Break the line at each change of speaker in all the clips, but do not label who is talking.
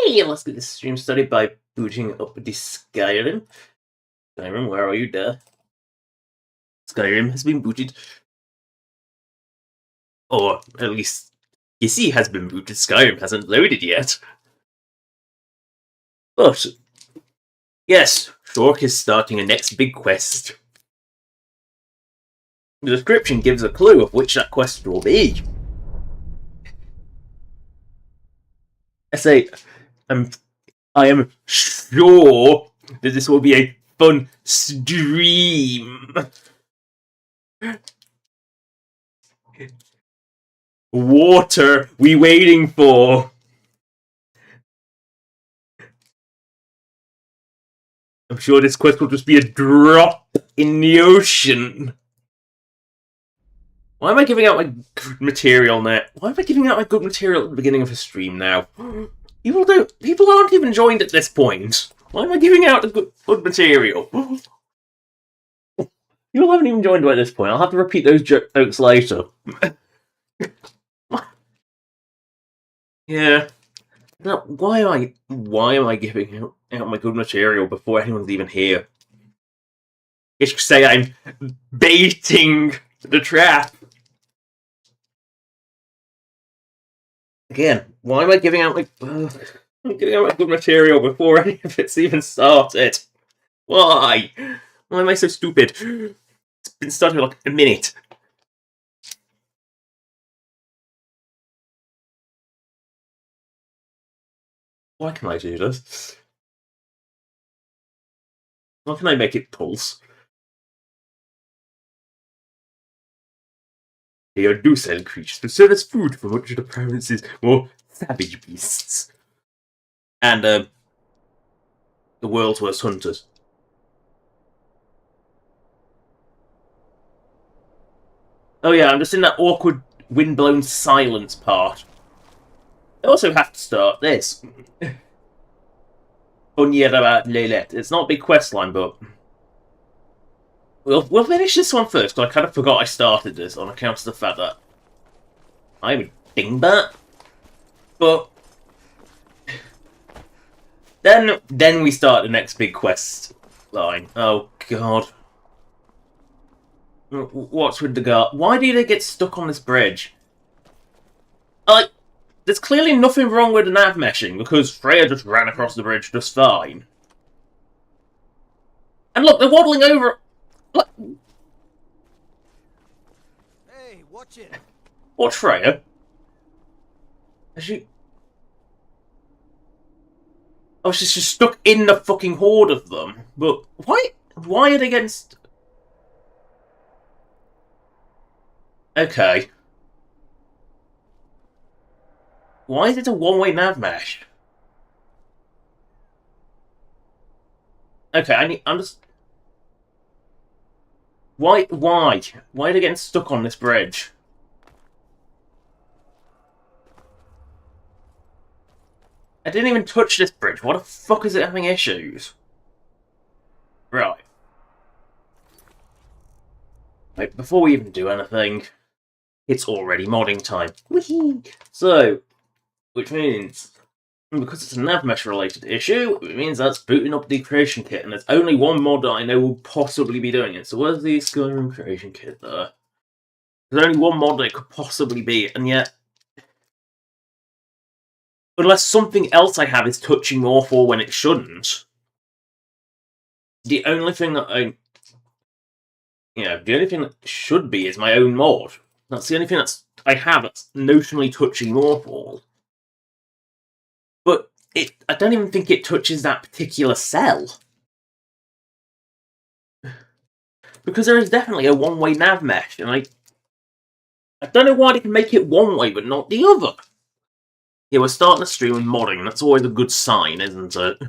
Hey, let's get this stream started by booting up the Skyrim. Skyrim, where are you, there? Skyrim has been booted. Or, at least, PC has been booted. Skyrim hasn't loaded yet. But, yes, Shork is starting a next big quest. The description gives a clue of which that quest will be. I am sure that this will be a fun stream. Water, we waiting for. I'm sure this quest will just be a drop in the ocean. Why am I giving out my good material now? Why am I giving out my good material at the beginning of a stream now? People aren't even joined at this point. Why am I giving out the good material? People haven't even joined by this point. I'll have to repeat those jokes later. Yeah. Now, why am I giving out my good material before anyone's even here? You should say I'm baiting the trap. Again, why am I giving out my good material before any of it's even started? Why? Why am I so stupid? It's been started like a minute. Why can I do this? Why can I make it pulse? They are docile creatures that serve as food for much of the province's more savage beasts. And, the world's worst hunters. Oh yeah, I'm just in that awkward wind-blown silence part. I also have to start this. It's not a big quest line, but we'll finish this one first, because I kind of forgot I started this on account of the fact that I'm a dingbat. But then we start the next big quest line. Oh god. What's with the guard? Why do they get stuck on this bridge? Like, there's clearly nothing wrong with the nav meshing, because Freya just ran across the bridge just fine. And look, they're waddling over. Look.
Hey, watch it.
Watch Freya. Is she? Oh, she's just stuck in the fucking horde of them. But why are they against? Okay. Why is it a one-way nav mesh? Okay, I'm just. Why are they getting stuck on this bridge? I didn't even touch this bridge. What the fuck is it having issues? Right. Wait, before we even do anything, it's already modding time. Whee! So, which means, because it's a navmesh related issue, it means that's booting up the creation kit, and there's only one mod that I know will possibly be doing it. So where's the Skyrim creation kit there? There's only one mod that it could possibly be, and yet, unless something else I have is touching awful when it shouldn't, the only thing that the only thing that should be is my own mod. That's the only thing I have that's notionally touching awful. But I don't even think it touches that particular cell. Because there is definitely a one-way nav mesh, and I don't know why they can make it one way but not the other. Yeah, we're starting a stream with modding. That's always a good sign, isn't it?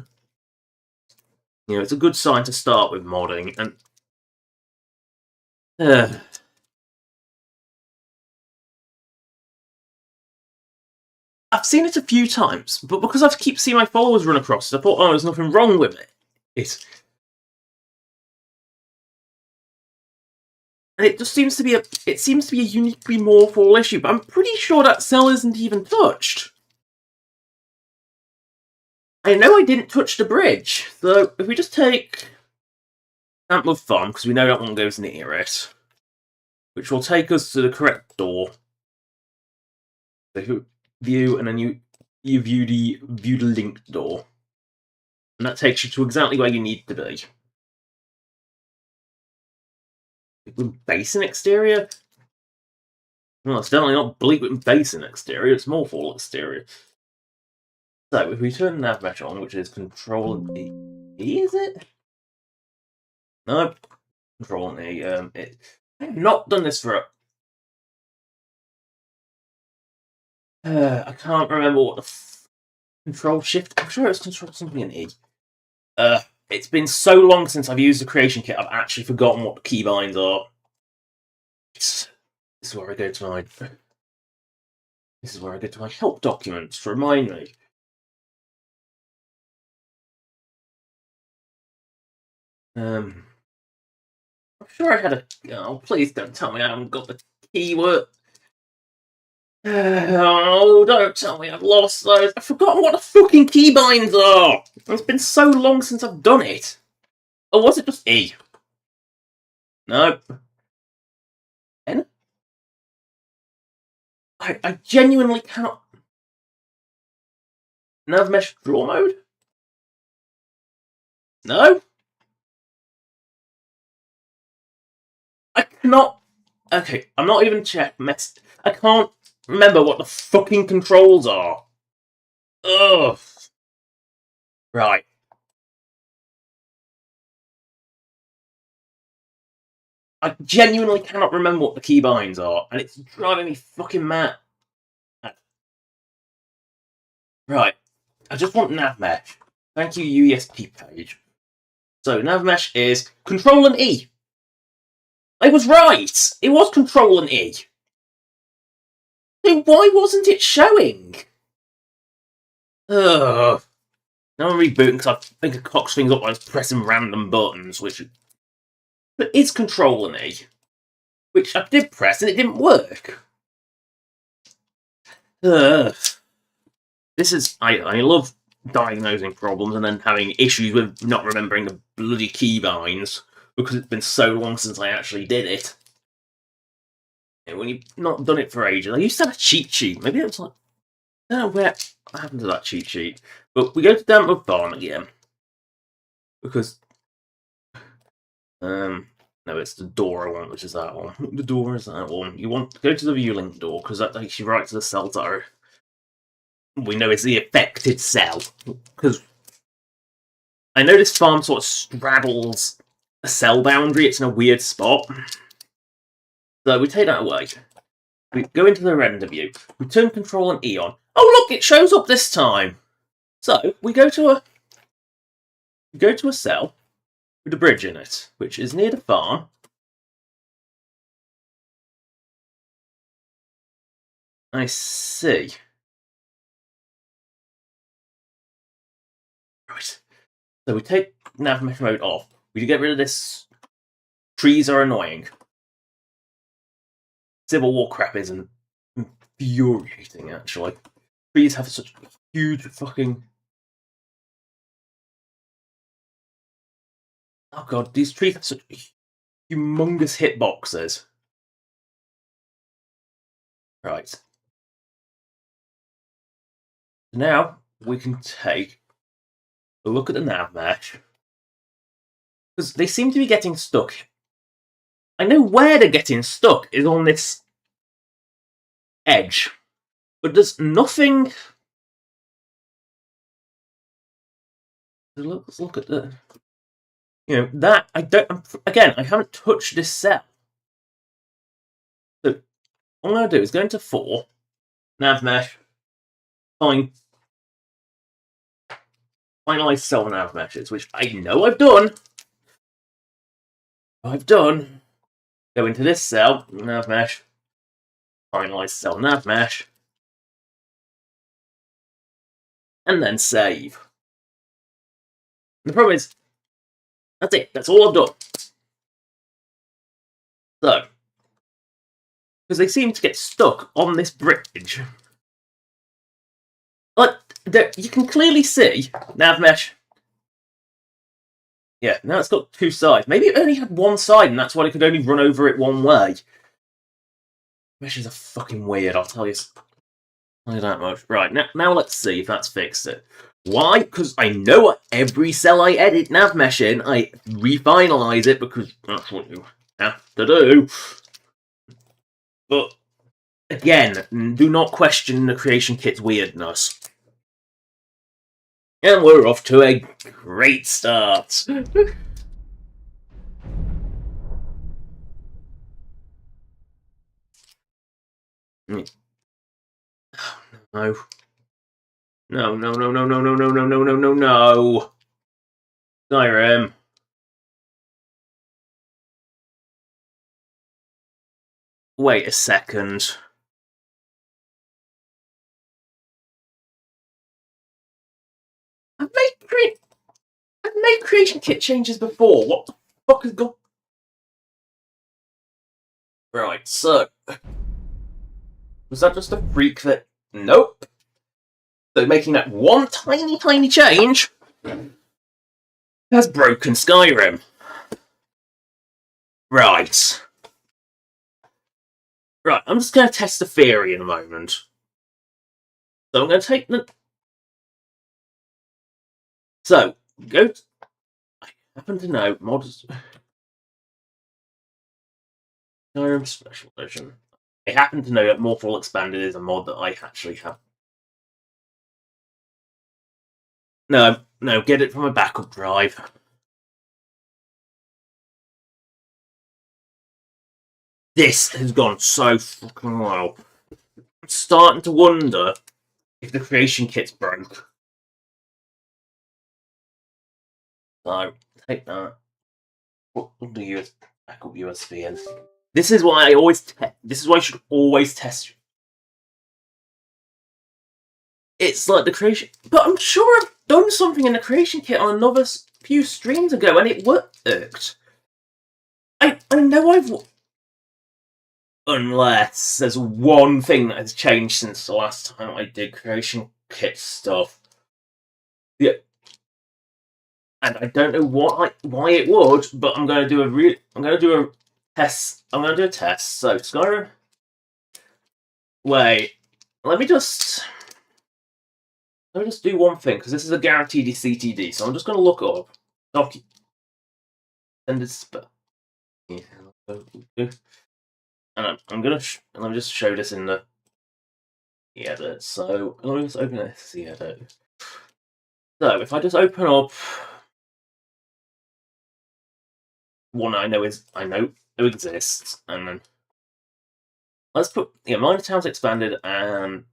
It's a good sign to start with modding, and I've seen it a few times, but because I keep seeing my followers run across it, I thought, oh, there's nothing wrong with it. And it just seems to be a uniquely morphal issue, but I'm pretty sure that cell isn't even touched. I know I didn't touch the bridge, so if we just take Antwood Farm, because we know that one goes near it, which will take us to the correct door. So view, and then you view the linked door. And that takes you to exactly where you need to be. With basin exterior? Well, it's definitely not bleak with basin exterior, it's more full exterior. So, if we turn nav mesh on, which is Control and E, is it? No, Control and E. I have not done this for I can't remember what the Control Shift. I'm sure it's Control something in E. It's been so long since I've used the creation kit, I've actually forgotten what the keybinds are. This is where I go to my. This is where I go to my help documents to remind me. I'm sure I had a. Oh, please don't tell me I haven't got the keyword. Oh, don't tell me I've lost those. I've forgotten what the fucking keybinds are. It's been so long since I've done it. Or was it just E? No. N? I genuinely cannot. Nav mesh draw mode? No? I cannot. Okay, I'm not even I can't remember what the fucking controls are. Ugh. Right. I genuinely cannot remember what the keybinds are, and it's driving me fucking mad. Right. I just want nav mesh. Thank you, UESP page. So, nav mesh is Control and E. I was right! It was Control and E. So why wasn't it showing? Ugh. Now I'm rebooting because I think it cocks things up by pressing random buttons, which. But it's Control and E. Which I did press and it didn't work. Ugh. This is. I love diagnosing problems and then having issues with not remembering the bloody keybinds because it's been so long since I actually did it. And when you've not done it for ages, I used to have a cheat sheet. Maybe it was like. I don't know what happened to that cheat sheet. But we go to Damp Barn again. Because. No, it's the door I want, which is that one. The door is that one. You want to go to the view link door because that takes you right to the cell tower. We know it's the affected cell because I know this farm sort of straddles a cell boundary. It's in a weird spot. So we take that away. We go into the render view. We turn Control and E on. Oh look, it shows up this time. So we go to a cell with a bridge in it, which is near the farm. I see. Right. So we take nav mesh mode off. We get rid of this. Trees are annoying. Civil War crap is infuriating, actually. Trees have such huge fucking. Oh god, these trees have such humongous hitboxes. Right. Now we can take a look at the nav mesh. Because they seem to be getting stuck. I know where they're getting stuck is on this edge. But there's nothing. Let's look at the. That I don't. Again, I haven't touched this cell. So all I'm going to do is go into 4, nav mesh, finalize cell nav meshes, which I know I've done. Go into this cell, nav mesh, finalize cell nav mesh, and then save. And the problem is, that's it. That's all I've done. So, because they seem to get stuck on this bridge. But you can clearly see nav mesh. Yeah, now it's got two sides. Maybe it only had one side, and that's why it could only run over it one way. Meshes are fucking weird, I'll tell you that much. Right, now let's see if that's fixed it. Why? Because I know every cell I edit nav mesh in, I refinalize it because that's what you have to do. But again, do not question the creation kit's weirdness. And we're off to a great start. No. No, no, no, no, no, no, no, no, no, no, no, no. Skyrim. Wait a second. I've made creation kit changes before. What the fuck has gone? Right, so was that just a freak that? Nope. So making that one tiny change has broken Skyrim. Right. Right, I'm just going to test the theory in a moment. So I'm going to take the... So, go... I happen to know mods... Skyrim Special Edition. I happen to know that Morphal Expanded is a mod that I actually have. No, get it from a backup drive. This has gone so fucking well. I'm starting to wonder if the creation kit's broke. So, take that. Put the backup USB in. This is why I always this is why you should always test. It's like the creation, but I'm sure I've done something in the creation kit on another few streams ago, and it worked. I know I've. Unless there's one thing that has changed since the last time I did creation kit stuff. Yeah. And I don't know why it would, but I'm going to do a test. I'm going to do a test. So Skyrim. Wait, let me just do one thing because this is a guaranteed CTD. So I'm just going to look up and it's. And I'm gonna let me just show this in the edit. So let me just open the edit. So if I just open up one I know exists, and then let's put Minor Towns Expanded and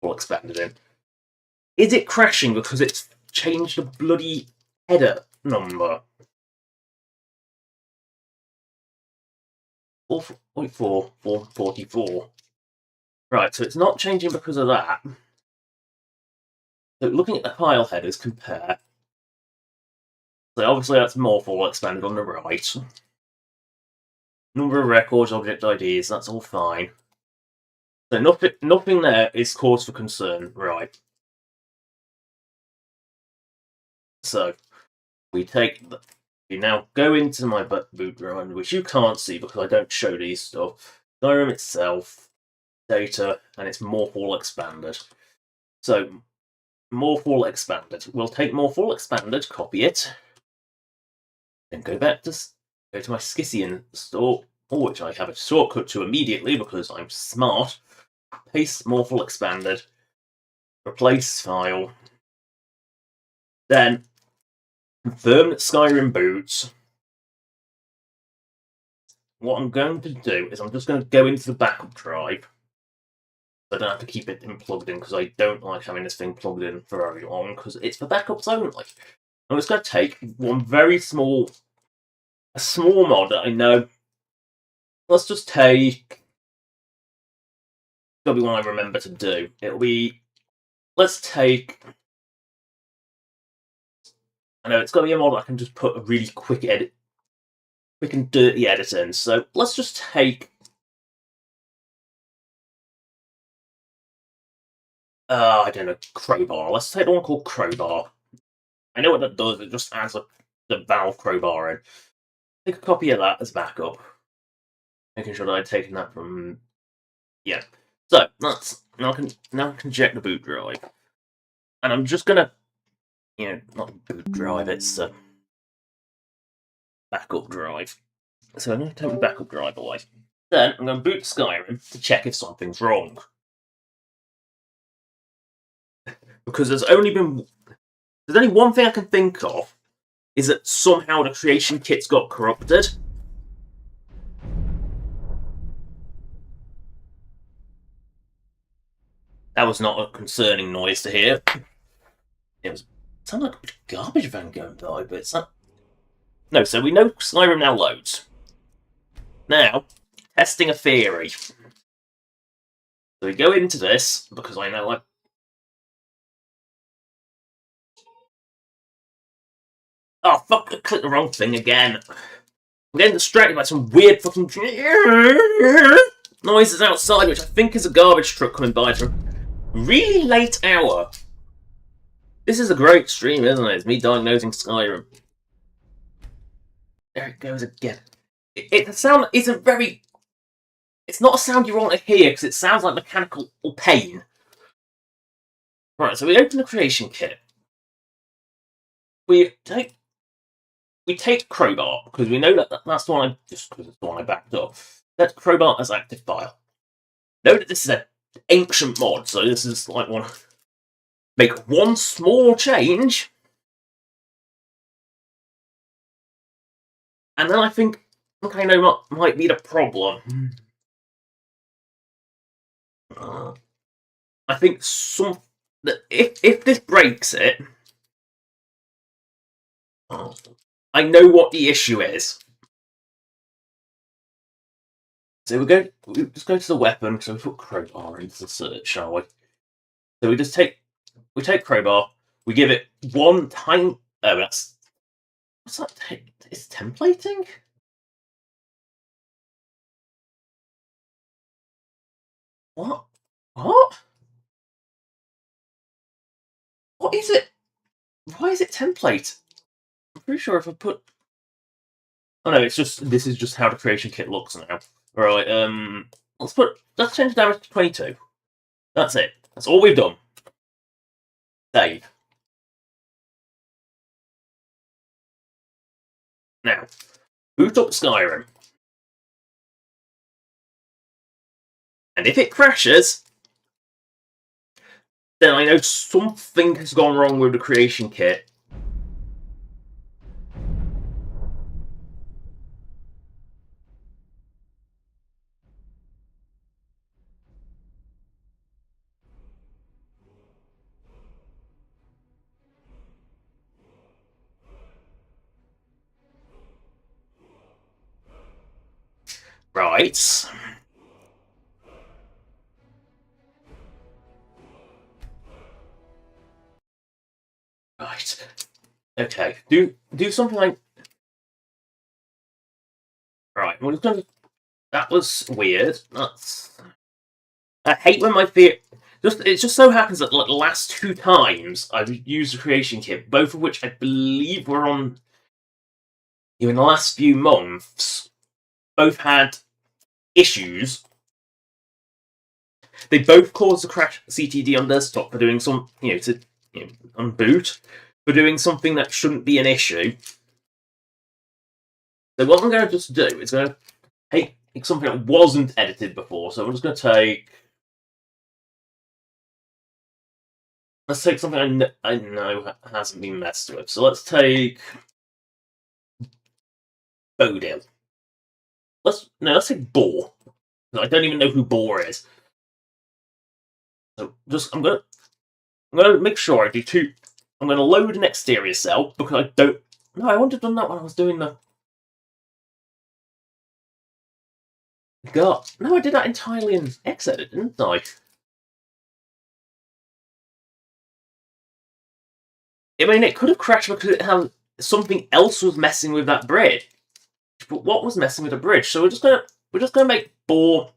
all expanded in. Is it crashing because it's changed the bloody header number? 4.4.444. Right, so it's not changing because of that. So looking at the file headers, compare. So obviously that's Morphal expanded on the right. Number of records, object IDs, that's all fine. So nothing there is cause for concern, right? So we now go into my boot run, which you can't see because I don't show these stuff. Skyrim itself, data, and it's Morphal expanded. So Morphal expanded. We'll take Morphal expanded, copy it, then go to my Skissian store, which I have a shortcut to immediately because I'm smart. Paste Morphal expanded, replace file, then confirm that Skyrim boots. What I'm going to do is I'm just going to go into the backup drive. I don't have to keep it plugged in because I don't like having this thing plugged in for very long because it's for backups only. I'm just going to take one very small mod that I know. Let's just take. It'll be one I remember to do. It'll be. Let's take. I know it's got to be a mod I can just put a really quick and dirty edit in. So let's just take I don't know, crowbar. Let's take the one called crowbar. I know what that does. It just adds the valve crowbar in. Take a copy of that as backup. Making sure that I'd taken that from... Yeah. So, that's... Now I can check the boot drive. And I'm just gonna... not boot drive, it's a backup drive. So I'm gonna take the backup drive away. Then I'm gonna boot Skyrim to check if something's wrong. Because there's only one thing I can think of, is that somehow the creation kit's got corrupted. That was not a concerning noise to hear. It sounded like a garbage van going by, but it's not. No, so we know Skyrim now loads. Now, testing a theory. So we go into this, because I know I... Oh, fuck, I clicked the wrong thing again. I'm getting distracted by some weird fucking noises outside, which I think is a garbage truck coming by at a really late hour. This is a great stream, isn't it? It's me diagnosing Skyrim. There it goes again. It's a sound. It's a very. It's not a sound you want to hear because it sounds like mechanical pain. Right, so we open the creation kit. We take crowbar because we know that's the one because it's the one I backed up. That's crowbar as active file. Note that this is an ancient mod, so this is like one. Make one small change, and then I think I know what might be the problem. I think if this breaks it, I know what the issue is. So we just go to the weapon. So we put crowbar into the search, shall we? So we take crowbar. We give it one tiny. Oh, what's that? It's templating. What? What is it? Why is it template? I'm pretty sure if I put... Oh no, this is just how the creation kit looks now. Right, let's change the damage to 22. That's it. That's all we've done. Save. Now, boot up Skyrim. And if it crashes, then I know something has gone wrong with the creation kit. Right. Right. Okay. Do something like... Right. We're just going to... That was weird. I hate when my fear... It just so happens that like, the last 2 times I've used the creation kit, both of which I believe were on... in the last few months, both had issues. They both caused a crash CTD on desktop for doing some, on boot, for doing something that shouldn't be an issue. So what I'm going to just do is going to take something that wasn't edited before. So I'm just going to take... Let's take something I know hasn't been messed with. So let's take... Bodil. Let's take Boar. I don't even know who Boar is. So I'm gonna make sure I do 2. I'm gonna load an exterior cell because I don't. No, I wouldn't have done that when I was doing the. God, no, I did that entirely in Xedit, didn't I? I mean, it could have crashed because it had something else was messing with that bridge. But what was messing with the bridge? So we're just gonna make Boar.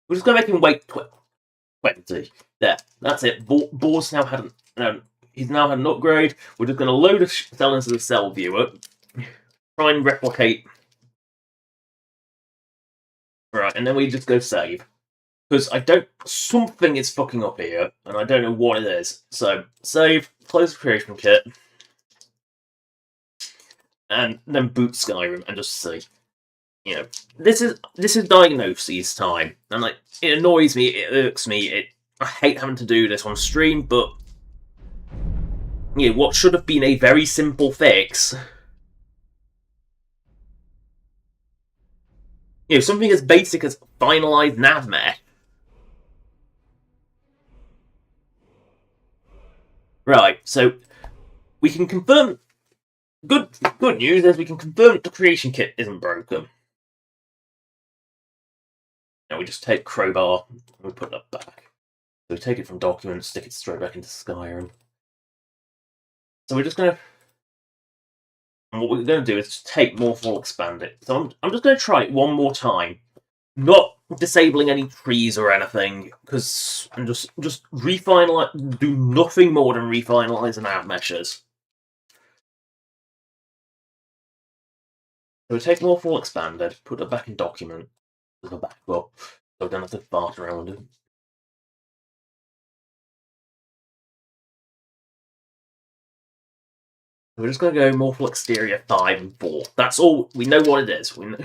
We're just gonna make him wait 20. There, that's it. Boar's now had he's now had an upgrade. We're just going to load a cell into the cell viewer, try and replicate. Right, and then we just go save. Because something is fucking up here, and I don't know what it is. So, save, close the creation kit, and then boot Skyrim and just see. You know, this is diagnoses time, and like it annoys me, it irks me, I hate having to do this on stream, but you know, what should have been a very simple fix, you know, something as basic as finalized navmesh. Right, so we can confirm. Good news is we can confirm that the creation kit isn't broken. Now we just take crowbar and we put that back. So we take it from documents, stick it straight back into Skyrim. So we're just gonna. And what we're gonna do is just take Morphal, expand it. So I'm just gonna try it one more time. Not disabling any trees or anything, because I'm just refinalize, do nothing more than refinalize the nav meshes. So we take Morphal expanded, put it back in document as a backup, so I don't have to fart around it. We're just going to go Morphal Exterior 5 and 4. That's all. We know what it is. We know.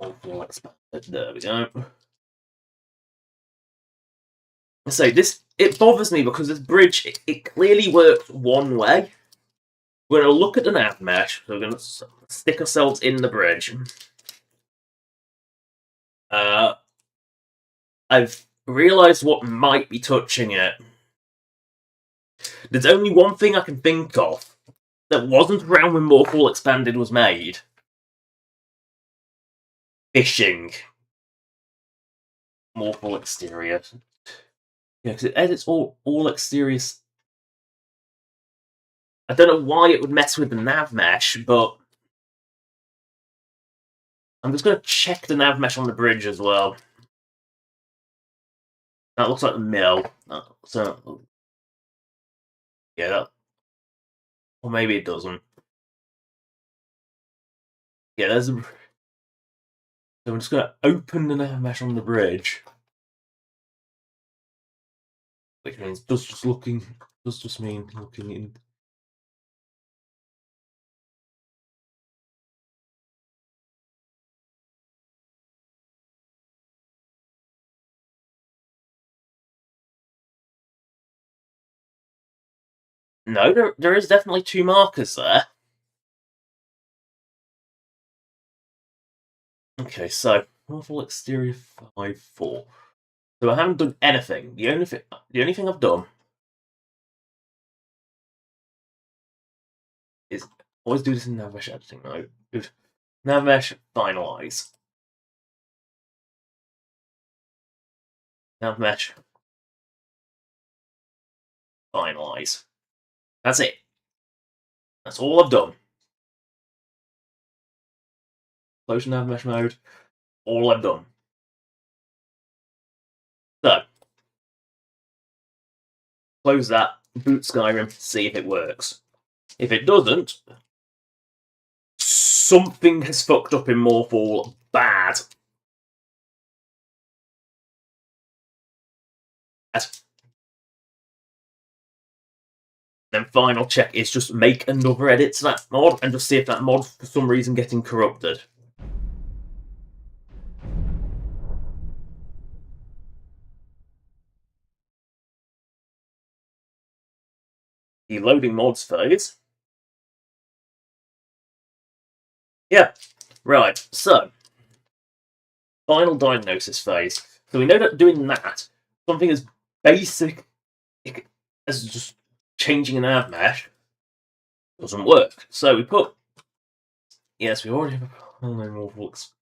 Morphal expanded. There we go. So it bothers me because this bridge, it clearly works one way. We're going to look at the nav mesh. So we're going to stick ourselves in the bridge. I've realised what might be touching it. There's only one thing I can think of that wasn't around when Morphal Expanded was made. Fishing. Morphal Exterior. Yeah, because it edits all exteriors. I don't know why it would mess with the nav mesh, but I'm just going to check the nav mesh on the bridge as well. That looks like the mill. So, yeah, that. Or maybe it doesn't. Yeah, there's a. So I'm just going to open the nav mesh on the bridge. Which means does just mean looking in. No, there is definitely 2 markers there. Okay, so Morphal Exterior 5, 4. So I haven't done anything. The only thing I've done is always do this in nav mesh editing mode. Nav mesh finalize. Nav mesh finalize. That's it. That's all I've done. Close nav mesh mode. All I've done. So close that. Boot Skyrim. See if it works. If it doesn't, something has fucked up in Morphal bad. Then final check is just make another edit to that mod and just see if that mod's for some reason getting corrupted. The loading mods phase. Yeah, right, so final diagnosis phase. So we know that doing that, something as basic as just changing an nav mesh doesn't work. So we put, yes, we already have a more looks.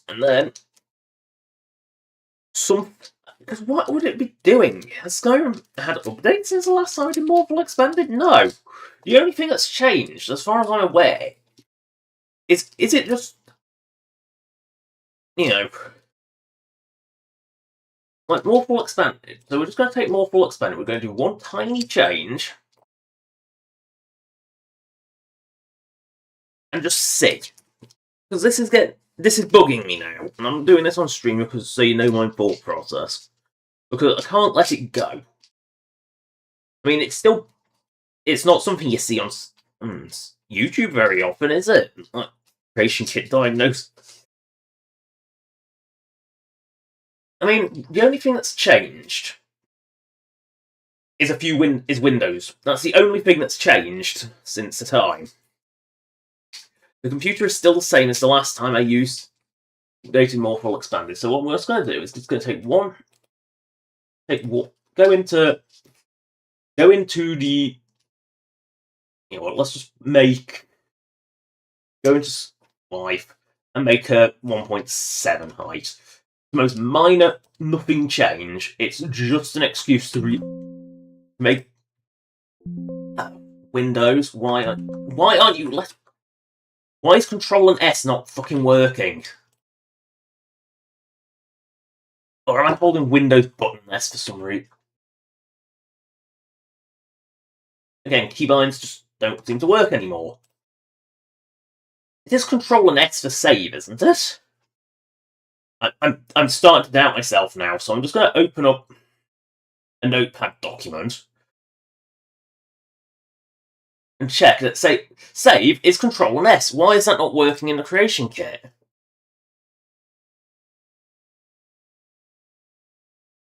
And then because what would it be doing? Has Skyrim had updates since the last time it did Morphal Expanded? No. The only thing that's changed, as far as I'm aware, is it just you know, like Morphle Expanded. So we're just going to take Morphle Expanded. We're going to do one tiny change. And just see. Because this is bugging me now. And I'm doing this on stream because so you know my thought process. Because I can't let it go. I mean, it's not something you see on YouTube very often, is it? Like, creation kit diagnosis. I mean, the only thing that's changed is Windows. That's the only thing that's changed since the time. The computer is still the same as the last time I used Dating Morphle Expanded. So what we're just going to do is just going to go into the, you know what, let's just go into life and make a 1.7 height. The most minor, nothing change. It's just an excuse to make Windows. Why aren't you Why is Control and S not fucking working? Or am I holding Windows button S for some reason? Again, keybinds just don't seem to work anymore. It is Control and S for save, isn't it? I'm starting to doubt myself now, so I'm just going to open up a Notepad document and check that save is Control and S. Why is that not working in the creation kit?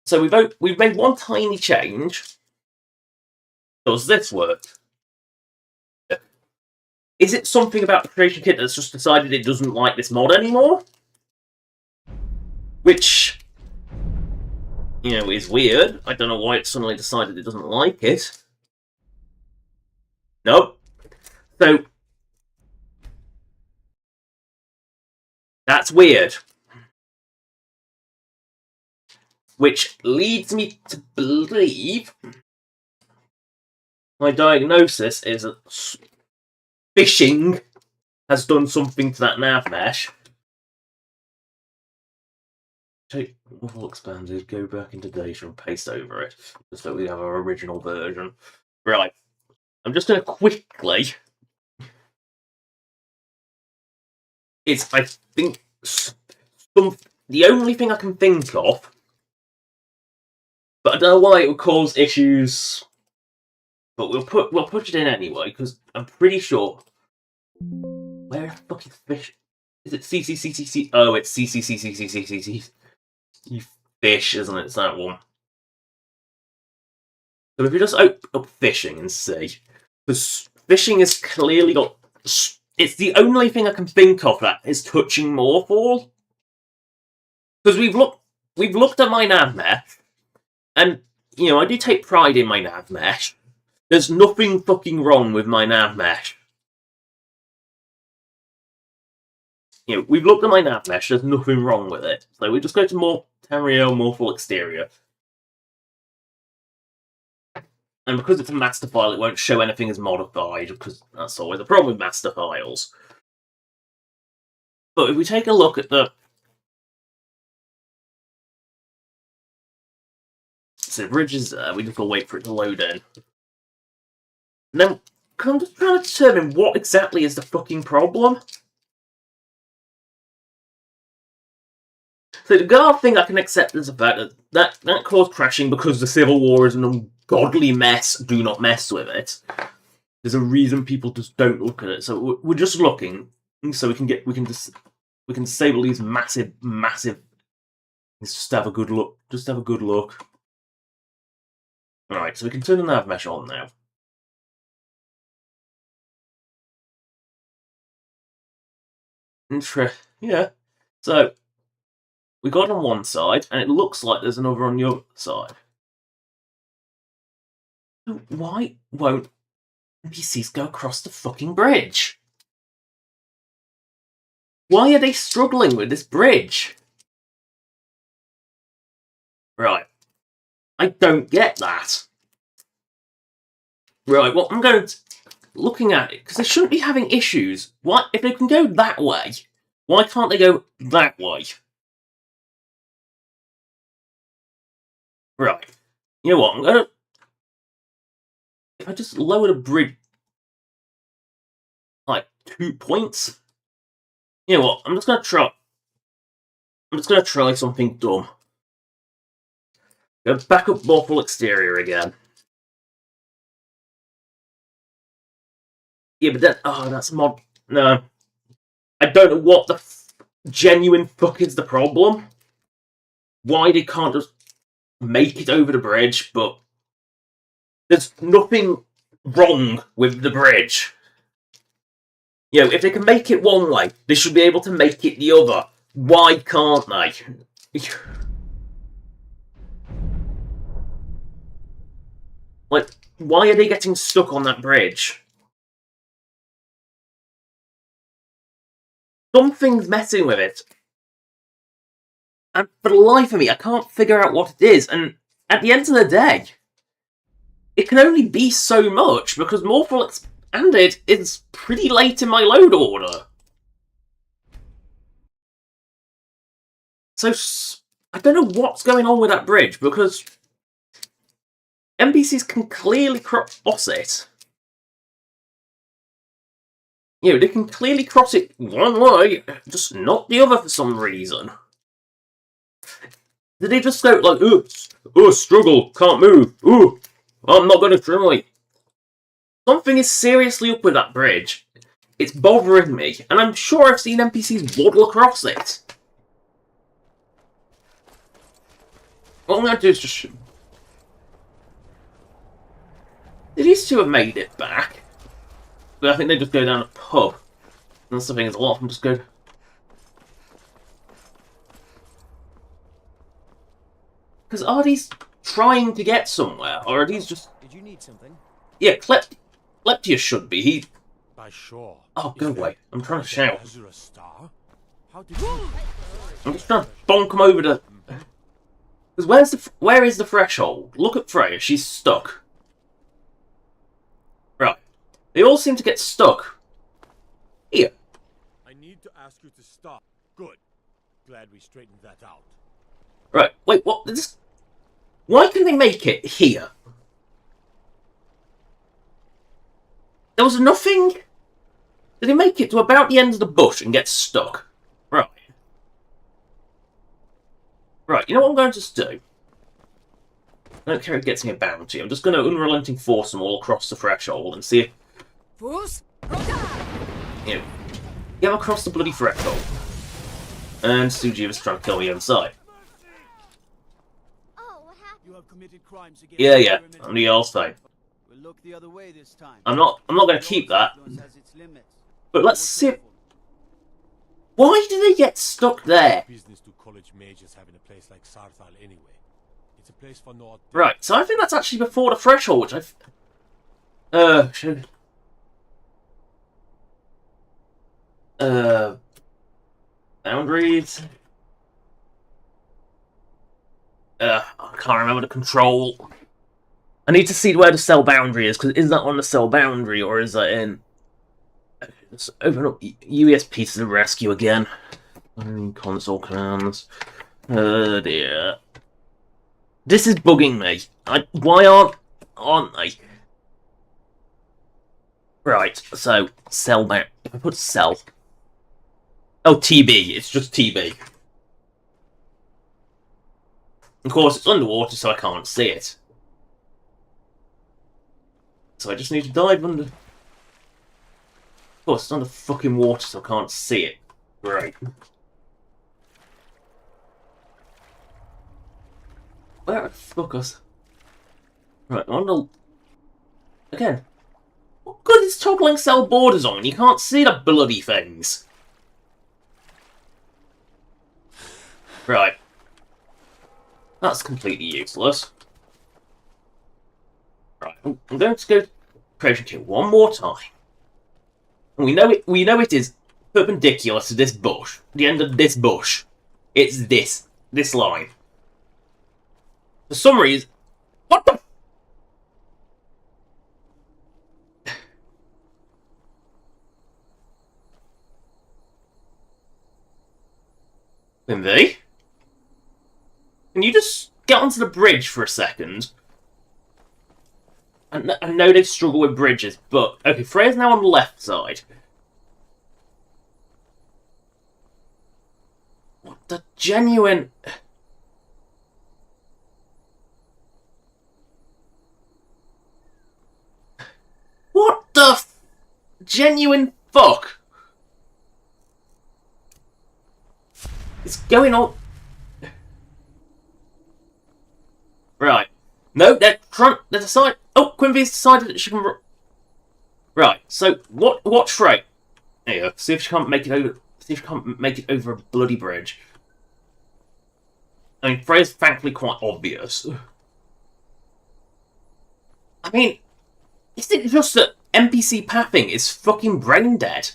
So we've made one tiny change. Does this work? Is it something about the creation kit that's just decided it doesn't like this mod anymore? Which, you know, is weird. I don't know why it suddenly decided it doesn't like it. Nope. So, that's weird. Which leads me to believe my diagnosis is that phishing has done something to that nav mesh. Take Morphle Expanded, go back into data and paste over it, just so we have our original version. Right. I'm just going to quickly. I think the only thing I can think of, but I don't know why it would cause issues. But we'll put it in anyway because I'm pretty sure. Where the fuck is fish? Is it CCCCC? Oh, it's CCCCCCC. You fish, isn't it? It's that one. So if you just open up fishing and see, because fishing has clearly got. It's the only thing I can think of that is touching Morphle. Because we've looked at my nav mesh, and you know I do take pride in my nav mesh. There's nothing fucking wrong with my nav mesh. You know, we've looked at my nav mesh. There's nothing wrong with it. So we just go to Morphle Exterior. And because it's a master file, it won't show anything as modified, because that's always a problem with master files. But if we take a look at the bridges there, we just gotta wait for it to load in. And then, I'm just trying to determine what exactly is the fucking problem. So the guard thing I can accept as a fact that caused crashing because the Civil War is an ungodly mess. Do not mess with it. There's a reason people just don't look at it. So we're just looking, so we can disable these massive. Let's just have a good look. Just have a good look. All right, so we can turn the nav mesh on now. Yeah. So we got on one side, and it looks like there's another on the other side. Why won't NPCs go across the fucking bridge? Why are they struggling with this bridge? Right. I don't get that. Right, well, I'm going to... Looking at it, because they shouldn't be having issues. Why, if they can go that way, why can't they go that way? Right. You know what? I'm gonna... If I just lower the bridge... like, 2 points? You know what? I'm just gonna try something dumb. Go back up Morphle exterior again. Yeah, but then... Oh, that's mod... No. I don't know what the genuine fuck is the problem. Why they can't just make it over the bridge, but... There's nothing wrong with the bridge. You know, if they can make it one way, they should be able to make it the other. Why can't they? Like, why are they getting stuck on that bridge? Something's messing with it. And for the life of me, I can't figure out what it is. And at the end of the day, it can only be so much because Morphle Expanded is pretty late in my load order. So, I don't know what's going on with that bridge because NPCs can clearly cross it. You know, they can clearly cross it one way, just not the other for some reason. Did they just go like, oh, struggle, can't move, ooh, I'm not going to try. Something is seriously up with that bridge. It's bothering me, and I'm sure I've seen NPCs waddle across it. What I'm going to do is just... These two have made it back. But I think they just go down a pub. And that's the thing, is a lot of them just go... Because are these trying to get somewhere, or are these just...
Did you need something?
Yeah, Kleptius should be. He...
By sure.
Oh, go away. I'm trying to shout.
Azure Star? How did you...
I'm just trying to bonk him over the... Because where is the threshold? Look at Freya, she's stuck. Right. They all seem to get stuck. Here.
I need to ask you to stop. Good. Glad we straightened that out.
Right, wait, what? Why can they make it here? There was nothing... Did they make it to about the end of the bush and get stuck? Right. Right, you know what I'm going to just do? I don't care if it gets me a bounty. I'm just going to unrelenting force them all across the threshold and see if... You know, get across the bloody threshold. And Sujiva's trying to kill me inside.
You have committed crimes against
Yeah, I'm the Allstone.
We'll look the other way this time.
I'm not going to keep that. But let's see if... Why do they get stuck there?
Business do college majors have in a place like Sarthal anyway. It's a place for no...
Right, so I think that's actually before the threshold, which I've... should... Boundaries... I can't remember the control. I need to see where the cell boundary is, because is that on the cell boundary, or is that in... Okay, let's open up UES pieces of rescue again. Console commands. Oh dear. This is bugging me. Why aren't they? Right, so, cell bound... If I put cell... Oh, TB. It's just TB. Of course, it's underwater, so I can't see it. So I just need to dive under... Of course, it's under fucking water, so I can't see it. Right. Where the fuck us? Right, I wonder... Again. What good is toggling cell borders on when you can't see the bloody things? Right. That's completely useless. Right, I'm going to go creation kit one more time. And we know it is perpendicular to this bush. The end of this bush. It's this line. For some reason... What the... Quinvy? Can you just get onto the bridge for a second. I know they struggle with bridges, but... Okay, Freya's now on the left side. What the genuine... What the genuine fuck? It's going on... Right. No, they're deciding... Oh, Quimby's decided that she can... Right, so, watch Frey. There you go. See if she can't make it over... See if she can't make it over a bloody bridge. I mean, Frey's thankfully quite obvious. I mean... Is it just that NPC pathing is fucking brain dead?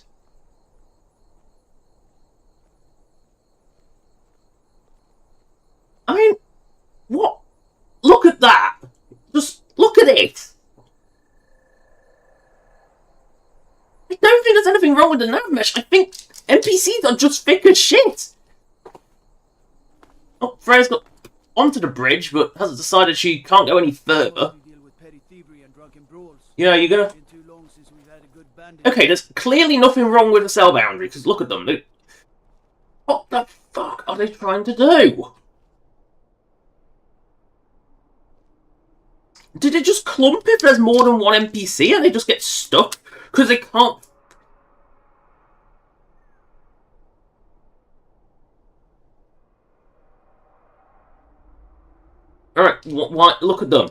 I mean, what? Look at that! Just look at it! I don't think there's anything wrong with the nav mesh. I think NPCs are just thick as shit! Oh, Freya's got onto the bridge, but hasn't decided she can't go any further. Yeah, you're gonna... Okay, there's clearly nothing wrong with the cell boundary, because look at them. What the fuck are they trying to do? Did it just clump if there's more than one NPC and they just get stuck? Because they can't... Alright, why? Look at them.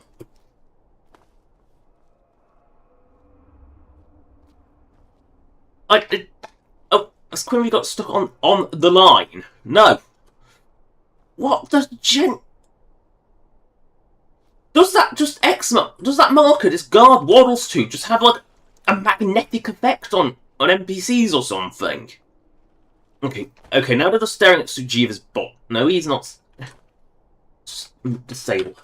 Oh, has Quimby got stuck on the line? No. What does Does that just does that marker this guard waddles to just have like a magnetic effect on NPCs or something? Okay, now they're just staring at Sujiva's bot. No, he's not. Just disable.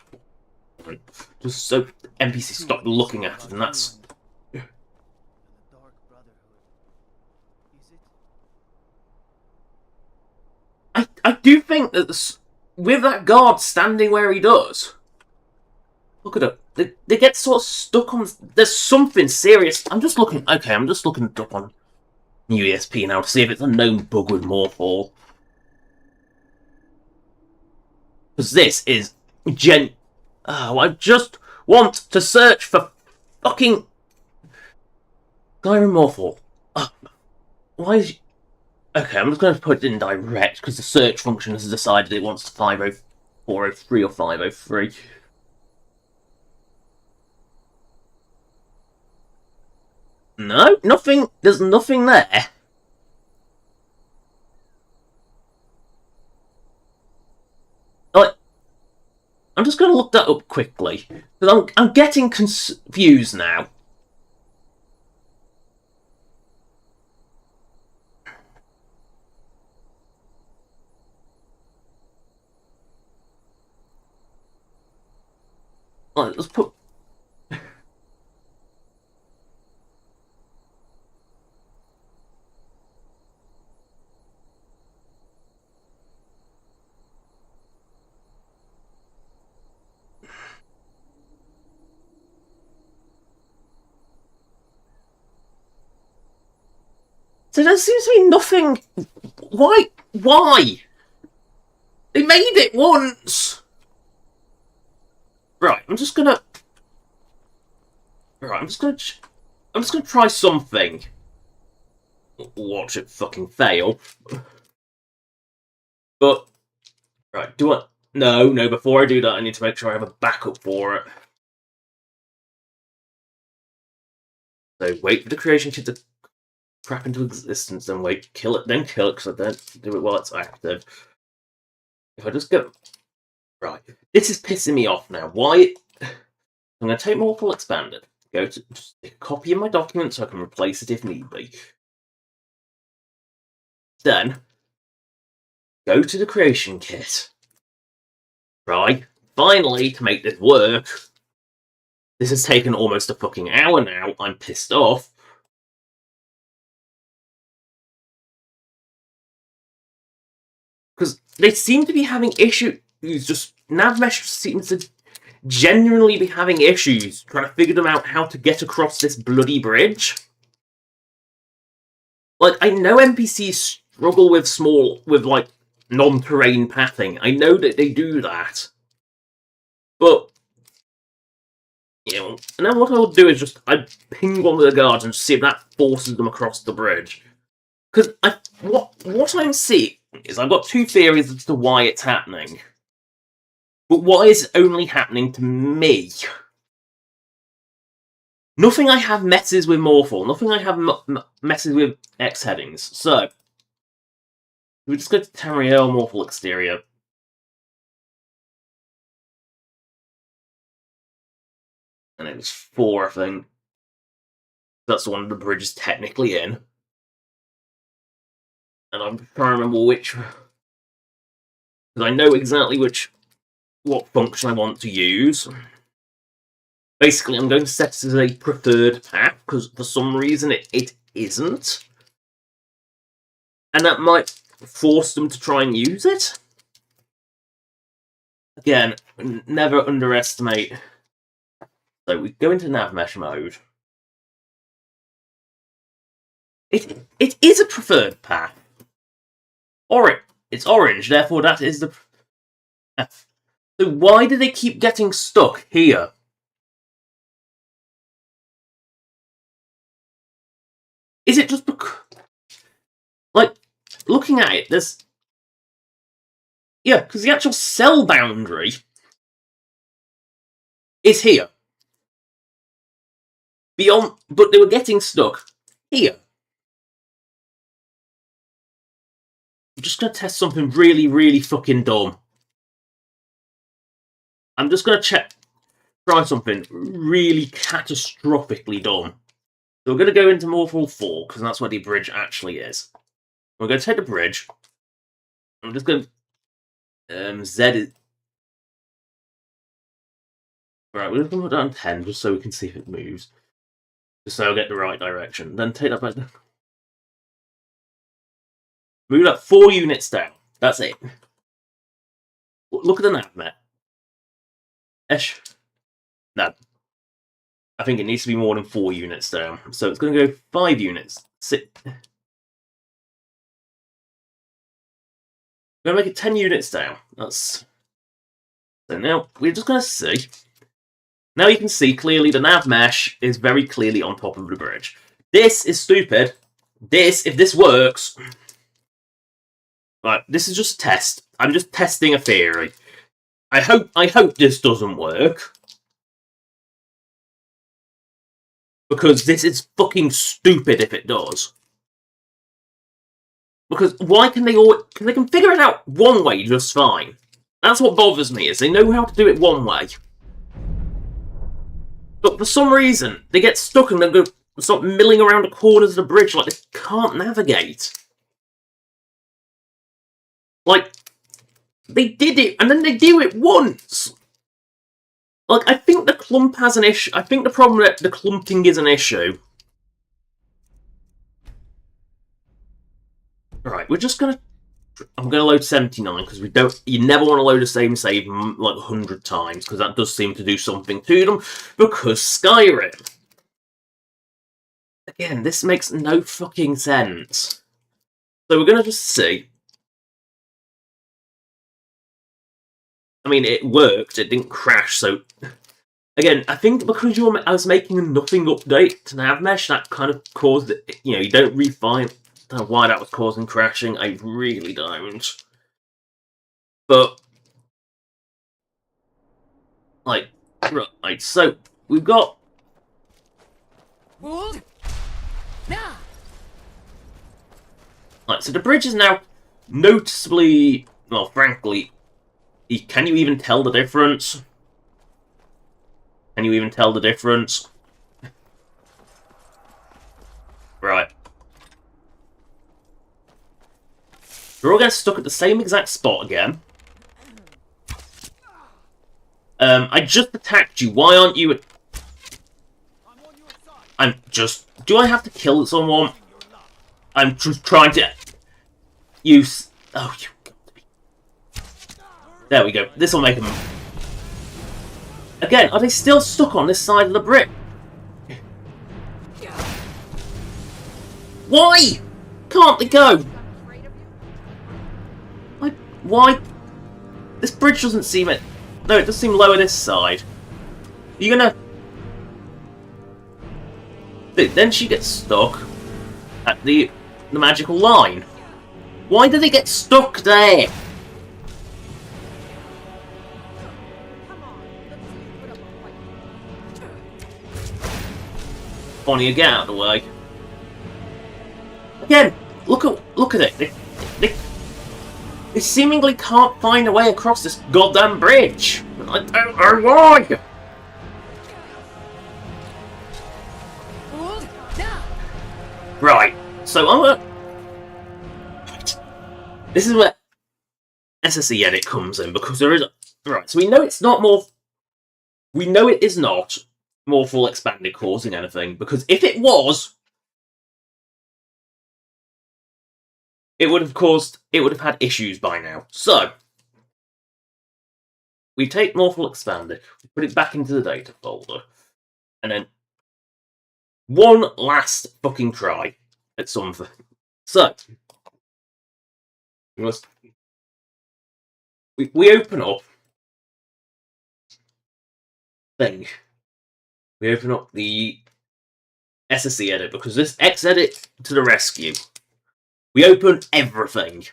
Just so NPCs stop looking at it, and that's... I do think that with that guard standing where he does, look at it. They get sort of stuck on. There's something serious. I'm just looking it up on new ESP now to see if it's a known bug with Morphall. Because this is Oh, I just want to search for fucking Skyrim Morphall. Why is... Okay, I'm just going to put it in direct, because the search function has decided it wants 50403 or 503. No, nothing. There's nothing there. I'm just going to look that up quickly, because I'm getting confused now. Right, let's put... So there seems to be nothing... Why? They made it once! Right, I'm just gonna try something. Watch it fucking fail. But... Right, No, before I do that, I need to make sure I have a backup for it. So, wait for the creation kit to crap into existence, then kill it, because I don't do it while it's active. If I just go... Right, this is pissing me off now. Why? I'm going to take Morphall Expanded, go to just a copy of my document so I can replace it if need be. Then, go to the creation kit. Right, finally, to make this work. This has taken almost a fucking hour now. I'm pissed off. Because they seem to be having issues just Navmesh seems to genuinely be having issues trying to figure them out how to get across this bloody bridge. Like, I know NPCs struggle with like, non-terrain pathing. I know that they do that. But, you know, and then what I'll do is I ping one of the guards and see if that forces them across the bridge. Because what I'm seeing is I've got two theories as to why it's happening. But why is it only happening to me? Nothing I have messes with Morphal. Nothing I have messes with X headings. So, we just go to Tamriel, Morphal exterior. And it was 4, I think. That's the one the bridge is technically in. And I'm trying to remember which... Because I know exactly what function I want to use. Basically, I'm going to set it as a preferred path, because for some reason it isn't. And that might force them to try and use it. Again, never underestimate. So we go into Navmesh mode. It is a preferred path. It's orange, therefore that is the... So why do they keep getting stuck here? Is it just because... Like, looking at it, there's... Yeah, because the actual cell boundary is here. Beyond... But they were getting stuck here. I'm just going to test something really, really fucking dumb. I'm just going to try something really catastrophically dumb. So we're going to go into Morphal 4, because that's where the bridge actually is. We're going to take the bridge. I'm just going to... Z is... Right, we're just going to put down 10, just so we can see if it moves. Just so I'll get the right direction. Then take that back down. Move that 4 units down. That's it. Look at the nav, mate. No. I think it needs to be more than 4 units down. So it's going to go 5 units. 6. We're going to make it 10 units down. That's... So now, we're just going to see. Now you can see clearly the nav mesh is very clearly on top of the bridge. This is stupid. If this works... Right, this is just a test. I'm just testing a theory. I hope this doesn't work. Because this is fucking stupid if it does. Because why can they all... Because they can figure it out one way just fine. That's what bothers me, is they know how to do it one way. But for some reason, they get stuck and then go start milling around the corners of the bridge like they can't navigate. Like, they did it, and then they do it once! Like, I think the clump has an issue. I think the problem with the clumping is an issue. Right, we're just gonna... I'm gonna load 79, because we don't... You never want to load the same save, like, 100 times, because that does seem to do something to them, because Skyrim. Again, this makes no fucking sense. So we're gonna just see... I mean, it worked, it didn't crash, so... Again, I think because I was making a nothing update to Navmesh, that kind of caused it, you know, you don't really find why that was causing crashing, I really don't. But... Like, right, so, we've got... Right, so the bridge is now noticeably, well, frankly... Can you even tell the difference? Can you even tell the difference? Right. We're all getting stuck at the same exact spot again. I just attacked you. Why aren't you... I'm just... Do I have to kill someone? I'm just trying to... Use... Oh, you... There we go. This will make them... Again, are they still stuck on this side of the brick? Why? Can't they go? Like, why? This bridge doesn't seem it. No, it does seem lower this side. Are you gonna... Then she gets stuck at the magical line. Why did they get stuck there? Bonnie, get out of the way. Again, look at it. They seemingly can't find a way across this goddamn bridge. I don't know why. Right. So I'm gonna... This is where SSE edit comes in, because there is... Right, so we know it's not more... We know it is not more full expanded causing anything, because if it was, it would have had issues by now. So, we take more full expanded, we put it back into the data folder, and then one last fucking try at something. So, we open up thing. We open up the SSE edit, because this X-edit to the rescue. We open everything,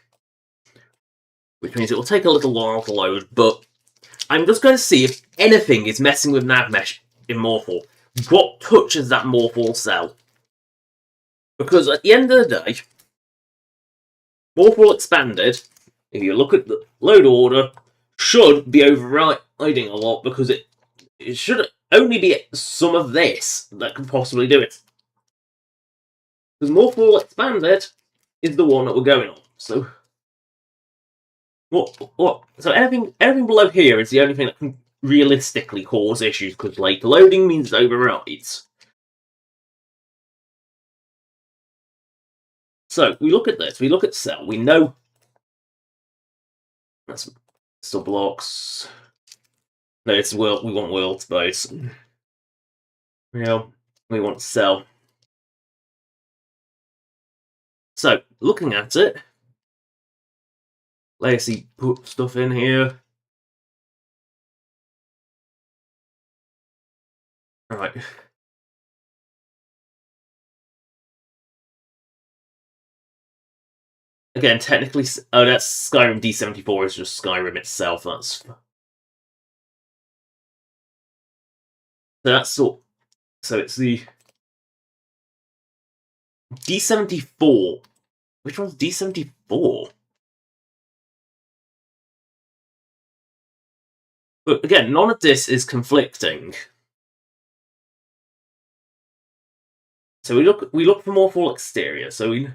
which means it will take a little while to load, but I'm just going to see if anything is messing with NavMesh in Morphal. What touches that Morphal cell? Because at the end of the day, Morphal expanded, if you look at the load order, should be overriding a lot, because it should only be some of this that can possibly do it. Because Morphal expanded is the one that we're going on. So what? So anything below here is the only thing that can realistically cause issues, because late loading means it overrides. So we look at this. We look at cell. We know that's subblocks. No, it's world. We want world space. Yeah, we want cell. So looking at it, let's see, put stuff in here. All right. Again, technically, oh, that's Skyrim D74 is just Skyrim itself. So it's the D74. Which one's D74? But again, none of this is conflicting. So we look for more full exterior. So we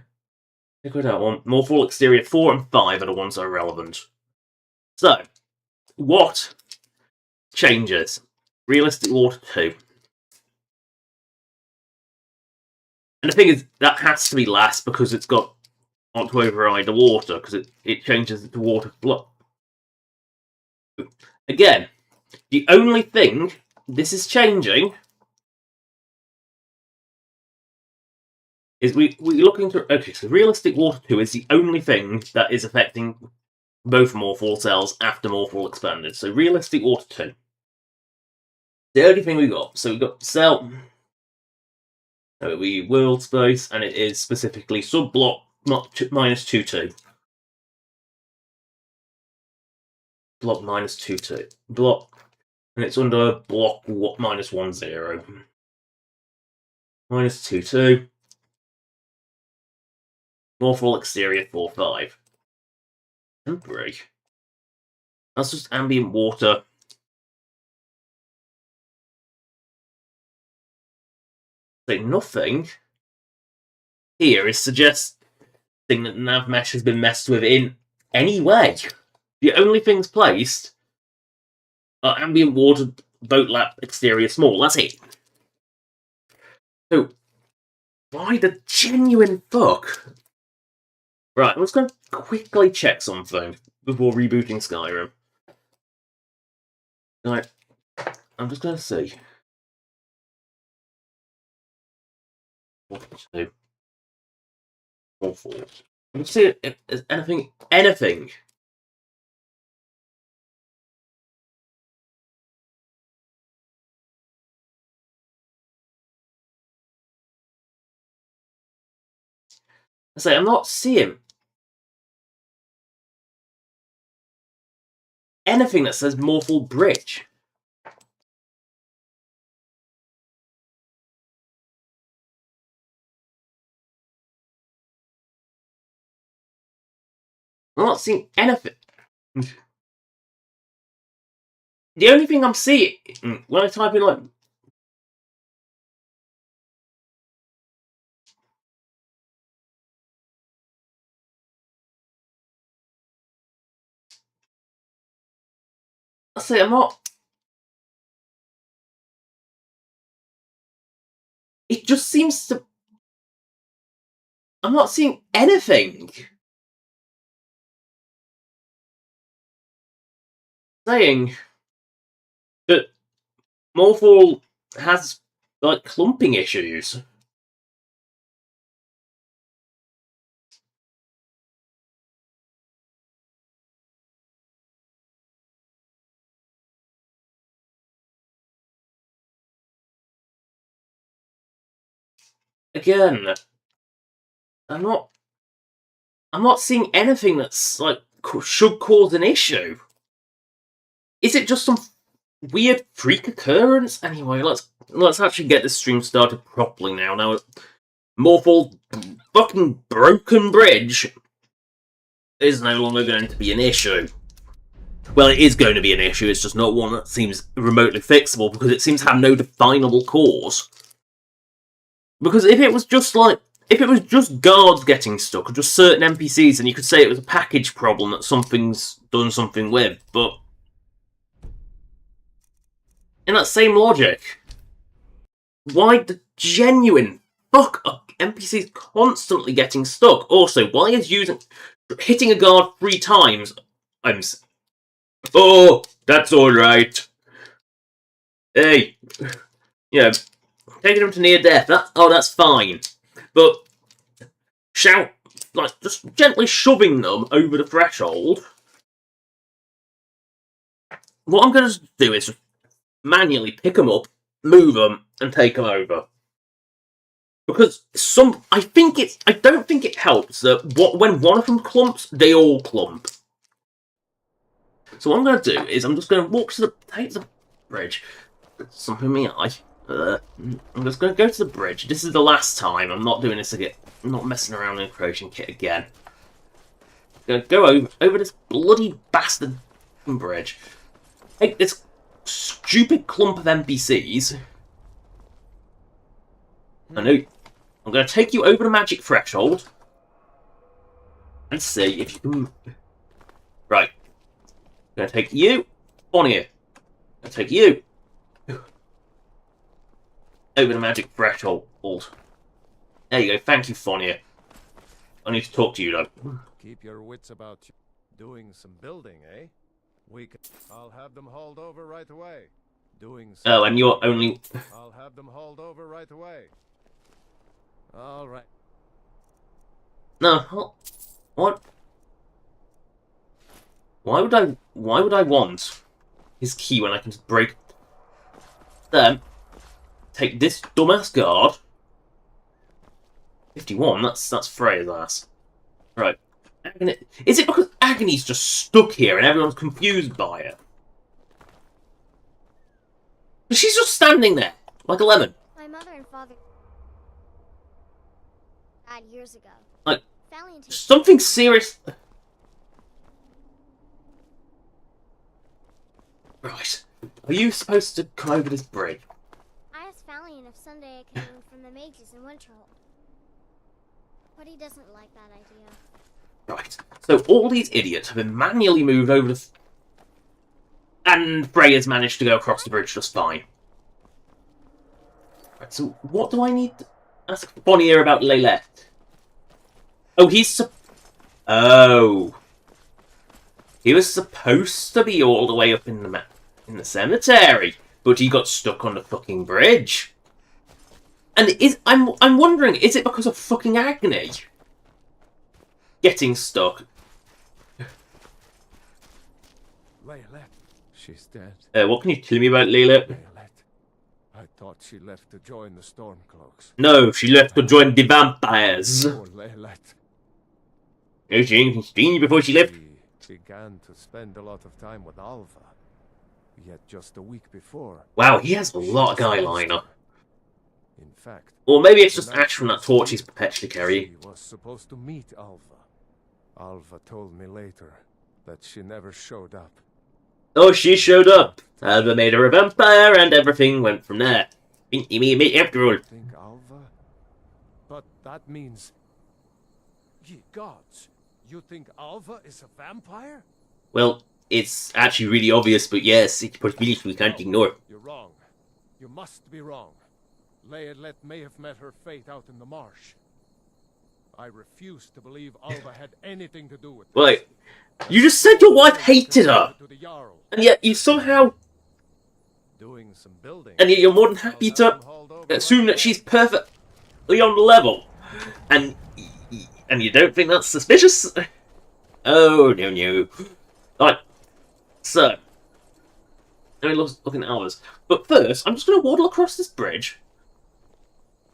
check out one more full exterior. 4 and 5 are the ones that are relevant. So what changes? Realistic water 2. And the thing is, that has to be last, because it's got not to override the water, because it changes to water flow. Again, the only thing this is changing is we're looking to... Okay, so realistic water 2 is the only thing that is affecting both Morphal cells after Morphal expanded. So realistic water 2. The only thing we got. So we've got cell... So we world space, and it is specifically subblock -22. Block -22. Block, and it's under block -10. -22. Morphal exterior 4-5. Temporary. That's just ambient water. So nothing here is suggesting that NavMesh has been messed with in any way. The only things placed are ambient water, boat lap, exterior small. That's it. So, why the genuine fuck? Right, I'm just going to quickly check something before rebooting Skyrim. Right. I'm just going to see. 42. 44. Let's see if there's anything. Anything. I say, I'm not seeing anything that says Mortal Bridge. I'm not seeing anything. The only thing I'm seeing when I type in, like, I say, I'm not. It just seems to. I'm not seeing anything saying that Morphle has, like, clumping issues. Again, I'm not seeing anything that's, like, should cause an issue. Is it just some weird freak occurrence? Anyway, let's actually get this stream started properly now. Now, Morphle fucking broken bridge is no longer going to be an issue. Well, it is going to be an issue, it's just not one that seems remotely fixable, because it seems to have no definable cause. Because if it was just guards getting stuck, or just certain NPCs, then you could say it was a package problem that something's done something with, but in that same logic, why the genuine fuck are NPCs constantly getting stuck? Also, why is hitting a guard 3 times? Oh, that's alright. Hey. Yeah, taking him to near death, that's fine. But just gently shoving them over the threshold. What I'm going to do is just manually pick them up, move them, and take them over. Because I don't think it helps that when one of them clumps, they all clump. So what I'm going to do is I'm just going to take the bridge. Something in my eye. I'm just going to go to the bridge. This is the last time. I'm not doing this again. I'm not messing around in a creation kit again. I'm going to go over this bloody bastard bridge. Take this stupid clump of NPCs. I'm going to take you over the magic threshold. And see if you can... Right. I'm going to take you on here. I'm going to take you over the magic threshold. There you go. Thank you, Fonia. I need to talk to you, though.
Keep your wits about you. Doing some building, eh? I'll have them hauled over right away.
Oh, and you're only...
I'll have them hauled over right away. All right.
No, what? Why would I want his key when I can just break them? Take this dumbass guard. 51, that's Freya's ass. Right. Is it because Agony's just stuck here and everyone's confused by it? She's just standing there, like a lemon.
My mother and father died years ago.
Like, something serious... Right. Are you supposed to come over this bridge?
I asked Valiant if someday I could move from the mages in Winterhold. But he doesn't like that idea.
Right. So all these idiots have been manually moved over the... And Freya's managed to go across the bridge just fine. Right, so what do I need to ask Bonnier about Leylette? Oh, Oh. He was supposed to be all the way up in the map. in the cemetery, but he got stuck on the fucking bridge. And I'm wondering, is it because of fucking Agni getting stuck?
Laylet, she's dead.
What can you tell me about Layla?
Laylet, I thought she left to join the Stormcloaks.
No, she left to join the vampires.
Poor Laylet.
No, she seen you before she left.
She began to spend a lot of time with Alva. Yet just a week before...
Wow, he has a lot of guy liner.
In fact...
Or maybe it's just ash from that torch he's perpetually carrying.
She was supposed to meet Alva. Alva told me later that she never showed up.
Oh, she showed up. Alva made her a vampire, and everything went from there. Me, after all.
Think Alva? But that means... Ye gods, you think Alva is a vampire?
Well, it's actually really obvious, but yes, it's a possibility we can't ignore.
You're wrong. You must be wrong. Laylet may have met her fate out in the marsh. I refuse to believe Alva had anything to do with this.
Wait, you just said your wife hated her, and yet you somehow,
Doing some building.
and yet you're more than happy to assume that she's perfectly on the level, and you don't think that's suspicious? Oh no. Right, so let me look at Alva's. But first, I'm just going to waddle across this bridge.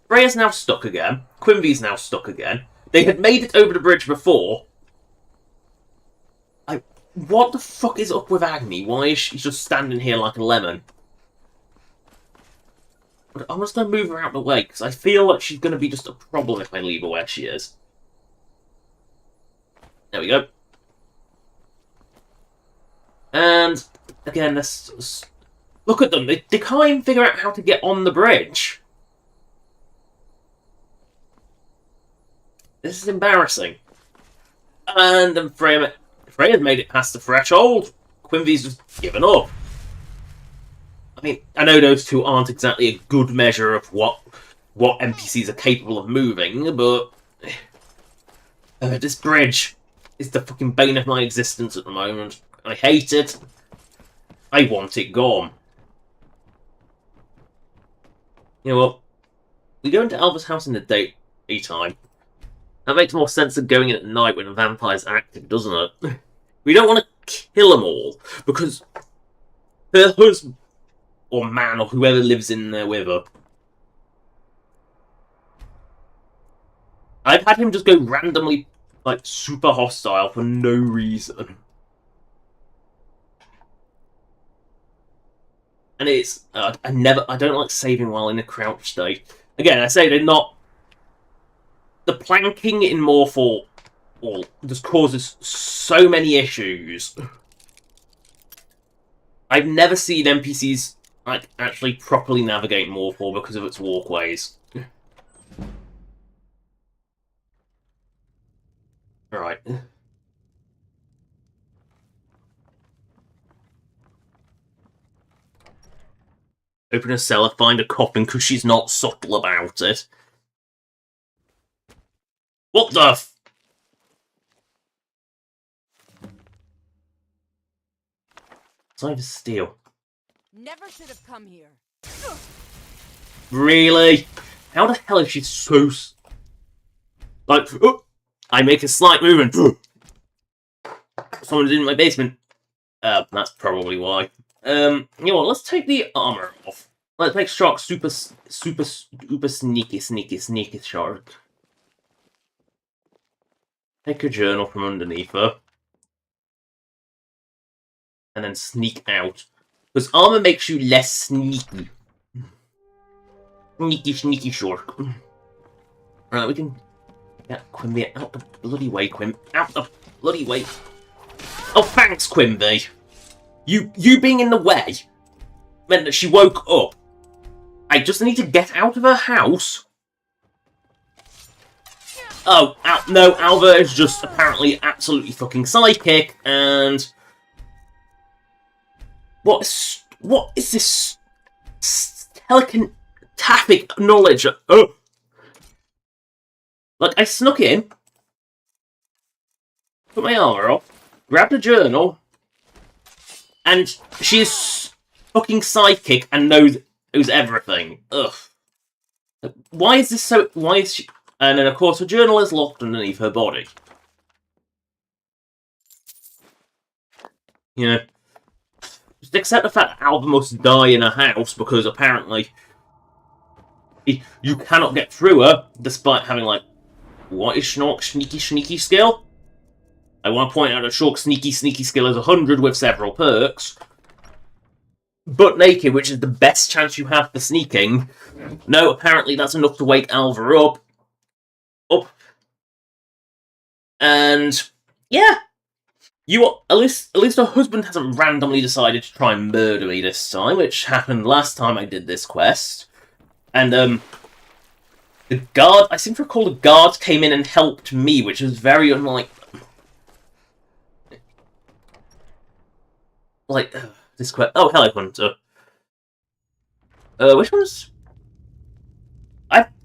Freya's now stuck again. Quimby's now stuck again. They had made it over the bridge before. What the fuck is up with Agni? Why is she just standing here like a lemon? But I'm just going to move her out of the way, because I feel like she's going to be just a problem if I leave her where she is. There we go. And, again, let's look at them. They can't even figure out how to get on the bridge. This is embarrassing. And then Freya's made it past the threshold. Quimby's just given up. I mean, I know those two aren't exactly a good measure of what NPCs are capable of moving, but this bridge is the fucking bane of my existence at the moment. I hate it. I want it gone. You know what? We go into Alva's house in the daytime. That makes more sense than going in at night when a vampire's active, doesn't it? We don't want to kill them all, because her husband, or man, or whoever lives in there with her. I've had him just go randomly, like, super hostile for no reason. And it's, I don't like saving while in a crouch state. Again, I say they're not... The planking in Morphall just causes so many issues. I've never seen NPCs like actually properly navigate Morphall because of its walkways. Alright. Open a cellar, find a coffin because she's not subtle about it. What the f... Sign of steel.
Never should have come here.
Really? How the hell is she so... Like, oh, I make a slight movement. Someone's in my basement. That's probably why. You know what, let's take the armor off. Let's make Shark super sneaky Shark. Take a journal from underneath her. And then sneak out. Because armor makes you less sneaky. Sneaky Shark. Right, we can get Quimby out the bloody way, Quim. Out the bloody way. Oh, thanks, Quimby. You being in the way meant that she woke up. I just need to get out of her house. Oh, no, Alva is just apparently absolutely fucking psychic, and... What is this telepathic knowledge? Oh! Like, I snuck in, put my armor off, grabbed a journal, and she's fucking sidekick and knows everything. Ugh. Why is this so... Why is she... And then, of course, her journal is locked underneath her body. You know, just accept the fact that Alva must die in a house because apparently you cannot get through her despite having, like, what is Schnork's sneaky skill? I want to point out that Schnork's sneaky skill is 100 with several perks. But naked, which is the best chance you have for sneaking. No, apparently that's enough to wake Alva up. And yeah. At least her husband hasn't randomly decided to try and murder me this time, which happened last time I did this quest. And the guard, I seem to recall the guard came in and helped me, which was very unlike this quest. Oh, hello, Hunter. Which one's?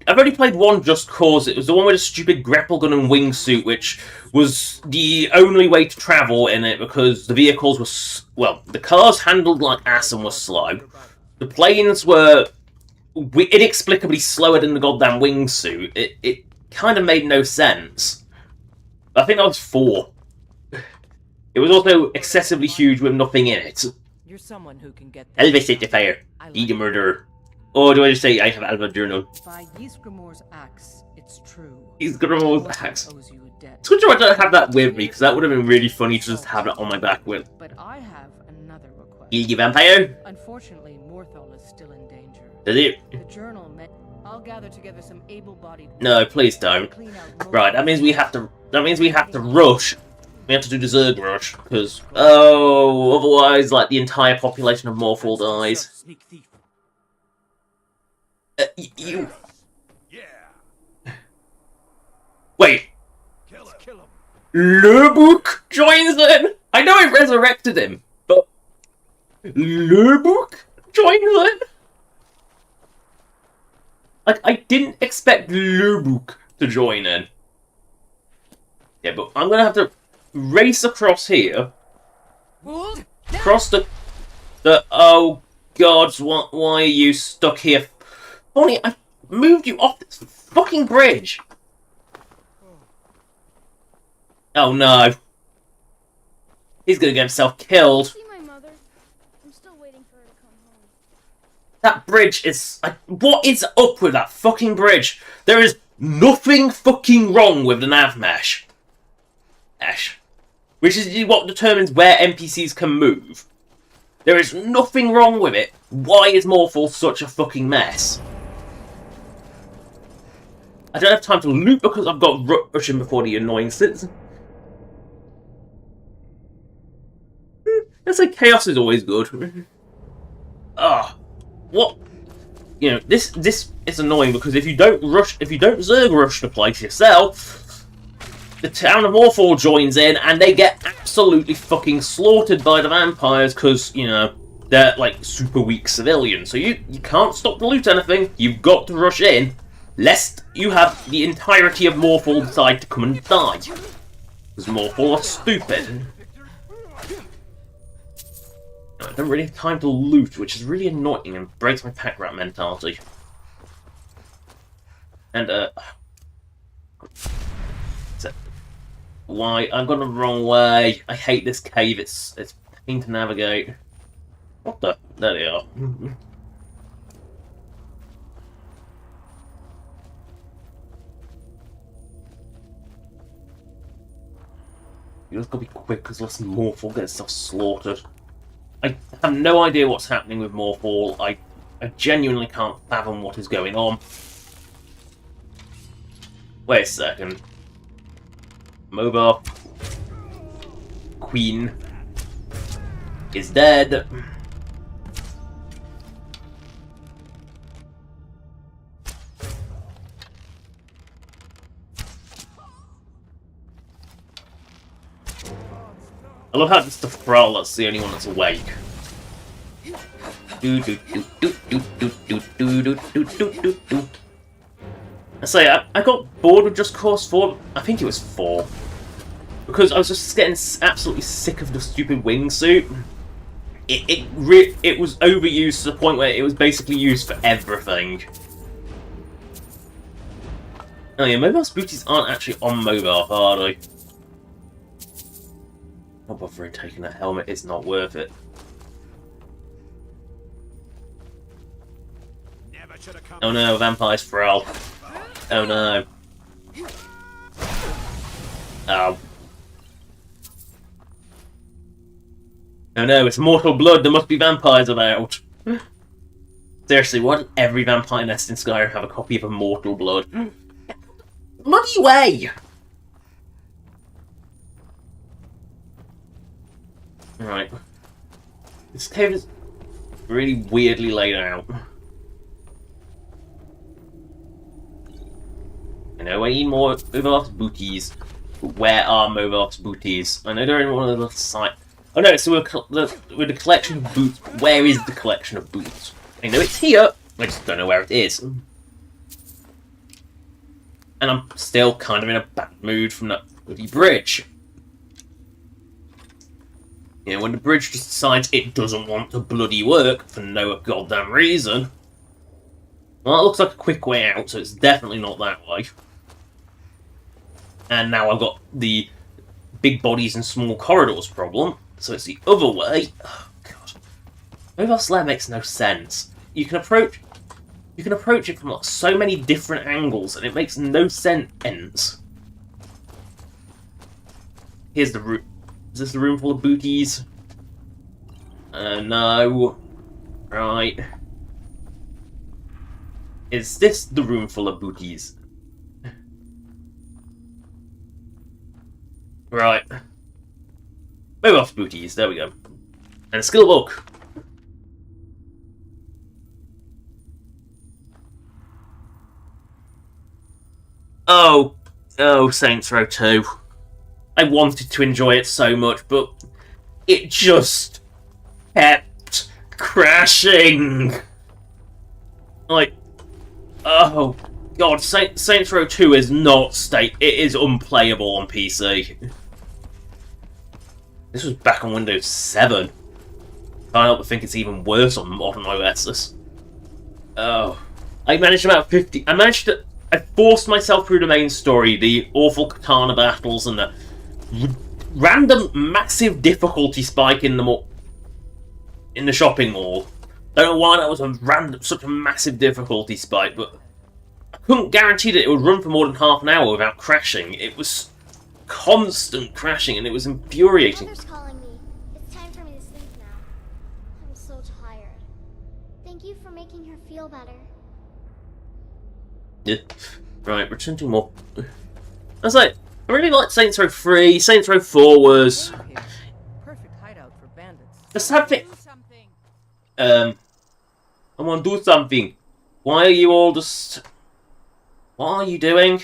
I've only played one Just Cause. It was the one with a stupid grapple gun and wingsuit, which was the only way to travel in it because the vehicles were... Well, the cars handled like ass and were slow. The planes were inexplicably slower than the goddamn wingsuit. It kind of made no sense. I think that was 4. It was also excessively huge with nothing in it.
You're someone who can get
Elevate the fire. Eat a murderer. Or do I just say I have Alva journal?
By Ysgramor's axe, it's true.
Ysgramor's axe.
Owes you a debt.
It's good I don't have that with me, because that would have been really funny to just have it on my back with.
But I have another request.
Gilgy Vampire?
Unfortunately, Morthal is still in danger.
Does it?
The journal met. I'll gather together some able-bodied.
No, please don't. Right, that means we have to rush. We have to do the Zerg rush, because otherwise, like, the entire population of Morthal dies.
Sneak thief.
You...
Yeah.
Wait.
Kill him.
Lubuk joins in? I know I resurrected him, but... Lubuk joins in? Like, I didn't expect Lubuk to join in. Yeah, but I'm gonna have to race across here. Across the... Oh, God, why are you stuck here? Bonnie, I moved you off this fucking bridge! Oh no. He's gonna get himself killed.
See my mother. I'm still waiting for her to come home.
That bridge is... what is up with that fucking bridge? There is nothing fucking wrong with the nav mesh. Which is what determines where NPCs can move. There is nothing wrong with it. Why is Morthal such a fucking mess? I don't have time to loot because I've got rushing before the annoying citizen. Let's say chaos is always good. What? You know, this is annoying because if you don't Zerg rush the place yourself, the town of Morthal joins in and they get absolutely fucking slaughtered by the vampires because, you know, they're like super weak civilians. So you can't stop to loot anything. You've got to rush in. Lest you have the entirety of Morthal decide to come and die. Because Morthal are stupid. I don't really have time to loot, which is really annoying and breaks my pack rat mentality. And, why? I've gone the wrong way. I hate this cave, it's pain to navigate. What the? There they are. You just gotta be quick because less Morthal gets stuff slaughtered. I have no idea what's happening with Morthal. I genuinely can't fathom what is going on. Wait a second. MOBA. Queen is dead. I love how it's the Thrall that's the only one that's awake. I say, I got bored with Just Cause 4, I think it was 4. Because I was just getting absolutely sick of the stupid wingsuit. it was overused to the point where it was basically used for everything. Oh yeah, mobile booties aren't actually on mobile, are they? Not bothering taking a helmet, it's not worth it.
Never should have come.
Oh no, vampire sprawl. Oh no. Oh. Oh no, it's mortal blood, there must be vampires about. Seriously, why doesn't every vampire nest in Skyrim have a copy of a mortal blood? Bloody way! Right. This cave is really weirdly laid out. I know I need more mobile booties, but where are mobile booties? I know they're in one of the little sites. Oh no, so with the collection of boots. Where is the collection of boots? I know it's here, I just don't know where it is. And I'm still kind of in a bad mood from that bloody bridge. You know, when the bridge just decides it doesn't want to bloody work for no goddamn reason. Well, it looks like a quick way out, so it's definitely not that way. And now I've got the big bodies and small corridors problem, so it's the other way. Oh, God. Mobile Slayer makes no sense. You can approach it from like so many different angles, and it makes no sense. Here's the room. Is this the room full of booties? No. Right. Is this the room full of booties? Right. Move off booties, there we go. And a skill book. Oh, Saints Row 2. I wanted to enjoy it so much, but it just kept crashing. Like, oh God, Saints Row 2 is not it is unplayable on PC. This was back on Windows 7. Can't help but think it's even worse on modern OSs. Oh, I managed about 50. I forced myself through the main story, the awful katana battles, and the random massive difficulty spike in the shopping mall. Don't know why that was such a massive difficulty spike, but I couldn't guarantee that it would run for more than half an hour without crashing. It was constant crashing, and it was infuriating.
Mother's calling me. It's time for me to sleep now. I'm so tired. Thank you for making her feel better.
Yeah. Right, return to more. I was like, I really liked Saints Row 3. Saints Row 4 was
Perfect hideout for bandits.
just something. I want to do something. Why are you all just? What are you doing?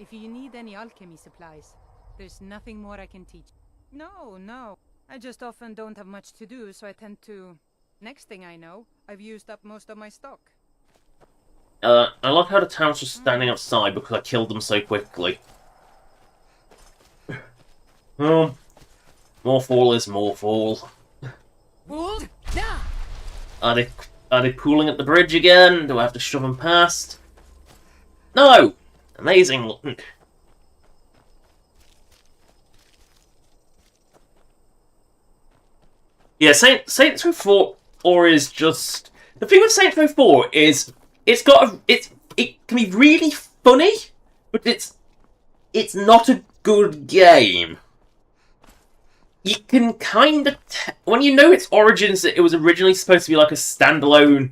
If you need any alchemy supplies, there's nothing more I can teach. No. I just often don't have much to do, so I tend to... Next thing I know, I've used up most of my stock.
I like how the town's just standing outside because I killed them so quickly. More fall is more fall. Are they pooling at the bridge again? Do I have to shove them past? No! Amazing. Yeah, Saints Row 4 is just... The thing with Saints Row 4 is it can be really funny, but it's not a good game. You can kind of... When you know its origins, that it was originally supposed to be like a standalone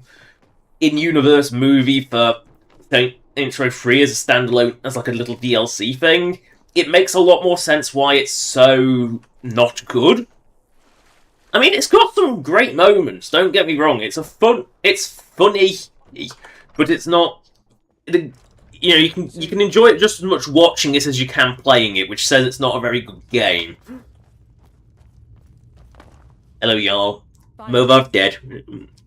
in-universe movie for Saints Row 3 as a standalone, as like a little DLC thing, it makes a lot more sense why it's so not good. I mean, it's got some great moments, don't get me wrong. It's funny, but it's not... You know, you can enjoy it just as much watching it as you can playing it, which says it's not a very good game. Hello, y'all. Movar's dead.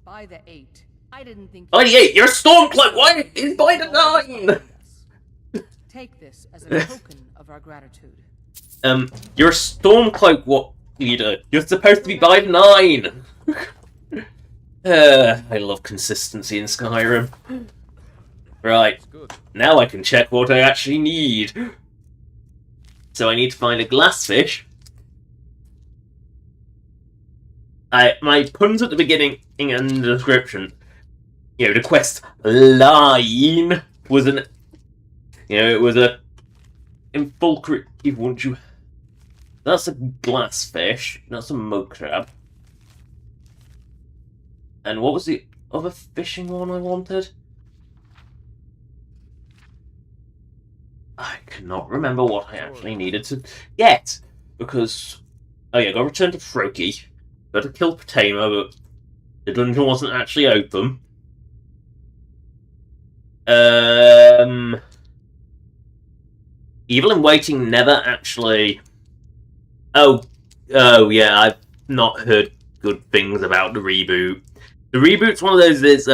By the 8. I didn't think...
By the 8! You're a Stormcloak! Why is by the 9?
Take this as a token of our gratitude.
You're a Stormcloak, what leader? You're supposed to be by the 9! I love consistency in Skyrim. Right,
It's good.
now I can check what I actually need. So I need to find a glassfish. My puns at the beginning and the description, you know, the quest line was an, you know, it was a infiltrate. Won't you? That's a glassfish. That's a mud crab. And what was the other fishing one I wanted? I cannot remember what I actually needed to get because, oh yeah, got to return to Froki. Got to kill Potamo, but the dungeon wasn't actually open. Evil in Waiting never actually. Oh yeah, I've not heard good things about the reboot. The reboot's one of those that's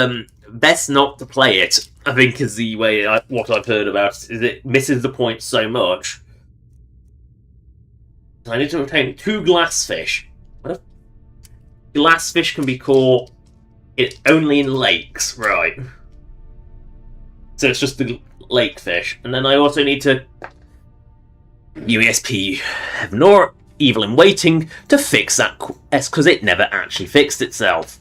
best not to play it. I think is the way what I've heard about it, is it misses the point so much. I need to obtain 2 glassfish. What if glassfish can be caught only in lakes, right? So it's just the lake fish. And then I also need to USP have no Evil in Waiting to fix that quest, because it never actually fixed itself.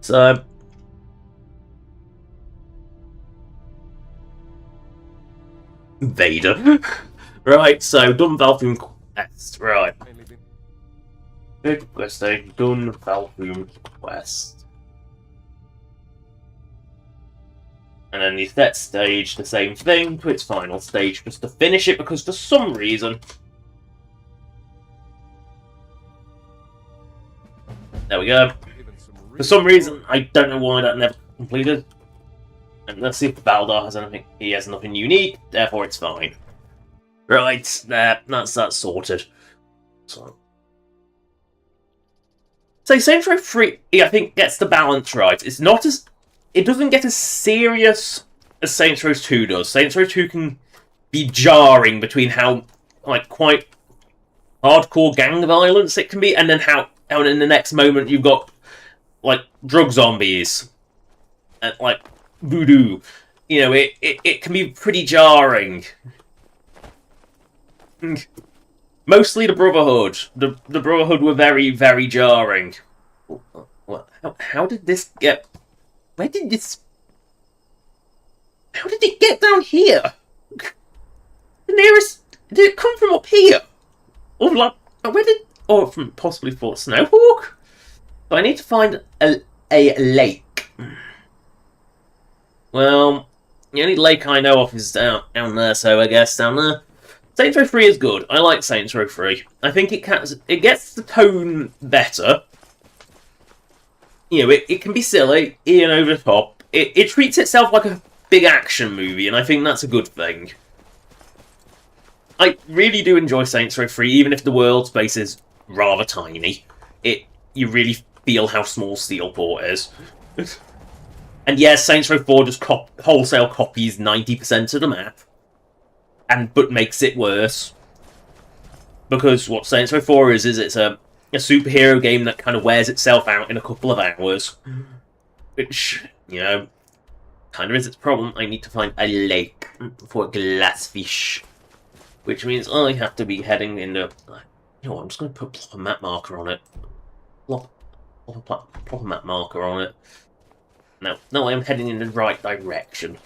So Vader. Right, so done Valfume quest. Right.
Mainly been
Big quest stage, done Valfume quest. And then the set stage, the same thing to its final stage, just to finish it, because for some reason... There we go.
given some
For some reason, I don't know why that never completed. And let's see if Baldar has anything. He has nothing unique, therefore it's fine. Right, that's that sorted. So Saints Row 3, I think, gets the balance right. It's not as... It doesn't get as serious as Saints Row 2 does. Saints Row 2 can be jarring between how, like, quite hardcore gang violence it can be, and then how in the next moment you've got, like, drug zombies. And, like, voodoo. You know, it can be pretty jarring. Mostly the Brotherhood. The Brotherhood were very, very jarring. What? How did this get... Where did this... How did it get down here? The nearest... Did it come from up here? Or like... Where did... Or from possibly Fort Snowhawk? So I need to find a lake. Well, the only lake I know of is down there, so I guess down there. Saints Row 3 is good. I like Saints Row 3. I think it gets the tone better. You know, it can be silly, and over the top. It treats itself like a big action movie, and I think that's a good thing. I really do enjoy Saints Row 3, even if the world space is rather tiny. You really feel how small Steelport is. And yes, Saints Row 4 just wholesale copies 90% of the map. But makes it worse. Because what Saints Row 4 is it's a superhero game that kind of wears itself out in a couple of hours. Which, you know, kind of is its problem. I need to find a lake for glassfish. Which means I have to be heading into... You know what, I'm just going to put a map marker on it. Plop a map marker on it. No, I'm heading in the right direction.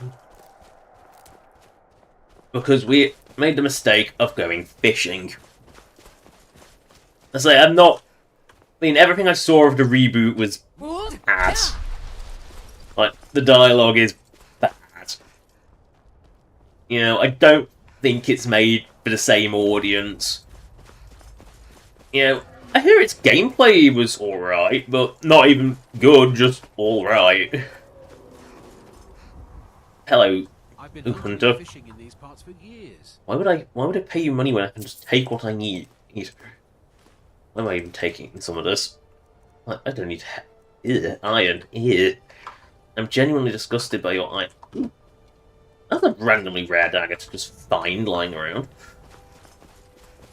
Because we made the mistake of going fishing. I say, everything I saw of the reboot was bad. Like, the dialogue is bad. You know, I don't think it's made for the same audience. You know, I hear its gameplay was alright, but not even good, just alright. Hello,
I've been
Hunter.
fishing in these parts for years.
Why would I pay you money when I can just take what I need? Why am I even taking some of this? I don't need iron. Ew. I'm genuinely disgusted by your iron. Ooh. That's a randomly rare dagger to just find lying around.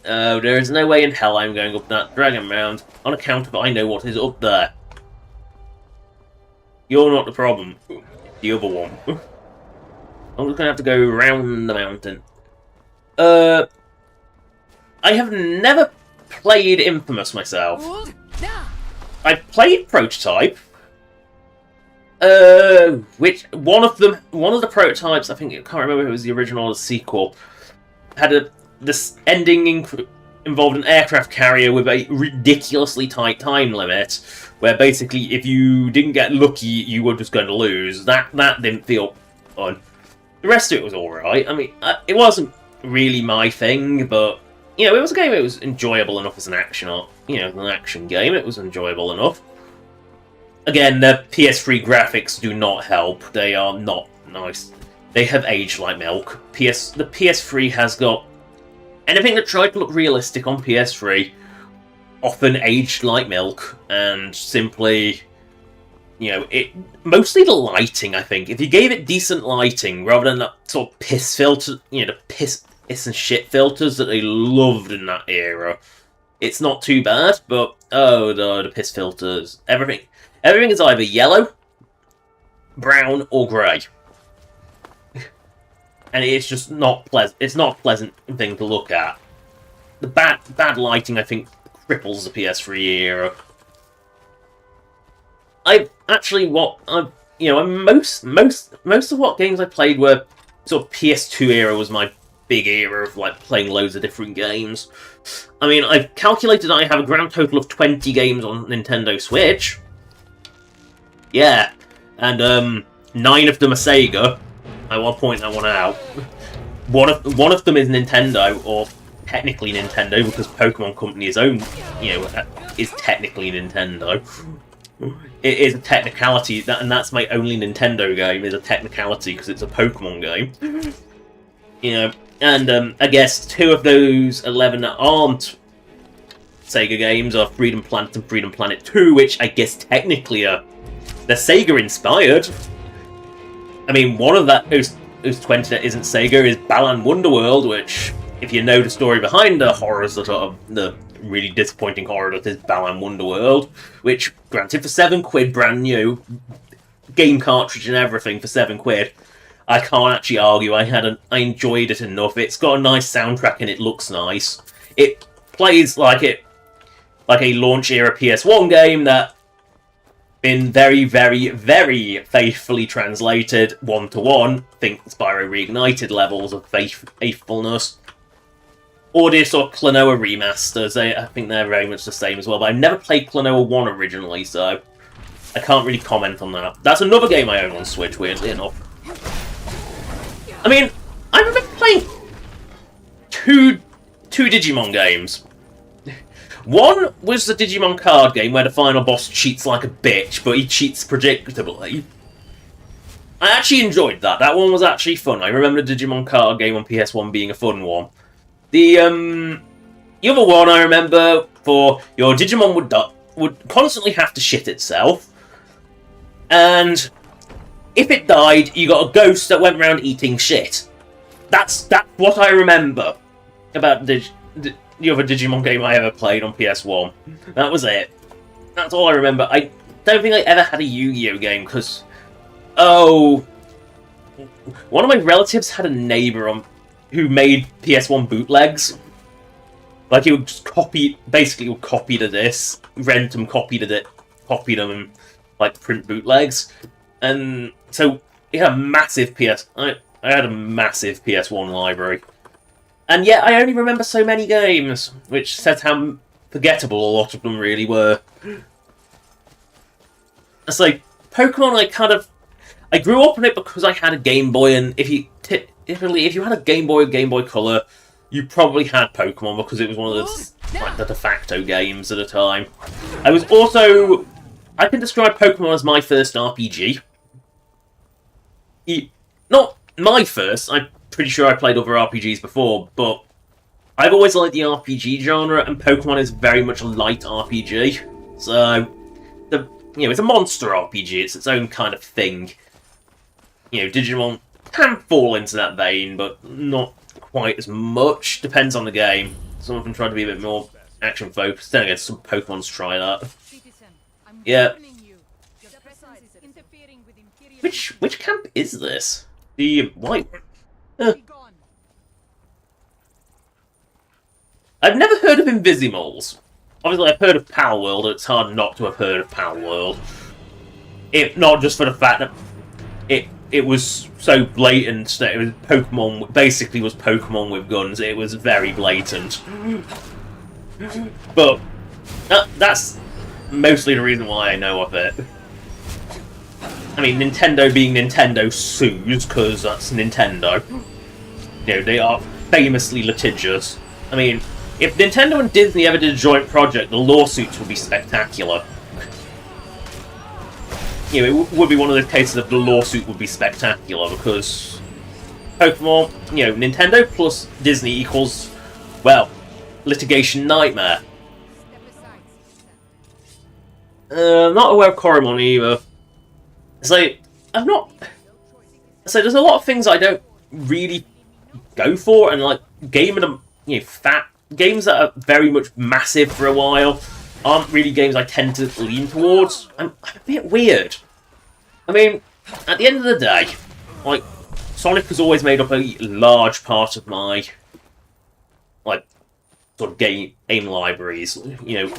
Oh, there is no way in hell I'm going up that dragon mound, on account of I know what is up there. You're not the problem. The other one. I'm just gonna have to go round the mountain. I have never played Infamous myself. I played Prototype. Which one of the prototypes, I can't remember if it was the original or the sequel, had this ending involved an aircraft carrier with a ridiculously tight time limit, where basically if you didn't get lucky, you were just going to lose. That didn't feel fun. The rest of it was alright. I mean, it wasn't really my thing, but, you know, it was a game that was enjoyable enough as an action game. It was enjoyable enough. Again, the PS3 graphics do not help. They are not nice. They have aged like milk. The PS3 has got anything that tried to look realistic on PS3 often aged like milk, and simply, you know, mostly the lighting, I think. If you gave it decent lighting, rather than that sort of piss filter, you know, the piss and shit filters that they loved in that era, it's not too bad, but, oh no, the piss filters. Everything is either yellow, brown, or grey. And it's just not pleasant. It's not a pleasant thing to look at. The bad lighting, I think, cripples the PS3 era. Most of what games I played were sort of PS2 era was my big era of like playing loads of different games. I mean, I've calculated I have a grand total of 20 games on Nintendo Switch. Yeah, and 9 of them are Sega. I want to point that one out. One of them is Nintendo, or technically Nintendo, because Pokemon Company is technically Nintendo. It is a technicality, and that's my only Nintendo game, is a technicality, because it's a Pokemon game. You know, and I guess 2 of those 11 that aren't Sega games are Freedom Planet and Freedom Planet 2, which I guess technically are... they're Sega-inspired. I mean, one of those 20 that isn't Sega is Balan Wonderworld, which, if you know the story behind the horrors that are the really disappointing horror that is Balan Wonderworld, which, granted, for £7, brand new, game cartridge and everything for £7, I can't actually argue. I enjoyed it enough. It's got a nice soundtrack and it looks nice. It plays like a launch era PS1 game that been very, very, very faithfully translated one-to-one. Think Spyro Reignited levels of faithfulness. Or the sort of Klonoa remasters. I think they're very much the same as well. But I've never played Klonoa 1 originally, so I can't really comment on that. That's another game I own on Switch, weirdly enough. I mean, I remember playing two Digimon games. One was the Digimon card game where the final boss cheats like a bitch, but he cheats predictably. I actually enjoyed that. That one was actually fun. I remember the Digimon card game on PS1 being a fun one. The other one I remember for your Digimon would constantly have to shit itself, and if it died, you got a ghost that went around eating shit. That's what I remember about the other Digimon game I ever played on PS1. That was it. That's all I remember. I don't think I ever had a Yu-Gi-Oh game, because... oh... one of my relatives had a neighbour who made PS1 bootlegs. Like, he would just basically would copy to this, rent them, copy them, and, like, print bootlegs. And so, he had a massive I had a massive PS1 library. And yet, I only remember so many games, which says how forgettable a lot of them really were. It's like, Pokemon, I grew up on it because I had a Game Boy, and if you had a Game Boy or Game Boy Color, you probably had Pokemon, because it was one of the de facto games at the time. I can describe Pokemon as my first RPG. Not my first, I'm pretty sure I played other RPGs before, but I've always liked the RPG genre, and Pokemon is very much a light RPG. So, it's a monster RPG, it's its own kind of thing. Digimon can fall into that vein, but not quite as much. Depends on the game. some of them tried to be a bit more action focused. Then again, some Pokemon's try that.
Citizen, I'm
Yeah.
warning you. Your presence is interfering with Imperial.
Which camp is this? The white one?
Be gone.
I've never heard of Invizimoles. Obviously, I've heard of Palworld, and it's hard not to have heard of Palworld. If not just for the fact that it was so blatant that it was Pokemon, basically was Pokemon with guns. It was very blatant. But that's mostly the reason why I know of it. I mean, Nintendo being Nintendo sues, because that's Nintendo. You know, they are famously litigious. I mean, if Nintendo and Disney ever did a joint project, the lawsuits would be spectacular. You know, it would be one of those cases of the lawsuit would be spectacular, because Pokemon, you know, Nintendo plus Disney equals, well, litigation nightmare. I'm not aware of Coromon either. It's like, I'm not... So there's a lot of things I don't really go for, and like, games that are very much massive for a while aren't really games I tend to lean towards. I'm a bit weird. I mean, at the end of the day, like, Sonic has always made up a large part of my, like, sort of game libraries, you know.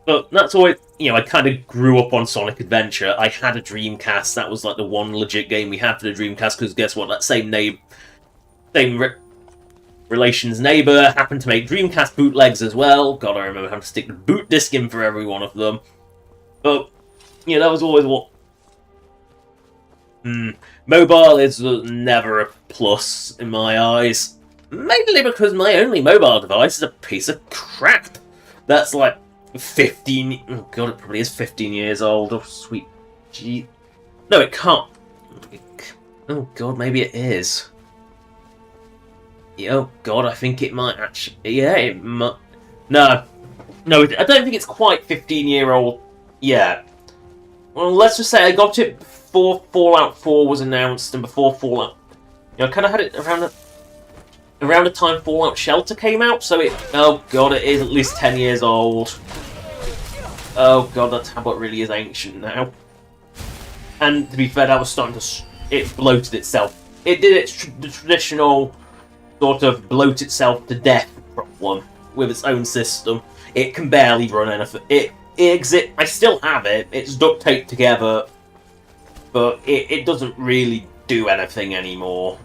But that's always, you know, I kind of grew up on Sonic Adventure. I had a Dreamcast. That was like the one legit game we had for the Dreamcast, because guess what? That same relation's neighbour happened to make Dreamcast bootlegs as well. God, I remember having to stick the boot disc in for every one of them. But, you know, that was always what... Mobile is never a plus in my eyes. Mainly because my only mobile device is a piece of crap. That's like 15... Oh god, it probably is 15 years old. Oh, sweet... Gee... No, it can't. Oh god, maybe it is. Oh god, I think it might actually... Yeah, it might... No, I don't think it's quite 15-year-old yet. Well, let's just say I got it before Fallout 4 was announced, and before Fallout... You know, I kind of had it around the time Fallout Shelter came out, so it... Oh god, it is at least 10 years old. Oh god, that tablet really is ancient now. And to be fair, that was starting to... It bloated itself. It did its the traditional sort of bloat itself to death problem with its own system. It can barely run anything. I still have it. It's duct taped together, but it doesn't really do anything anymore.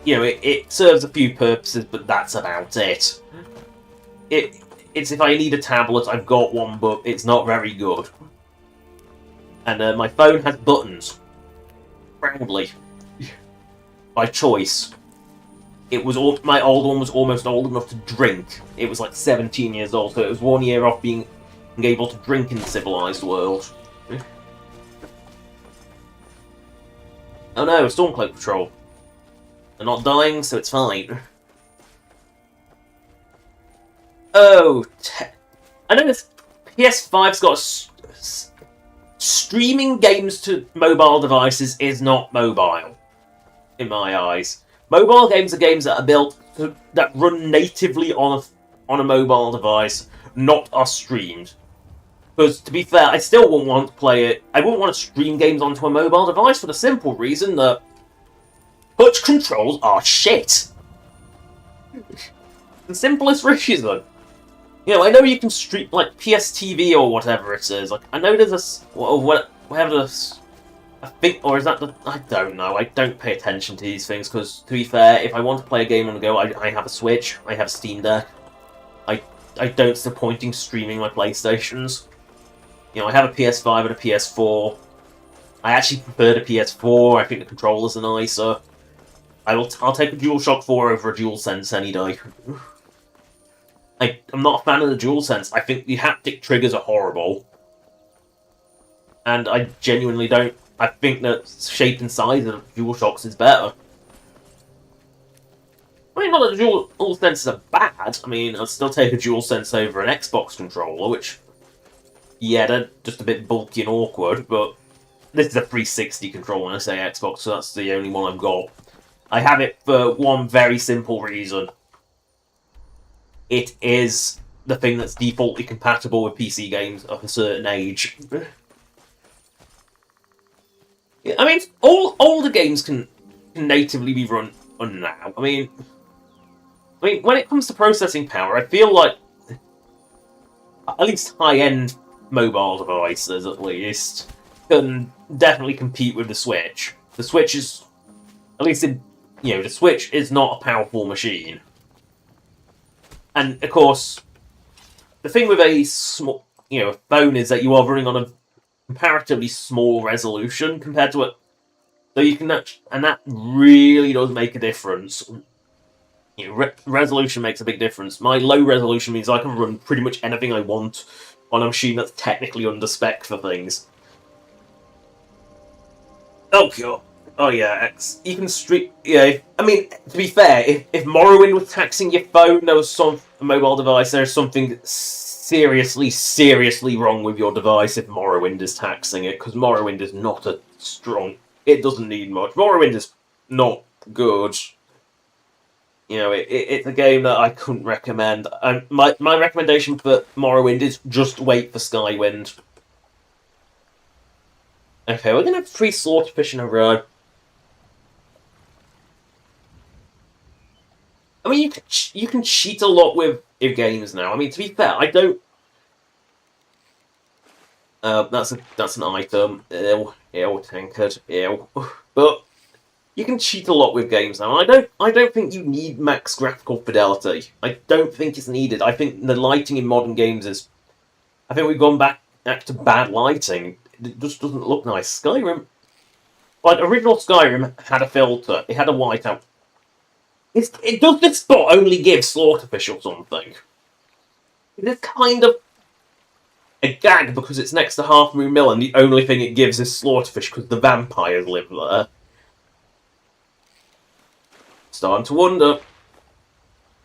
You know, it serves a few purposes, but that's about it. It's if I need a tablet, I've got one, but it's not very good. And my phone has buttons. Proudly. By choice. My old one was almost old enough to drink. It was like 17 years old, so it was 1 year off being able to drink in the civilized world. Oh no, Stormcloak Patrol. They're not dying, so it's fine. Oh, I know this PS5's got streaming games to mobile devices is not mobile, in my eyes. Mobile games are games that are built that run natively on a mobile device, not are streamed. Because to be fair, I still wouldn't want to play it. I wouldn't want to stream games onto a mobile device for the simple reason that touch controls are shit. The simplest reason. You know, I know you can stream, like, PSTV or whatever it is. Like, I know there's whatever this... I think, or is that the... I don't know. I don't pay attention to these things, because, to be fair, if I want to play a game on the go, I have a Switch, I have a Steam Deck. I don't see the point in streaming my PlayStations. You know, I have a PS5 and a PS4. I actually prefer the PS4. I think the controllers are nicer. I'll take a DualShock 4 over a DualSense any day. I'm not a fan of the DualSense. I think the haptic triggers are horrible. And I genuinely don't... I think the shape and size of DualShocks is better. I mean, not that the DualSenses are bad. I mean, I'll still take a DualSense over an Xbox controller, which... Yeah, they're just a bit bulky and awkward, but... this is a 360 controller when I say Xbox, so that's the only one I've got. I have it for one very simple reason. It is the thing that's defaultly compatible with PC games of a certain age. I mean, all the games can natively be run on now. I mean, when it comes to processing power, I feel like at least high-end mobile devices, at least, can definitely compete with the Switch. The Switch is, at least the Switch is not a powerful machine. And of course, the thing with a small, phone is that you are running on a comparatively small resolution compared to it. So you can, and that really does make a difference. Resolution makes a big difference. My low resolution means I can run pretty much anything I want on a machine that's technically under spec for things. Oh, God. Oh, yeah, you can stream... Yeah, I mean, to be fair, if Morrowind was taxing your phone, there was some mobile device, there's something seriously, seriously wrong with your device if Morrowind is taxing it, because Morrowind is not a strong... It doesn't need much. Morrowind is not good. It's a game that I couldn't recommend. My recommendation for Morrowind is just wait for Skywind. Okay, we're going to have 3 Slaughterfish in a row. I mean, you can cheat a lot with games now. I mean, to be fair, I don't... that's an item. Ew, tankard. Ew. But you can cheat a lot with games now. I don't think you need max graphical fidelity. I don't think it's needed. I think the lighting in modern games is... I think we've gone back to bad lighting. It just doesn't look nice. Skyrim... Like, original Skyrim had a filter. It had a whiteout. Does this spot only give Slaughterfish or something? It's kind of a gag because it's next to Half Moon Mill and the only thing it gives is Slaughterfish because the vampires live there. Starting to wonder.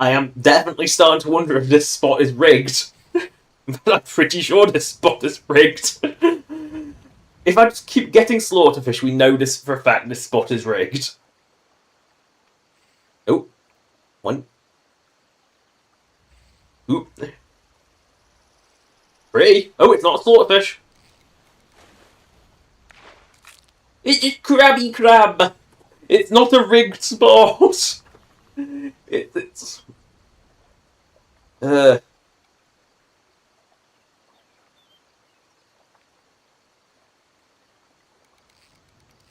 I am definitely starting to wonder if this spot is rigged. But I'm pretty sure this spot is rigged. If I just keep getting Slaughterfish, we know this for a fact this spot is rigged. Oh. 1. Ooh. 3. Oh, it's not a Slaughterfish. It's just Krabby Crab. It's not a rigged spot. It's...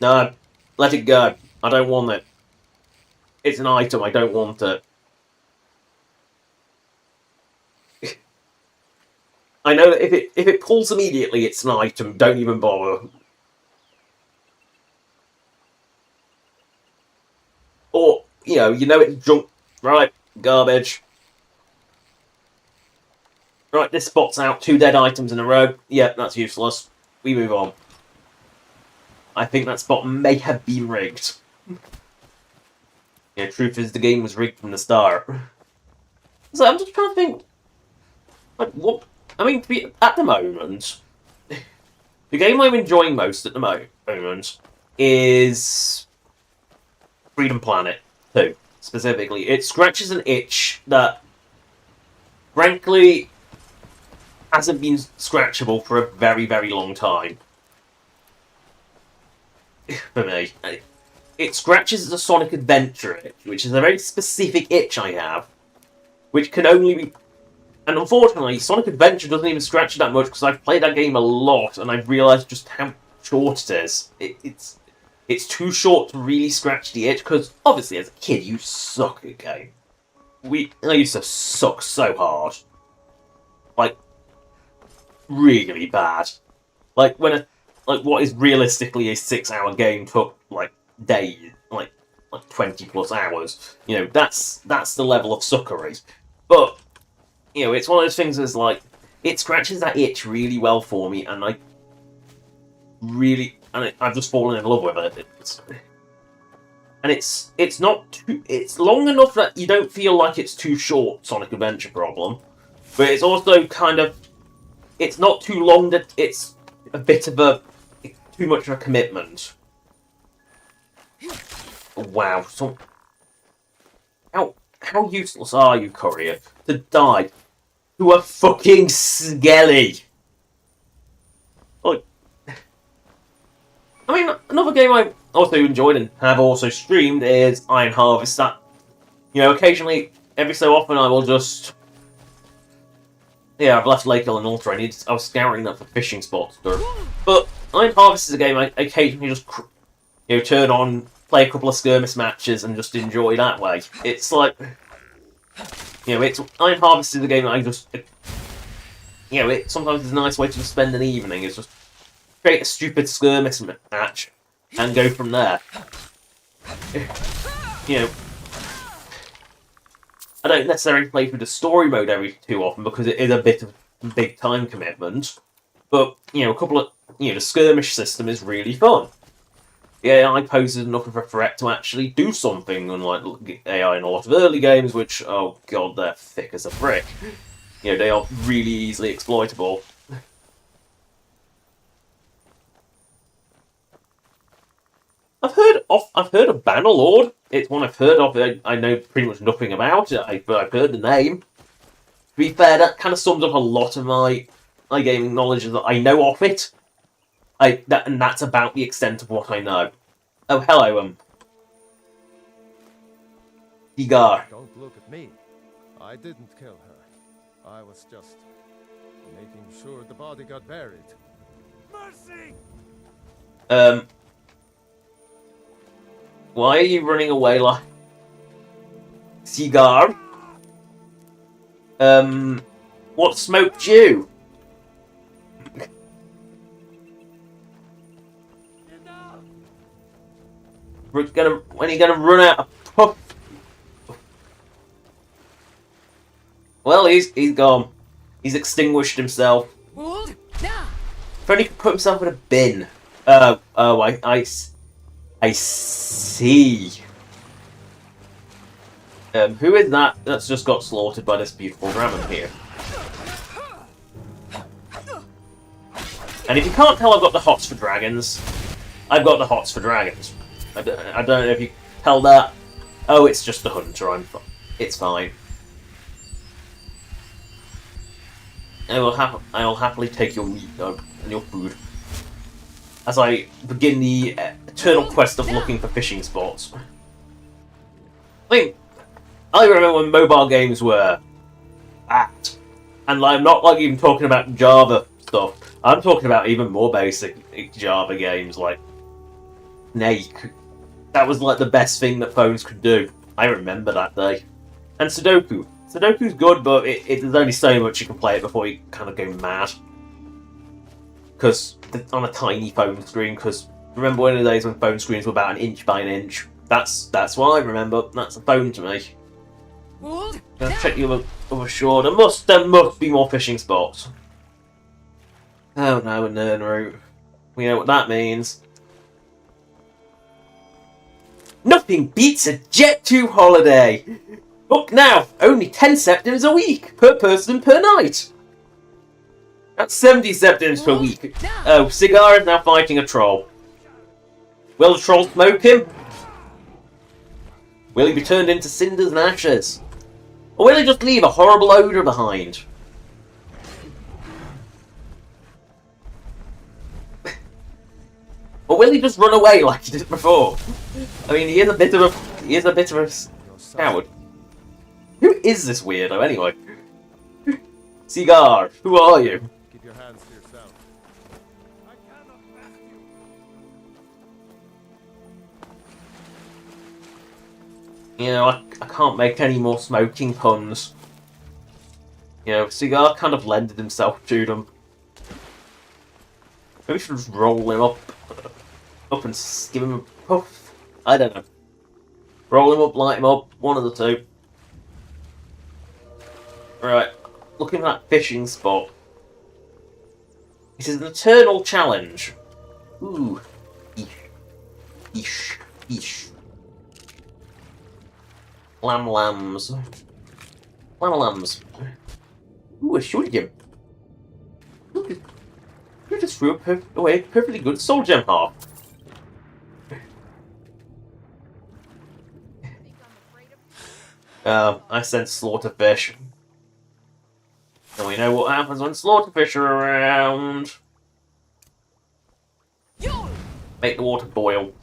No, let it go. I don't want it. It's an item, I don't want it. I know that if it pulls immediately, it's an item, don't even bother. Or, you know it's junk. Right, garbage. Right, this spot's out. 2 dead items in a row. Yep, that's useless. We move on. I think that spot may have been rigged. Yeah, truth is, the game was rigged from the start. So I'm just trying to think... Like, what... I mean, at the moment... The game I'm enjoying most at the moment is... Freedom Planet 2, specifically. It scratches an itch that, frankly, hasn't been scratchable for a very, very long time. For me. It scratches the Sonic Adventure itch, which is a very specific itch I have, which can only be... And unfortunately, Sonic Adventure doesn't even scratch it that much, because I've played that game a lot, and I've realised just how short it is. It's too short to really scratch the itch, because obviously as a kid you suck at game. I used to suck so hard. Like, really bad. Like, what is realistically a 6-hour game took, like, days, like 20 plus hours. That's the level of suckery. But, it's one of those things that's like, it scratches that itch really well for me, and I've just fallen in love with it. It's not too... It's long enough that you don't feel like it's too short, Sonic Adventure problem. But it's also kind of... It's not too long that it's a bit of a... too much of a commitment. Wow, so how useless are you, Courier, to die to a fucking skelly? Like, I mean, another game I also enjoyed and have also streamed is Iron Harvest. That, occasionally, every so often, I will just... Yeah, I've left Lake Eleanor. I was scouring that for fishing spots. But Iron Harvest is a game I occasionally just, turn on, play a couple of skirmish matches, and just enjoy that way. It's like, it's Iron Harvest is a game that I just, sometimes it's a nice way to just spend an evening. Is just create a stupid skirmish match and go from there. I don't necessarily play through the story mode every too often because it is a bit of a big time commitment. But, a couple of, the skirmish system is really fun. The AI poses enough of a threat to actually do something, unlike AI in a lot of early games, which, oh god, they're thick as a brick. They are really easily exploitable. I've heard of Bannerlord. It's one I've heard of. I know pretty much nothing about it, but I've heard the name. To be fair, that kind of sums up a lot of my gaming knowledge that I know of it. And that's about the extent of what I know. Oh, hello, Cigar.
Don't look at me. I didn't kill her. I was just making sure the body got buried.
Mercy!
Why are you running away like... Cigar? What smoked you? When are you gonna run out of puff? Well, he's gone. He's extinguished himself. If only he could put himself in a bin. I see. Who is that that's just got slaughtered by this beautiful ramen here? And if you can't tell, I've got the hots for dragons. I've got the hots for dragons. I don't know if you can tell that. Oh, it's just the hunter. It's fine. I will happily take your meat and your food as I begin the eternal quest of looking for fishing spots. I remember when mobile games were that, and I'm not even talking about Java stuff. I'm talking about even more basic Java games like Snake. That was the best thing that phones could do. I remember that day. And Sudoku. Sudoku's good, but there's only so much you can play it before you kind of go mad. Because on a tiny phone screen. Because remember one of the days when phone screens were about an inch by an inch. That's what I remember. That's a phone to me. Gonna check the other shore. There must be more fishing spots. Oh no, a Nern route. We know what that means. Nothing beats a Jet 2 holiday! Book now! Only 10 septims a week! Per person per night! That's 70 septims per week. Oh, Cigar is now fighting a troll. Will the troll smoke him? Will he be turned into cinders and ashes? Or will he just leave a horrible odour behind? Or will he just run away like he did before? I mean, he is a bit of a coward. Who is this weirdo anyway? Cigar, who are you?
Keep your hands to yourself.
I cannot rescue.
I can't make any more smoking puns. Cigar kind of lended himself to them. Maybe we should just roll him up and give him a puff. I don't know. Roll him up, light him up, one of the two. Right, looking at that fishing spot. It is an eternal challenge. Ooh. Eesh. Lambs. Ooh, a shuriken. You just threw away a perfectly good soul gem half. I said slaughterfish. And we know what happens when slaughterfish are around. Make the water boil.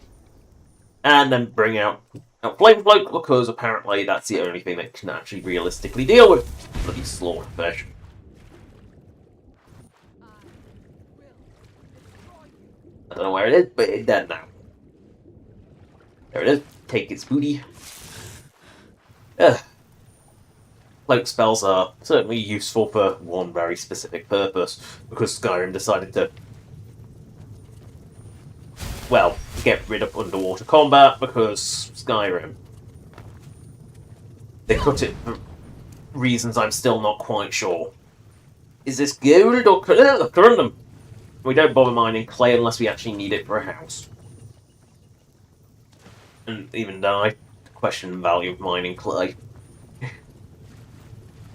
And then bring out a flame float, because apparently that's the only thing that can actually realistically deal with bloody slaughterfish. I don't know where it is, but it's dead now. There it is. Take its booty. Cloak spells are certainly useful for one very specific purpose, because Skyrim decided to, well, get rid of underwater combat, because Skyrim. They cut it for reasons I'm still not quite sure. Is this gold or corundum? We don't bother mining clay unless we actually need it for a house. And even then, I question the value of mining clay.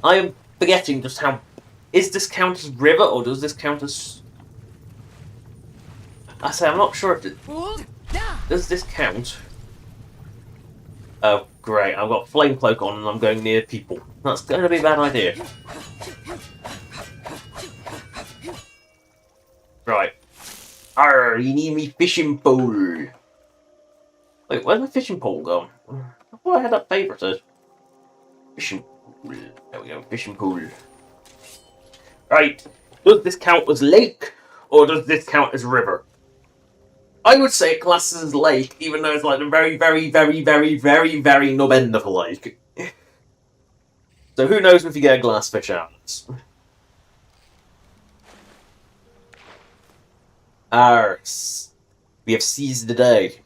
I am forgetting just how... Is this count as river, or does this count as... I say, I'm not sure if it... Does this count? Oh, great. I've got flame cloak on and I'm going near people. That's going to be a bad idea. Right. Arr, you need me fishing pole. Wait, where's my fishing pole gone? I thought I had that favorited. Fishing pool. There we go, fishing pool. Right. Does this count as lake, or does this count as river? I would say it classes as lake, even though it's like a very, very, very, very, very, very nub end of a lake. So who knows if you get a glassfish out of this. Arrs. We have seized the day.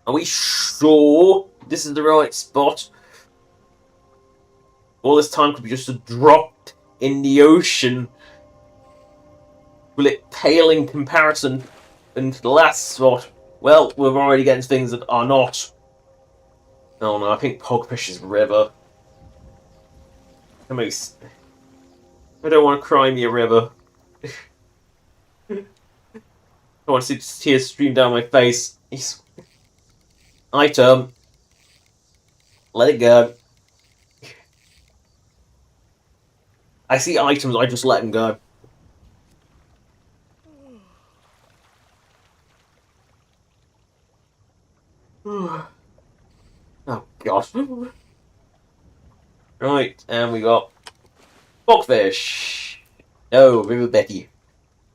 Are we sure this is the right spot? All this time could be just a drop in the ocean. Will it pale in comparison into the last spot? Well, we're already getting things that are not. Oh no, I think Pogfish is river. I don't want to cry me a river. I want to see tears stream down my face. Item. Let it go. I see items, I just let them go. Oh, gosh. Right, and we got Bogfish. No, River Betty.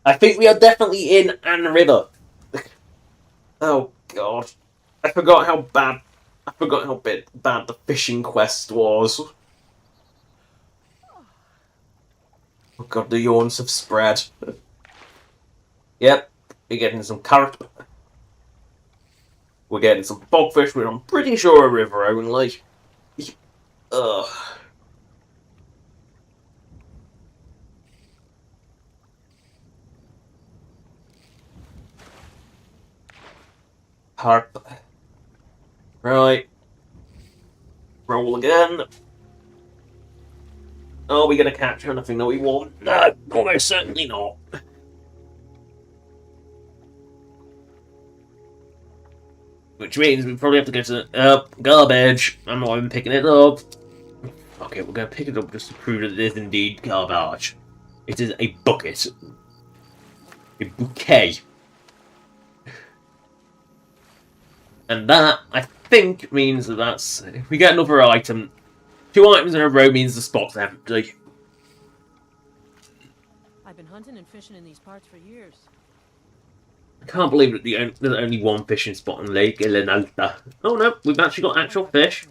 I think we are definitely in Ann River. Oh, God. I forgot how bad the fishing quest was. Oh god, the yawns have spread. Yep, we're getting some carrot. We're getting some bogfish, which I'm pretty sure are river only. Ugh. Harp. Right. Roll again. Are we going to catch anything that we want? No, almost certainly not. Which means we probably have to go to garbage. I'm not even picking it up. Okay, we're going to pick it up just to prove that it is indeed garbage. It is a bucket. A bouquet. And that, I think, means that that's... If we get another item... 2 items in a row means the spot's empty.
I've been hunting and fishing in these parts for years.
I can't believe that there's only one fishing spot on Lake Ilinalta. Oh no, we've actually got actual fish.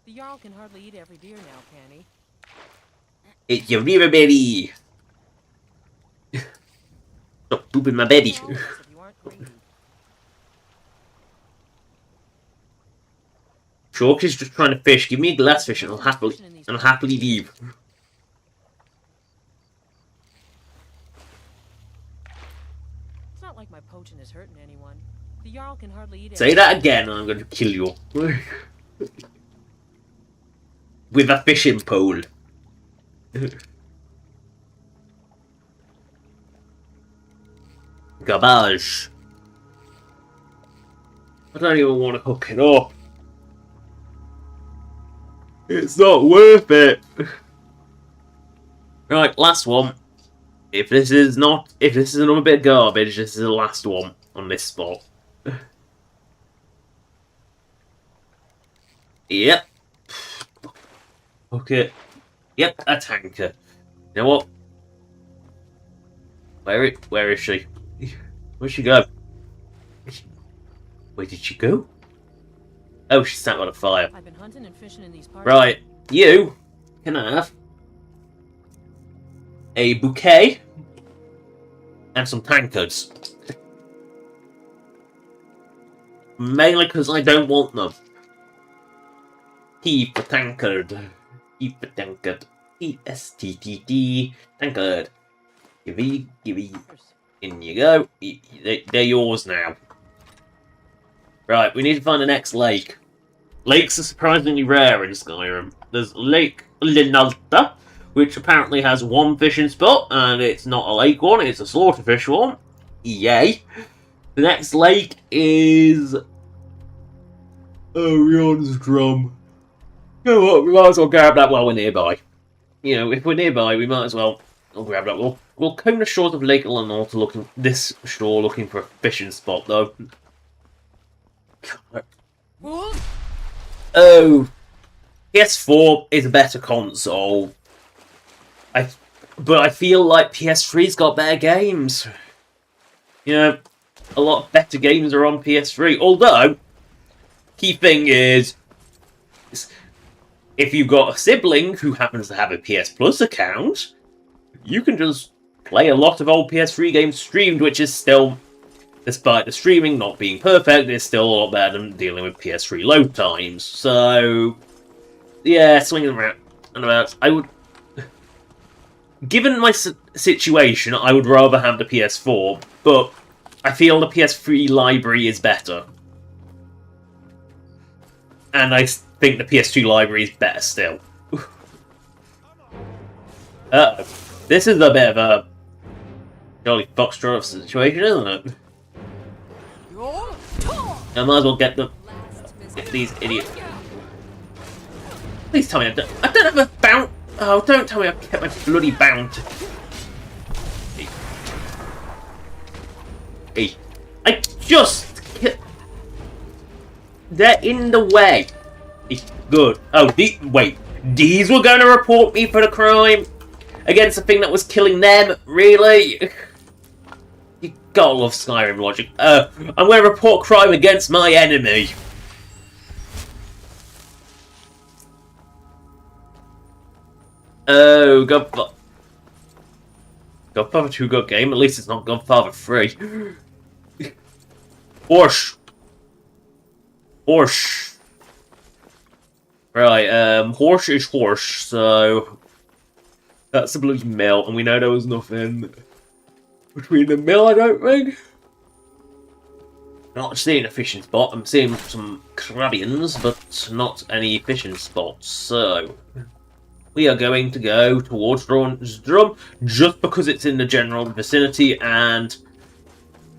The Jarl can hardly eat every deer now, can he?
It's your river berry. Stop pooping my belly. Shark is just trying to fish. Give me a glass fish and I'll happily leave.
It's not like my poaching is hurting anyone. The Jarl can hardly eat.
Say that again and I'm going to kill you. with a fishing pole. Garbage. I don't even want to hook it up. It's not worth it. Right, last one. If this is another bit of garbage, this is the last one on this spot. Yep. Okay. Yep, a tanker. You know what? Where is she? Where'd she go? Where did she go? Oh, she sat on a fire.
I've been hunting and fishing in these parts.
Right, you can have a bouquet and some tankards. Mainly because I don't want them. T for tankard. E for tankard. E-S-T-T-T. Tankard. Gibby. In you go. They're yours now. Right, we need to find the next lake. Lakes are surprisingly rare in Skyrim. There's Lake Linalta, which apparently has one fishing spot, and it's not a lake one, it's a slaughterfish one. Yay. The next lake is... Orion's Drum. You know what, we might as well grab that while we're nearby. You know, if we're nearby, we might as well grab that. We'll comb the shores of Lake Linalta looking for a fishing spot, though. Oh, PS4 is a better console. But I feel like PS3's got better games. You know, a lot of better games are on PS3. Although, key thing is, if you've got a sibling who happens to have a PS Plus account, you can just play a lot of old PS3 games streamed, which is still, despite the streaming not being perfect, it's still a lot better than dealing with PS3 load times. So, yeah, swinging around and about. I would, given my situation, I would rather have the PS4, but I feel the PS3 library is better. And I think the PS2 library is better still. This is a bit of a jolly foxtrot situation, isn't it? I might as well get these idiots. Please tell me I don't have a bounty. Oh, don't tell me I've kept my bloody bounty. Hey. I just... They're in the way. Good. Oh, wait. These were going to report me for the crime? Against the thing that was killing them? Really? You gotta love Skyrim logic. I'm going to report crime against my enemy. Oh, Godfather 2 good game. At least it's not Godfather 3. Horse. Right, horse is horse, so that's the bloody mill, and we know there was nothing between the mill, I don't think. Not seeing a fishing spot, I'm seeing some crabbians, but not any fishing spots, so we are going to go towards Drawn's Drum, just because it's in the general vicinity, and,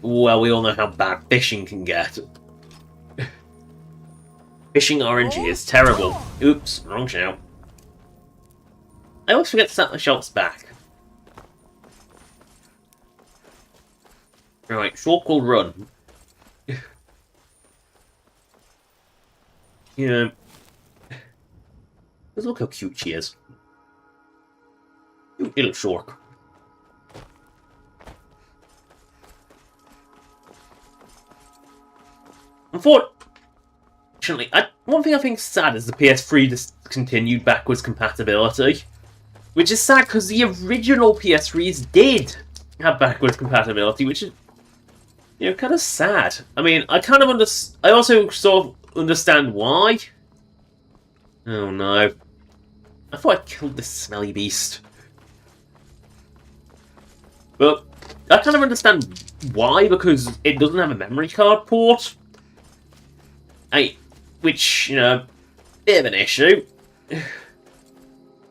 well, we all know how bad fishing can get. Fishing RNG is terrible. Oops, wrong shout. I always forget to set my shots back. Right, short will run. You know, let's look how cute she is. Cute little short. Unfortunately, one thing I think is sad is the PS3 discontinued backwards compatibility. Which is sad because the original PS3s did have backwards compatibility, which is, you know, kind of sad. I mean, I also sort of understand why. Oh no. I thought I killed this smelly beast. But I kind of understand why, because it doesn't have a memory card port. Which, you know, bit of an issue.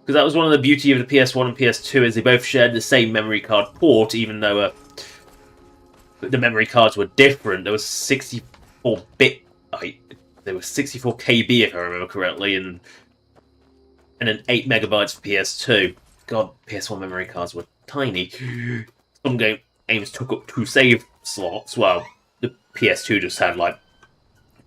Because that was one of the beauty of the PS1 and PS2 is they both shared the same memory card port, even though the memory cards were different. There was 64-bit, there was 64 KB if I remember correctly, and then 8 megabytes for PS2. God, PS1 memory cards were tiny. Some games took up 2 save slots, while the PS2 just had like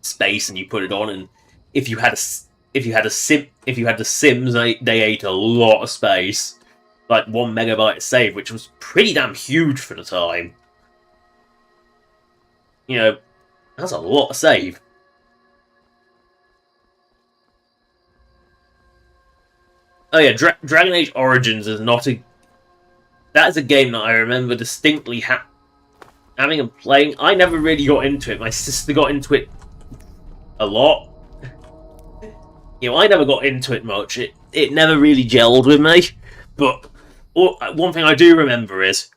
space, and you put it on, and if you had the Sims, they ate a lot of space, like 1 megabyte save, which was pretty damn huge for the time. You know, that's a lot of save. Oh yeah, Dragon Age Origins is not a... That is a game that I remember distinctly having and playing. I never really got into it. My sister got into it a lot. You know, I never got into it much. It never really gelled with me. But one thing I do remember is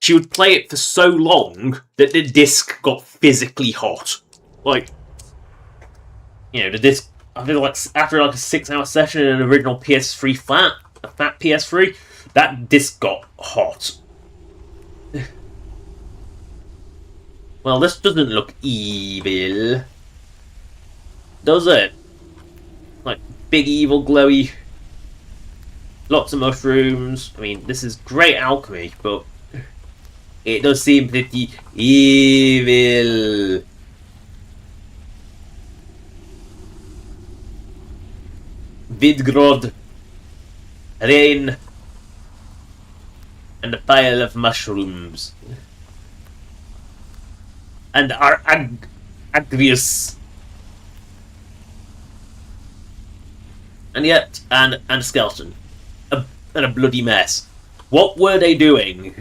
she would play it for so long that the disc got physically hot. Like, you know, the disc... I feel like after like a 6-hour session in an original PS3 a fat PS3, that disc got hot. Well, this doesn't look evil, does it? Like big evil glowy, lots of mushrooms. I mean, this is great alchemy, but it does seem pretty evil. Vidgrod, rain, and a pile of mushrooms. And our Agrius. And yet, and a skeleton. And a bloody mess. What were they doing?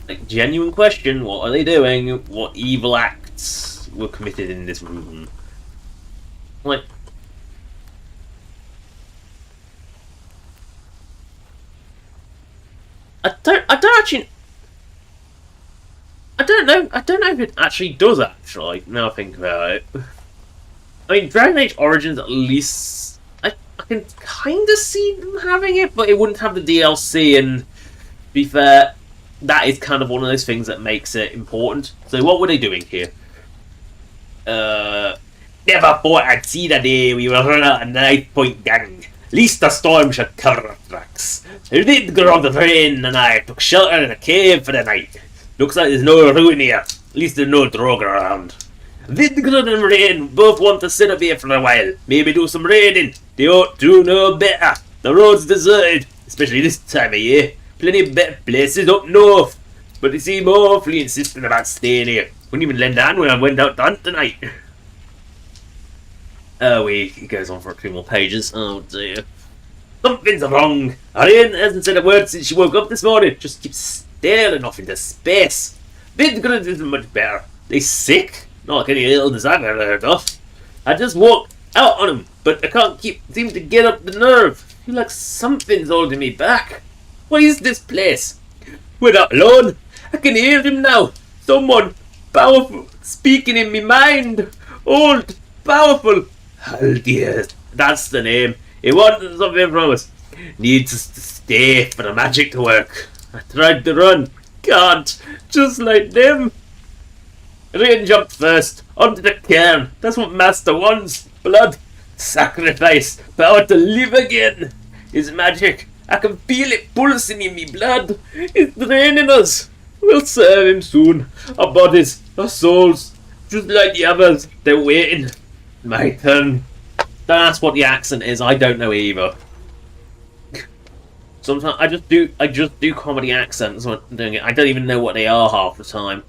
Like, genuine question, what are they doing? What evil acts were committed in this room? Like... I don't know if it actually does, now I think about it. I mean, Dragon Age Origins, at least... I can kind of see them having it, but it wouldn't have the DLC, and to be fair, that is kind of one of those things that makes it important. So what were they doing here? Never thought I'd see the day we will run out a knife-point gang. Least the storm should cover our tracks. I did go on the rain, and I took shelter in a cave for the night. Looks like there's no ruin here. At least there's no drug around. Vidgrud and Rain both want to sit up here for a while. Maybe do some raiding. They ought to know better. The road's deserted, especially this time of year. Plenty of better places up north. But they seem awfully insistent about staying here. Wouldn't even lend a hand when I went out to hunt tonight. Oh, he goes on for 2 more pages. Oh dear. Something's wrong. Rain hasn't said a word since she woke up this morning. Just keeps staring off into space. Vidgrud isn't much better. They sick? Not like any illness I've ever heard of. I just walked out on him, but I can't seem to get up the nerve. I feel like something's holding me back. What is this place? We're not alone. I can hear him now. Someone powerful speaking in my mind. Old, powerful. Haldir. That's the name. He wanted something from us. Needs us to stay for the magic to work. I tried to run. Can't. Just like them. Rain jumped first, onto the cairn. That's what Master wants. Blood, sacrifice, power to live again. It's magic. I can feel it pulsing in me blood. It's draining us. We'll serve him soon. Our bodies, our souls, just like the others. They're waiting. My turn. That's what the accent is. I don't know either. Sometimes I just do comedy accents when I'm doing it. I don't even know what they are half the time.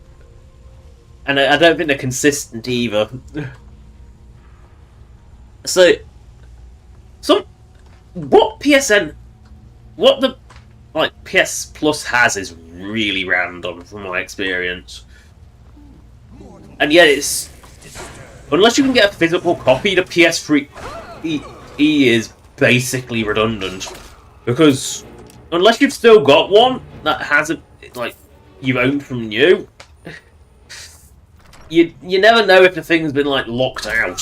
And I don't think they're consistent either. So, what the PS Plus has is really random from my experience. And yet it's, unless you can get a physical copy, the PS3 is basically redundant. Because unless you've still got one that hasn't, like, you've owned from new, you never know if the thing's been, like, locked out.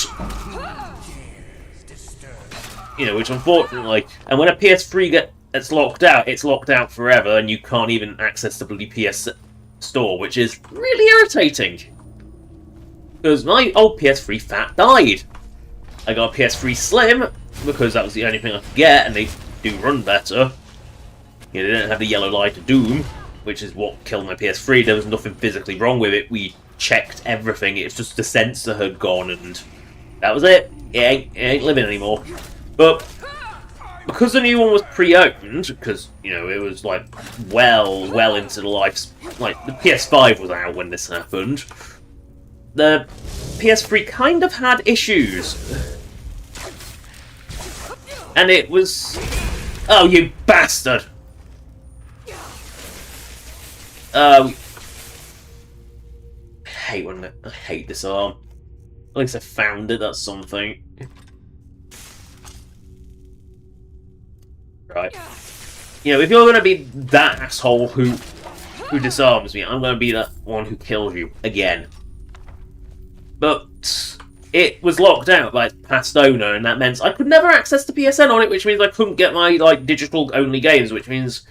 which unfortunately, and when a PS3 gets locked out, it's locked out forever, and you can't even access the bloody PS Store, which is really irritating. Because my old PS3 fat died. I got a PS3 Slim because that was the only thing I could get, and they do run better. They didn't have the yellow light of doom, which is what killed my PS3. There was nothing physically wrong with it. We checked everything. It's just the sensor had gone, and that was it. It ain't living anymore. But because the new one was pre-owned, because it was like well into the life, like the PS5 was out when this happened. The PS3 kind of had issues, and it was, oh you bastard! I hate this arm. At least I found it. That's something. Right. If you're going to be that asshole who disarms me, I'm going to be that one who kills you again. But it was locked out by its past owner, and that meant I could never access the PSN on it, which means I couldn't get my digital-only games, which means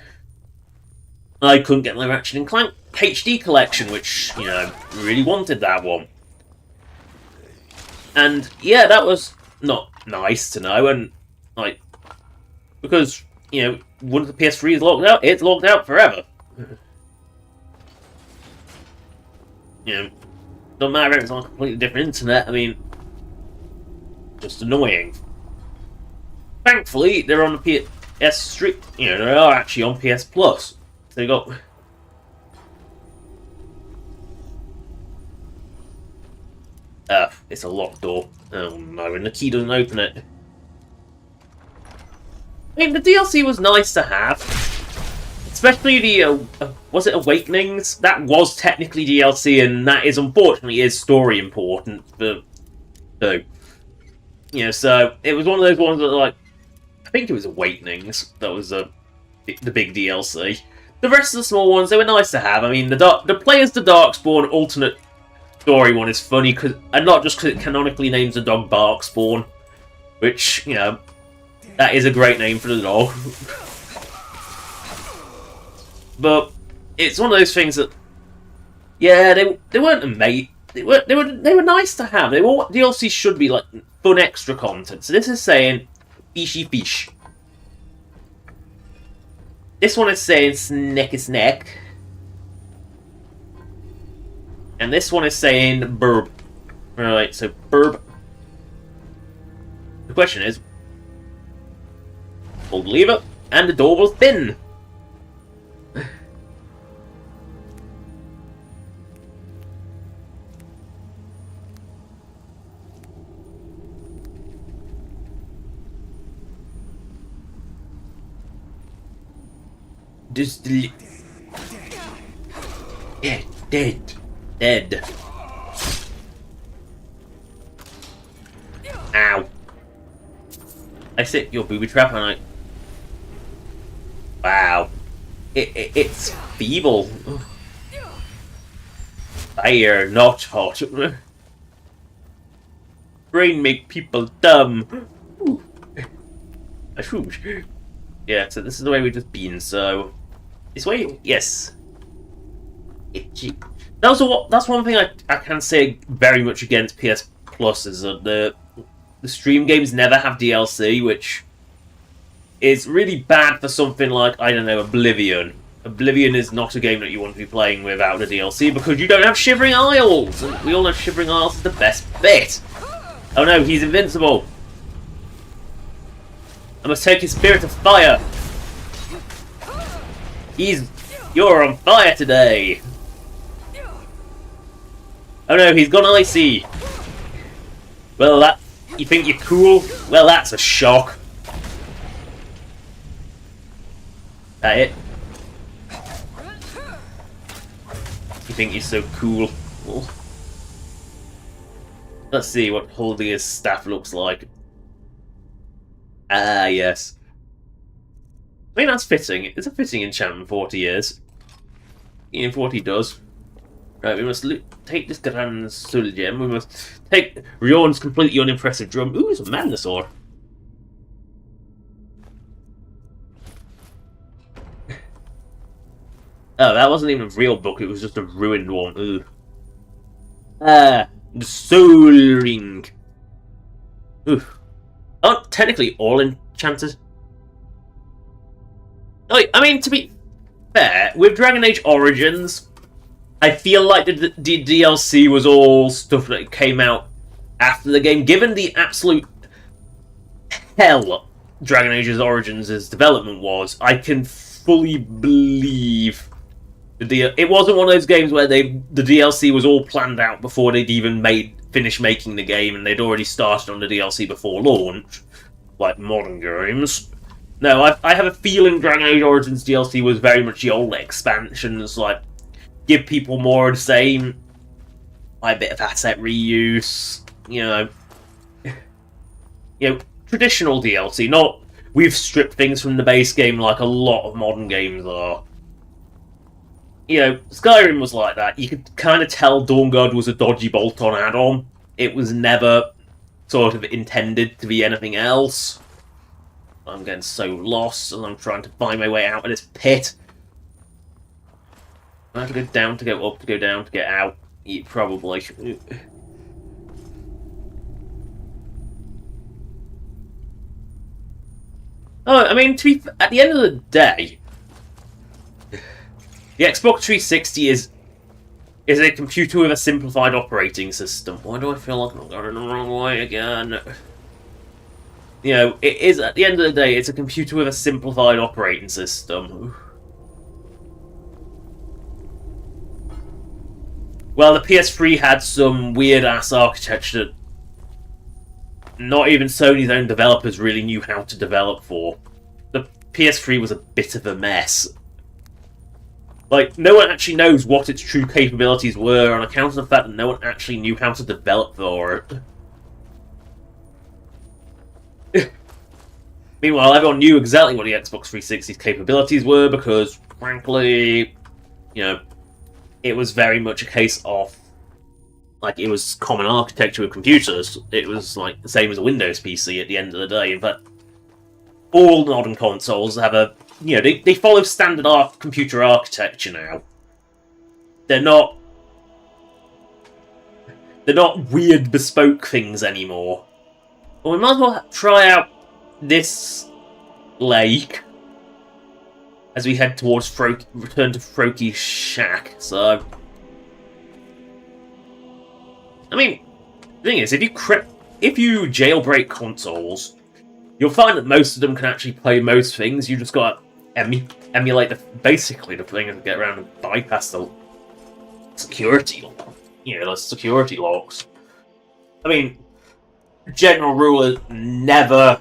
I couldn't get my Ratchet & Clank HD collection, which, really wanted that one. And, yeah, that was not nice to know, and, because, once the PS3 is locked out, it's locked out forever. Don't matter if it's on a completely different internet, I mean, just annoying. Thankfully, they're on the PS3, they are actually on PS Plus. So they got... it's a locked door. Oh no, and the key doesn't open it. I mean, the DLC was nice to have. Especially the, was it Awakenings? That was technically DLC, and that is, unfortunately, is story important, but... So, so, it was one of those ones that, I think it was Awakenings that was the big DLC. The rest of the small ones, they were nice to have. I mean, the Players the Darkspawn alternate story one is funny, and not just because it canonically names the dog Barkspawn, which, that is a great name for the dog. But it's one of those things that, yeah, they weren't amazing. They were nice to have. They were what DLC should be, fun extra content. So this is saying fishy fish. This one is saying snacky snack. And this one is saying burb. Alright, so burb. The question is, pull the lever, and the door will spin. Just dead. Ow. I set your booby trap and wow. It's feeble. Fire, not hot. Brain make people dumb. Yeah, so this is the way we've just been, so... This way? Yes. Itchy. That's one thing I can say very much against PS Plus, is that the stream games never have DLC, which is really bad for something like, I don't know, Oblivion. Oblivion is not a game that you want to be playing without a DLC, because you don't have Shivering Isles! And we all know Shivering Isles is the best bit! Oh no, he's invincible! I must take his spirit of fire! You're on fire today! Oh no, he's gone icy! Well, you think you're cool? Well, that's a shock. That it? You think you're so cool? Well, let's see what holding his staff looks like. Ah, yes. I mean, that's fitting. It's a fitting enchantment for 40 years. In 40 does. Right, we must take this Grand Soul Gem. We must take Rion's completely unimpressive drum. Ooh, it's a Magnosaur. Oh, that wasn't even a real book, it was just a ruined one. Ugh. Ah, the Soul Ring. Oof. Aren't technically all enchanted? Like, I mean, to be fair, with Dragon Age Origins, I feel like the DLC was all stuff that came out after the game. Given the absolute hell Dragon Age Origins' development was, I can fully believe it wasn't one of those games where the DLC was all planned out before they'd even finished making the game, and they'd already started on the DLC before launch, like modern games. No, I have a feeling Dragon Age Origins DLC was very much the old expansions, like give people more of the same, like a bit of asset reuse, traditional DLC. Not we've stripped things from the base game like a lot of modern games are. Skyrim was like that. You could kind of tell Dawnguard was a dodgy bolt-on add-on. It was never sort of intended to be anything else. I'm getting so lost, and I'm trying to find my way out of this pit. I have to go down to go up, to go down to get out. Yeah, probably. Oh, I mean, at the end of the day, the Xbox 360 is a computer with a simplified operating system. Why do I feel like I'm going the wrong way again? It is, at the end of the day, it's a computer with a simplified operating system. Well, the PS3 had some weird-ass architecture that not even Sony's own developers really knew how to develop for. The PS3 was a bit of a mess. Like, no one actually knows what its true capabilities were on account of the fact that no one actually knew how to develop for it. Meanwhile, everyone knew exactly what the Xbox 360's capabilities were because, frankly, it was very much a case of, like, it was common architecture with computers. It was, like, the same as a Windows PC at the end of the day. In fact, all modern consoles have they follow standard computer architecture now. They're not weird bespoke things anymore. Well, we might as well try out this lake as we head towards return to Froki's shack. So, I mean, the thing is, if you jailbreak consoles, you'll find that most of them can actually play most things. You just got to emulate basically the thing and get around and bypass the security, the security locks. I mean, general rule is never,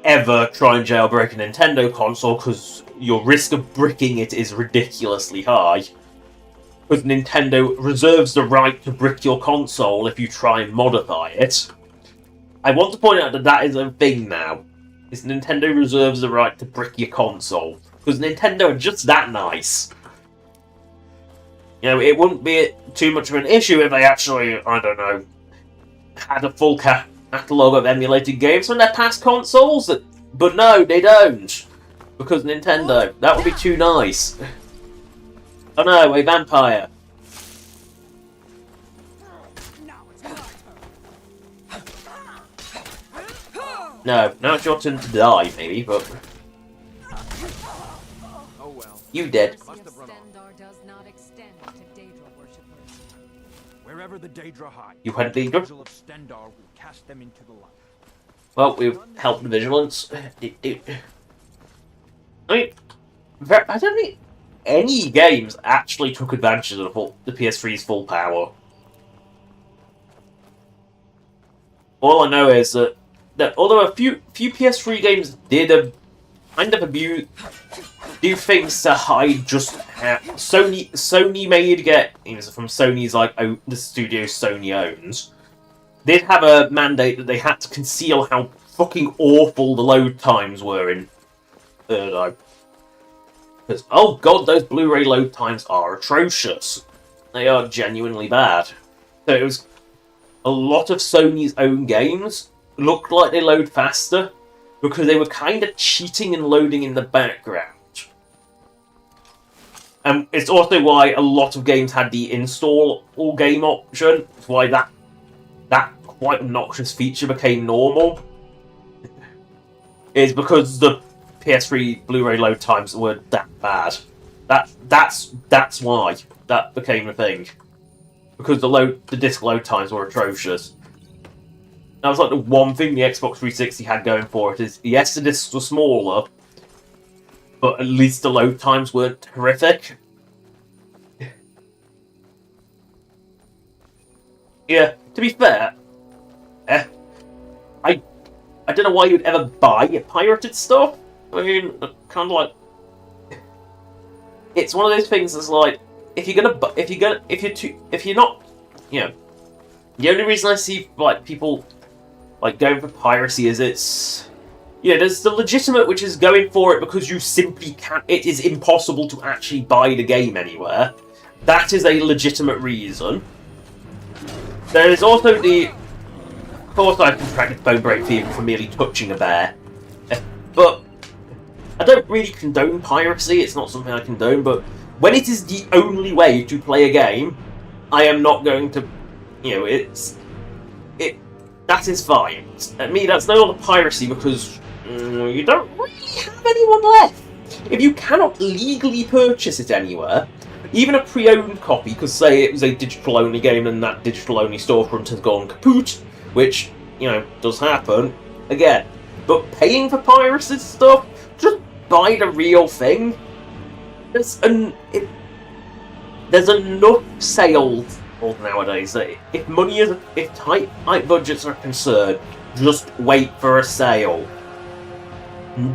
ever try and jailbreak a Nintendo console because your risk of bricking it is ridiculously high. Because Nintendo reserves the right to brick your console if you try and modify it. I want to point out that is a thing now. Is Nintendo reserves the right to brick your console. Because Nintendo are just that nice. It wouldn't be too much of an issue if they actually, I don't know, had a full catalogue of emulated games from their past consoles. But no, they don't. Because Nintendo. That would be too nice. Oh no, a vampire. No, now it's your turn to die, maybe, but...
Oh well.
You dead.
Stendarr does not extend to Daedra worshippers.
Wherever the Daedra hide,
You had
the
Daedra?
angel of Stendarr will cast them into the light.
Well, we've helped the vigilance. I mean, I don't think any games actually took advantage of the PS3's full power. All I know is that although a few PS3 games did kind of do things to hide just how Sony made games from Sony's the studio Sony owns, did have a mandate that they had to conceal how fucking awful the load times were in Third Eye. Because, oh god, those Blu-ray load times are atrocious. They are genuinely bad. So it was a lot of Sony's own games looked like they load faster because they were kind of cheating and loading in the background. And it's also why a lot of games had the install all game option. It's why that quite obnoxious feature became normal. Is because the PS3 Blu-ray load times were that bad. That's why that became a thing. Because the disc load times were atrocious. That was like the one thing the Xbox 360 had going for it is, yes, the discs were smaller, but at least the load times weren't horrific. Yeah, to be fair, I don't know why you'd ever buy pirated stuff. I mean, kind of like, it's one of those things that's like, if you're not, you know, the only reason I see like people like going for piracy is it's, yeah, there's the legitimate, which is going for it because you simply can't. It is impossible to actually buy the game anywhere. That is a legitimate reason. There is also the, of course, I've contracted bone break fever for merely touching a bear, but I don't really condone piracy. It's not something I condone, but when it is the only way to play a game, I am not going to, you know, that is fine. At me, that's no longer piracy because you don't really have anyone left. If you cannot legally purchase it anywhere, even a pre-owned copy, because say it was a digital-only game and that digital-only storefront has gone kaput, which, you know, does happen, again, but paying for piracy stuff, just buy the real thing. There's enough sales nowadays that if tight budgets are concerned, just wait for a sale.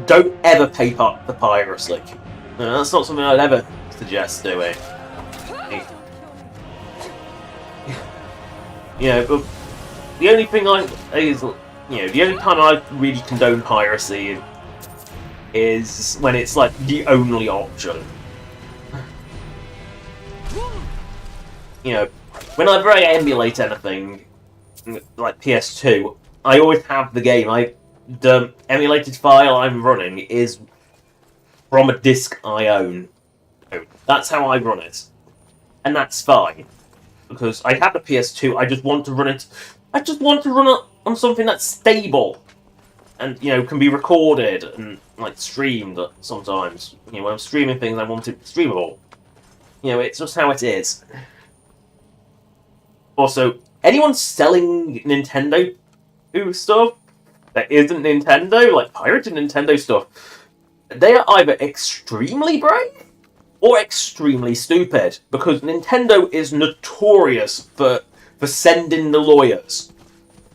Don't ever pay for piracy. No, that's not something I'd ever suggest doing. Yeah, but the only thing the only time I really condone piracy is when it's like the only option. You know, whenever I emulate anything, like PS2, I always have the game. The emulated file I'm running is from a disc I own. That's how I run it. And that's fine. Because I have a PS2, I just want to run it. I just want to run it on something that's stable. And, you know, can be recorded and, like, streamed sometimes. You know, when I'm streaming things, I want it streamable. You know, it's just how it is. Also, anyone selling Nintendo stuff that isn't Nintendo, like pirated Nintendo stuff, they are either extremely brave or extremely stupid, because Nintendo is notorious for sending the lawyers,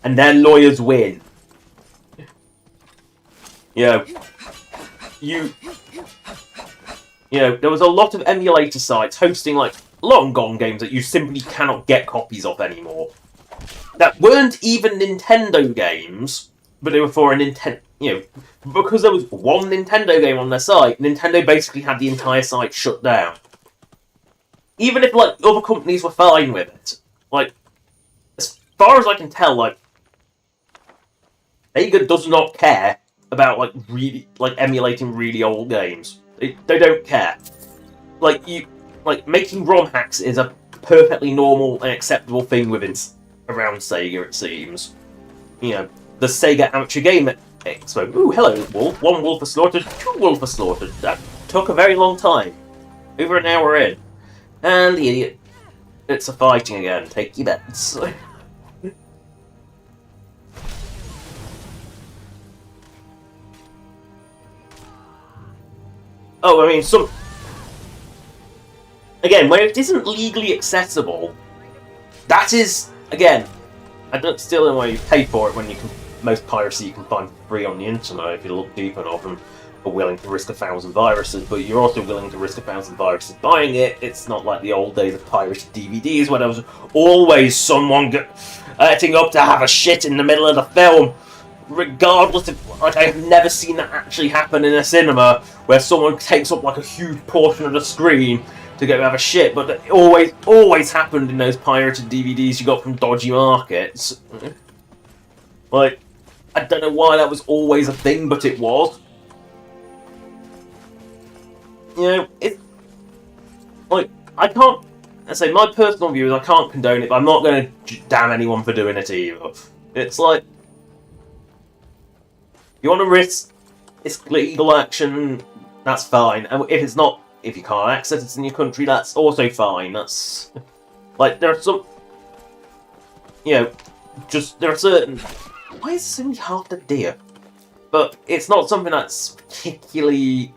and their lawyers win. You know, there was a lot of emulator sites hosting like long gone games that you simply cannot get copies of anymore. That weren't even Nintendo games, but they were for a Nintendo. You know, because there was one Nintendo game on their site, Nintendo basically had the entire site shut down. Even if like other companies were fine with it, like as far as I can tell, like Sega does not care about like emulating really old games. They don't care. Like making ROM hacks is a perfectly normal and acceptable thing around Sega, it seems. You know, the Sega Amateur Game Expo. Ooh, hello, wolf. One wolf was slaughtered, two wolves were slaughtered. That took a very long time. Over an hour in. And the idiot. It's a fighting again. Take your bets. Oh, I mean, again, when it isn't legally accessible, that is, again, I don't still know why you pay for it when you can. Most piracy you can find for free on the internet if you look deep enough and are willing to risk 1,000 viruses, but you're also willing to risk 1,000 viruses buying it. It's not like the old days of pirated DVDs where there was always someone getting up to have a shit in the middle of the film. Regardless of, like, I've never seen that actually happen in a cinema where someone takes up like a huge portion of the screen to go have a shit, but it always happened in those pirated DVDs you got from dodgy markets. Like, I don't know why that was always a thing, but it was. You know, like, I can't. I say my personal view is I can't condone it, but I'm not going to damn anyone for doing it either. It's like, you want to risk it's legal action, that's fine. And if it's not, if you can't access it in your country, that's also fine. That's like there are some, you know, just there are certain. Why is it so hard to deer? But it's not something that's particularly.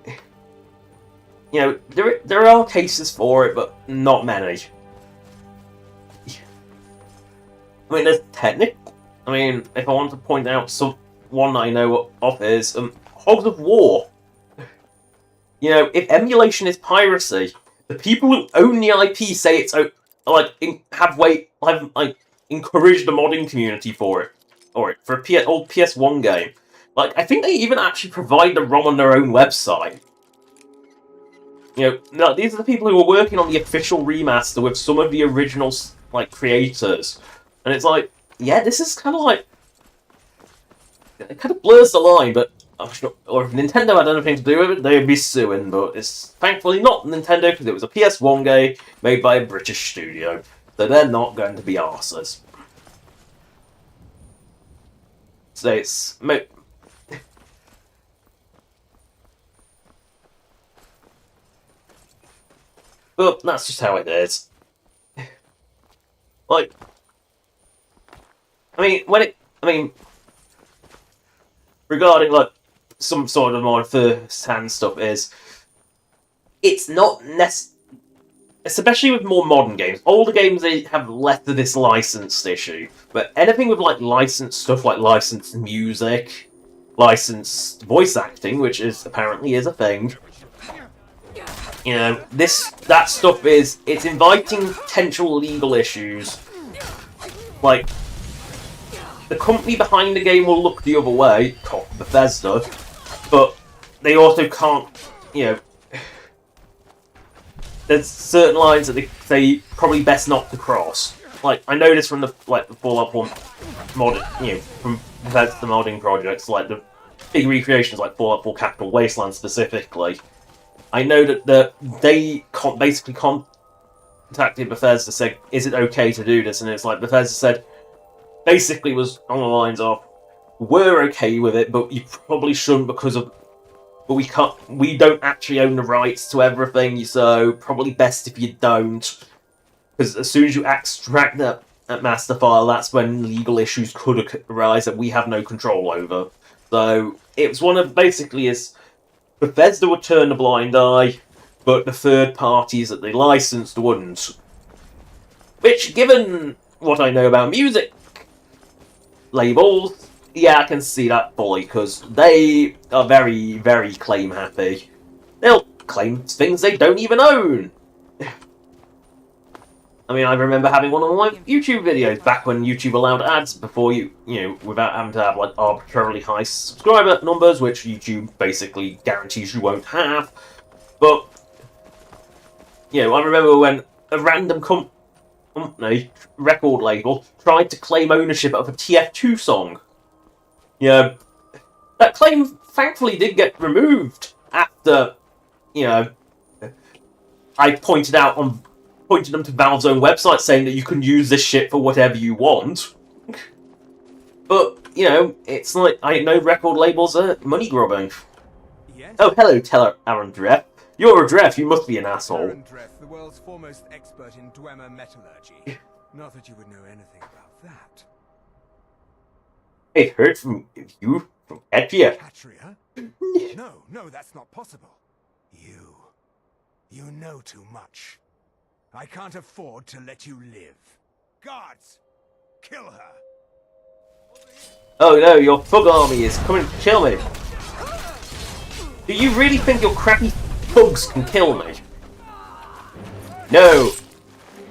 You know, there are cases for it, but not many. I mean, there's technic. I mean, if I want to point out one that I know of is Hogs of War. You know, if emulation is piracy, the people who own the IP say it's like encouraged the modding community for it, for a old PS1 game. Like, I think they even actually provide the ROM on their own website. You know, no, these are the people who are working on the official remaster with some of the original like creators, and it's like, yeah, this is kind of like it kind of blurs the line. But or if Nintendo had anything to do with it, they'd be suing. But it's thankfully not Nintendo because it was a PS1 game made by a British studio, so they're not going to be arses. So it's. But that's just how it is. Like, regarding like some sort of more first-hand stuff it's not especially with more modern games. Older games, they have less of this licensed issue, but anything with like licensed stuff, like licensed music, licensed voice acting, which apparently is a thing. You know, that stuff it's inviting potential legal issues. Like, the company behind the game will look the other way, Bethesda, but they also can't, you know, there's certain lines that they probably best not to cross. Like, I know this from the Fallout 1 from Bethesda modding projects, like the big recreations like Fallout 4 Capital Wasteland specifically. I know that they basically contacted Bethesda, said, "Is it okay to do this?" And it's like Bethesda said, basically was on the lines of, "We're okay with it, but you probably shouldn't but we don't actually own the rights to everything, so probably best if you don't, because as soon as you extract that master file, that's when legal issues could arise that we have no control over." So it was one of basically Bethesda would turn a blind eye, but the third parties that they licensed wouldn't. Which, given what I know about music labels, yeah, I can see that fully, because they are very, very claim happy. They'll claim things they don't even own. I mean, I remember having one of my YouTube videos back when YouTube allowed ads before without having to have like arbitrarily high subscriber numbers, which YouTube basically guarantees you won't have. But, you know, I remember when a random company, record label, tried to claim ownership of a TF2 song. You know, that claim thankfully did get removed after, you know, I pointed them to Valve's own website saying that you can use this shit for whatever you want. But, you know, it's like, I know record labels are money grubbing.
Yes?
Oh,
hello, Aaron Dreff. You're a Dreff, you must be an asshole.
Aaron Dreff, the world's foremost expert in Dwemer metallurgy. Not that you would know anything about that.
I heard from you, from Etria.
Katria? No, that's not possible. You know too much. I can't afford to let you live. Guards! Kill her!
Oh no, your thug army is coming to kill me. Do you really think your crappy thugs can kill me? No.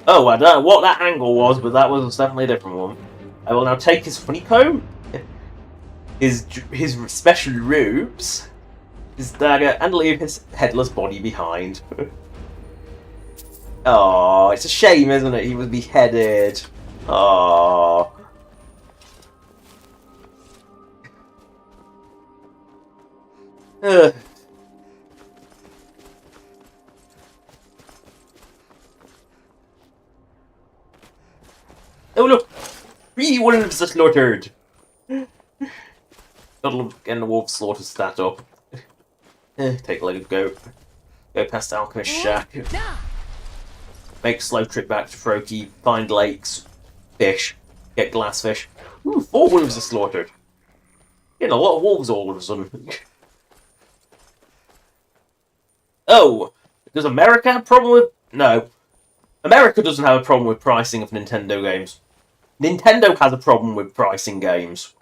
Oh, I don't know what that angle was, but that was definitely a different one. I will now take his honeycomb, his special robes, his dagger, and leave his headless body behind. Oh, it's a shame, isn't it? He was beheaded. Oh. 3 wolves are slaughtered! Gotta love getting the wolf slaughter stat up. Take a leg, go past Alchemist Shack. Make slow trip back to Froki, find lakes, fish, get glassfish. Ooh, 4 wolves are slaughtered. Getting a lot of wolves all of a sudden. Oh! Does America have a problem with... No. America doesn't have a problem with pricing of Nintendo games. Nintendo has a problem with pricing games.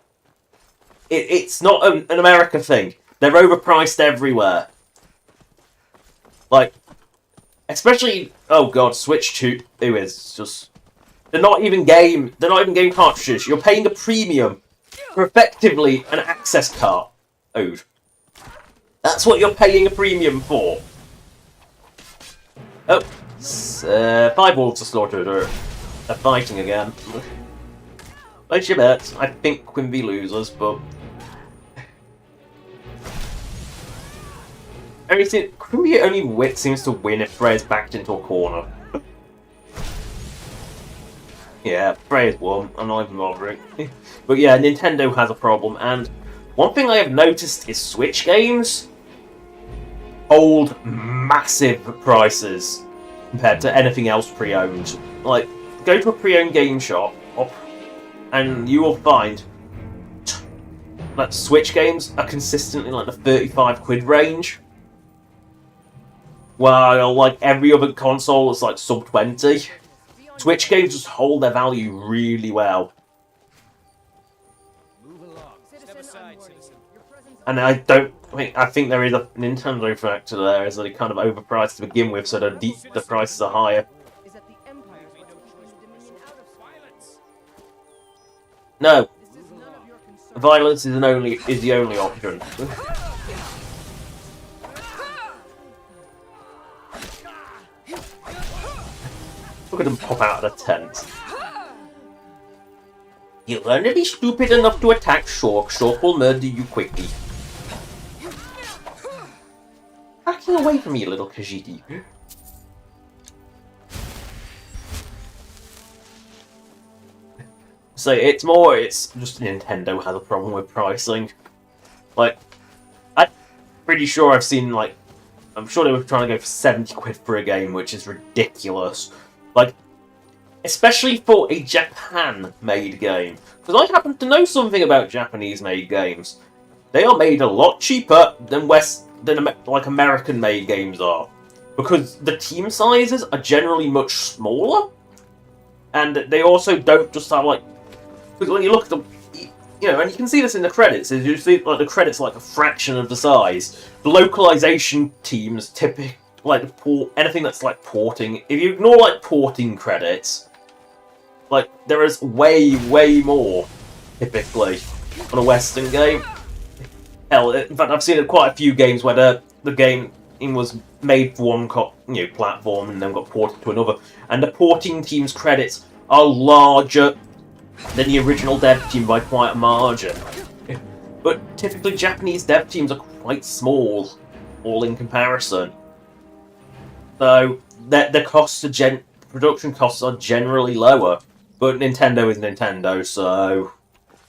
It's not an America thing. They're overpriced everywhere. Like, especially... Oh god, Switch 2 is just... They're not even game cartridges. You're paying a premium for effectively an access card. Oh. That's what you're paying a premium for. Oh. 5 wolves are slaughtered, or they're fighting again. Place your bets. I think Quimby loses, but... Quimby only seems to win if Freya's backed into a corner. Yeah, Freya's won. I'm not even bothering. But yeah, Nintendo has a problem, and one thing I have noticed is Switch games hold massive prices compared to anything else pre-owned. Like, go to a pre-owned game shop, and you will find that Switch games are consistently like the 35 quid range. While like every other console is like sub 20. Switch games just hold their value really well. And I think there is a Nintendo factor there, is that it kind of overpriced to begin with, so the prices are higher. No, violence is the only option. Look at them pop out of the tent. You learn to be stupid enough to attack Shork. Shork will murder you quickly. Backing away from me, little Khajiit. So it's just Nintendo has a problem with pricing. Like, I'm pretty sure I've seen, like, I'm sure they were trying to go for 70 quid for a game, which is ridiculous. Like, especially for a Japan-made game. Because I happen to know something about Japanese-made games. They are made a lot cheaper than American-made games are. Because the team sizes are generally much smaller. And they also don't just have, like... Because when you look at them, you know, and you can see this in the credits, is you see, like, the credits are like a fraction of the size. The localization teams typically... Like, anything that's like porting, if you ignore like porting credits, like there is way more typically on a Western game. Hell, in fact, I've seen quite a few games where the game was made for one platform and then got ported to another, and the porting team's credits are larger than the original dev team by quite a margin. But typically, Japanese dev teams are quite small, all in comparison. So the costs production costs are generally lower, but Nintendo is Nintendo, so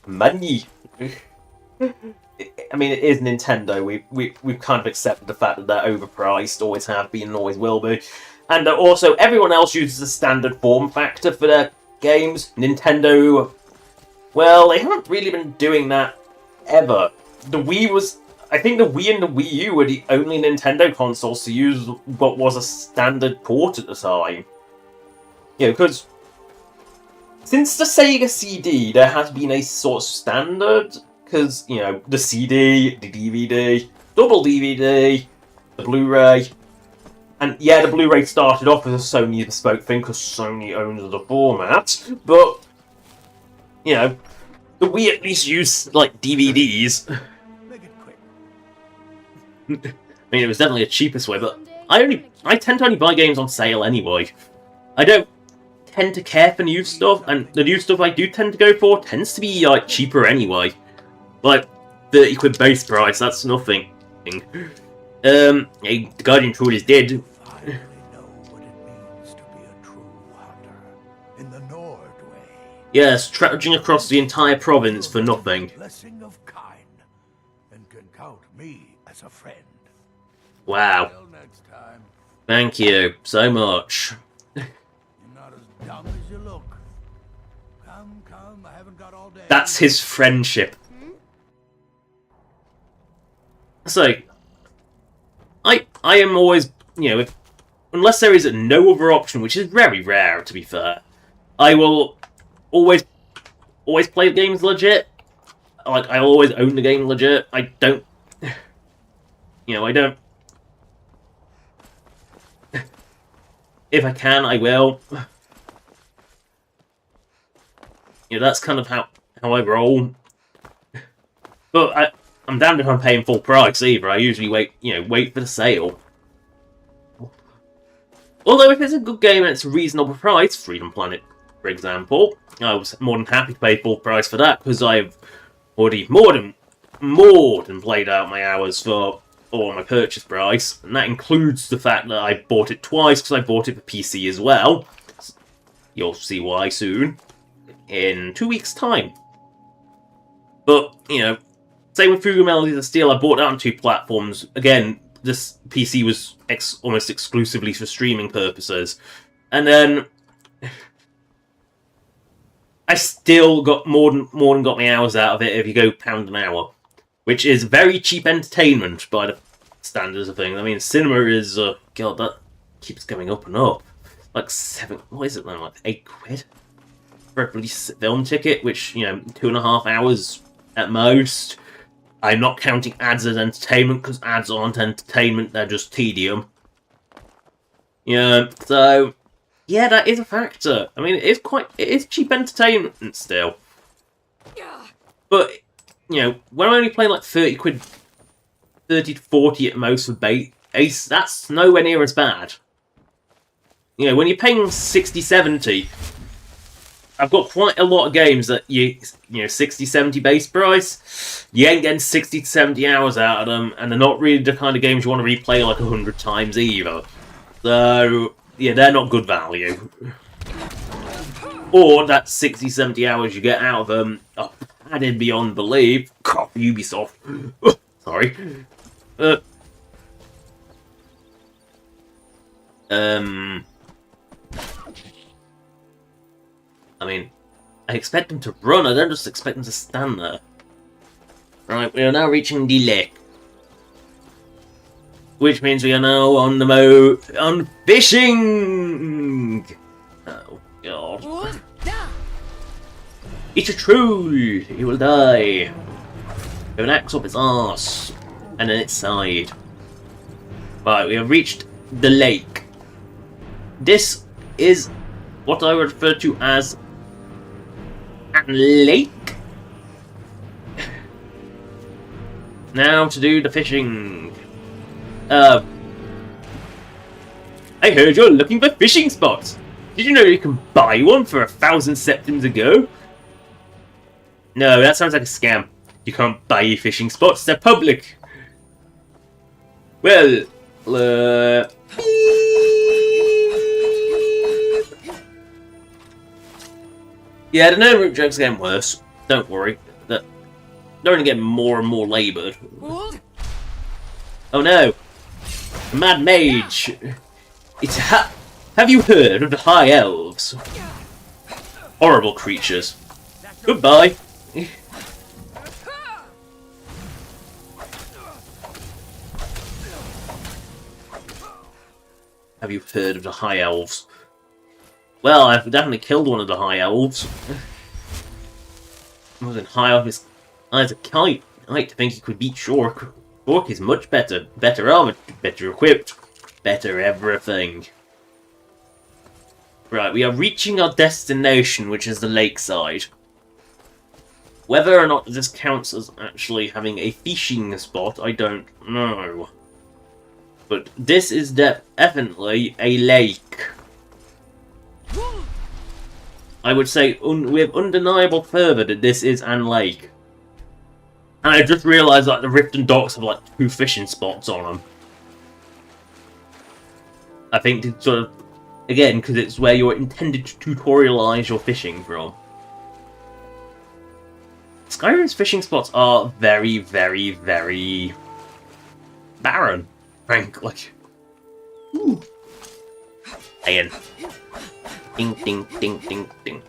money. I mean, it is Nintendo. We've kind of accepted the fact that they're overpriced, always have been, and always will be. And also, everyone else uses a standard form factor for their games. Nintendo, well, they haven't really been doing that ever. I think the Wii and the Wii U were the only Nintendo consoles to use what was a standard port at the time. You know, because since the Sega CD, there has been a sort of standard, because, you know, the CD, the DVD, double DVD, the Blu-ray, and yeah, the Blu-ray started off as a Sony bespoke thing, because Sony owns the format, but, you know, the Wii at least used, like, DVDs. I mean, it was definitely the cheapest way, but I tend to only buy games on sale anyway. I don't tend to care for new stuff, and the new stuff I do tend to go for tends to be, like, cheaper anyway. Like, 30 quid base price, that's nothing. The Guardian Troll is dead. Yes, trudging across the entire province for nothing.
Blessing of kind, and can count me as a friend.
Wow.
Till next time,
Thank you so much.
you're not as dumb as you look. Come, I haven't got all day.
That's his friendship. So, I am always, unless there is no other option, which is very rare to be fair, I will always play the games legit. Like, I always own the game legit. I don't, I don't. If I can, I will. That's kind of how I roll. But I'm damned if I'm paying full price either. I usually wait for the sale. Although if it's a good game and it's a reasonable price, Freedom Planet, for example, I was more than happy to pay full price for that because I've already more than played out my hours for my purchase price, and that includes the fact that I bought it twice because I bought it for PC as well. You'll see why soon, in 2 weeks' time. But, same with Fugu Melodies of Steel, I bought it on 2 platforms. Again, this PC was almost exclusively for streaming purposes. And then I still got more than got my hours out of it if you go £1 an hour. Which is very cheap entertainment by the standards of things. I mean, cinema is, God, that keeps going up and up. Like what is it then, like 8 quid? For a bloody film ticket, which, 2.5 hours at most. I'm not counting ads as entertainment, because ads aren't entertainment, they're just tedium. So, yeah, that is a factor. I mean, it is cheap entertainment still. But, when I'm only playing like 30 quid, 30 to 40 at most for base, that's nowhere near as bad. When you're paying 60, 70, I've got quite a lot of games that 60, 70 base price, you ain't getting 60 to 70 hours out of them, and they're not really the kind of games you want to replay like 100 times either. So, yeah, they're not good value. Or that 60, 70 hours you get out of them are padded beyond belief. God, Ubisoft. Sorry. I mean, I expect them to run, I don't just expect them to stand there. Right, we are now reaching the lake. Which means we are now on the on fishing! Oh, God. It's a troll! He will die. With an axe up its arse. And then its side. Right, we have reached the lake. This is what I would refer to as a lake. Now to do the fishing. I heard you're looking for fishing spots. Did you know you can buy one for 1,000 septims ago? No, that sounds like a scam. You can't buy your fishing spots, they're public. Well, yeah, the no root joke's getting worse. Don't worry. They're only getting more and more laboured. Oh no! The Mad Mage! Have you heard of the High Elves? Horrible creatures. Goodbye! Have you heard of the High Elves? Well, I've definitely killed one of the High Elves. I wasn't high off his eyes a kite. I like to think he could beat Shork. Shork is much better. Better armored, better equipped, better everything. Right, we are reaching our destination, which is the lakeside. Whether or not this counts as actually having a fishing spot, I don't know. But this is definitely a lake. I would say with undeniable fervour that this is an lake. And I just realised that the Riften docks have like 2 fishing spots on them. I think to sort of, again, because it's where you're intended to tutorialise your fishing from. Skyrim's fishing spots are very, very, very barren, frankly. Ooh. Again. Ding, ding, ding, ding, ding.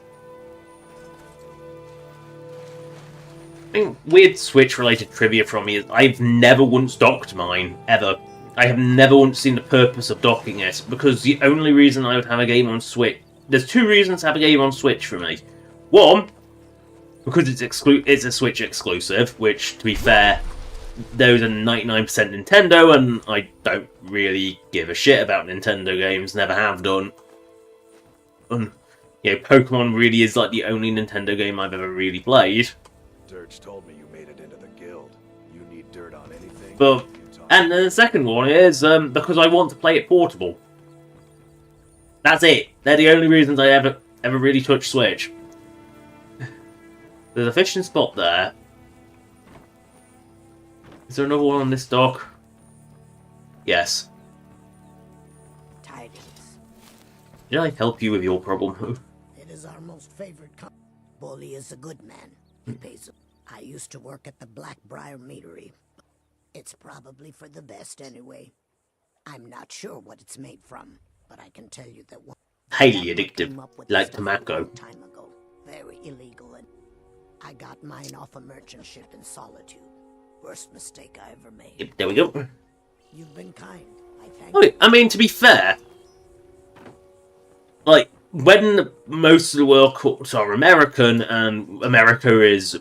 I think weird Switch-related trivia from me is I've never once docked mine, ever. I have never once seen the purpose of docking it, because the only reason I would have a game on Switch... There's two reasons to have a game on Switch for me. One, because it's a Switch exclusive, which, to be fair, those are 99% Nintendo, and I don't really give a shit about Nintendo games, never have done. You know, Pokemon really is like the only Nintendo game I've ever really played.
Dirge told me you made it into the guild. You need dirt on anything.
But, and the second one is because I want to play it portable. That's it. They're the only reasons I ever really touched Switch. There's a fishing spot there. Is there another one on this dock? Yes.
Tidings.
Did I help you with your problem?
It is our most favorite Bully is a good man. He pays. I used to work at the Blackbriar Meadery. It's probably for the best anyway. I'm not sure what it's made from, but I can tell you that one
Highly addictive, like tobacco.
Time ago, very illegal, and I got mine off a merchant ship in Solitude. Worst mistake I ever made.
Yep, there we go.
You've been kind. I thank
Oh,
you.
I mean, to be fair, like, when most of the world cults are American, and America is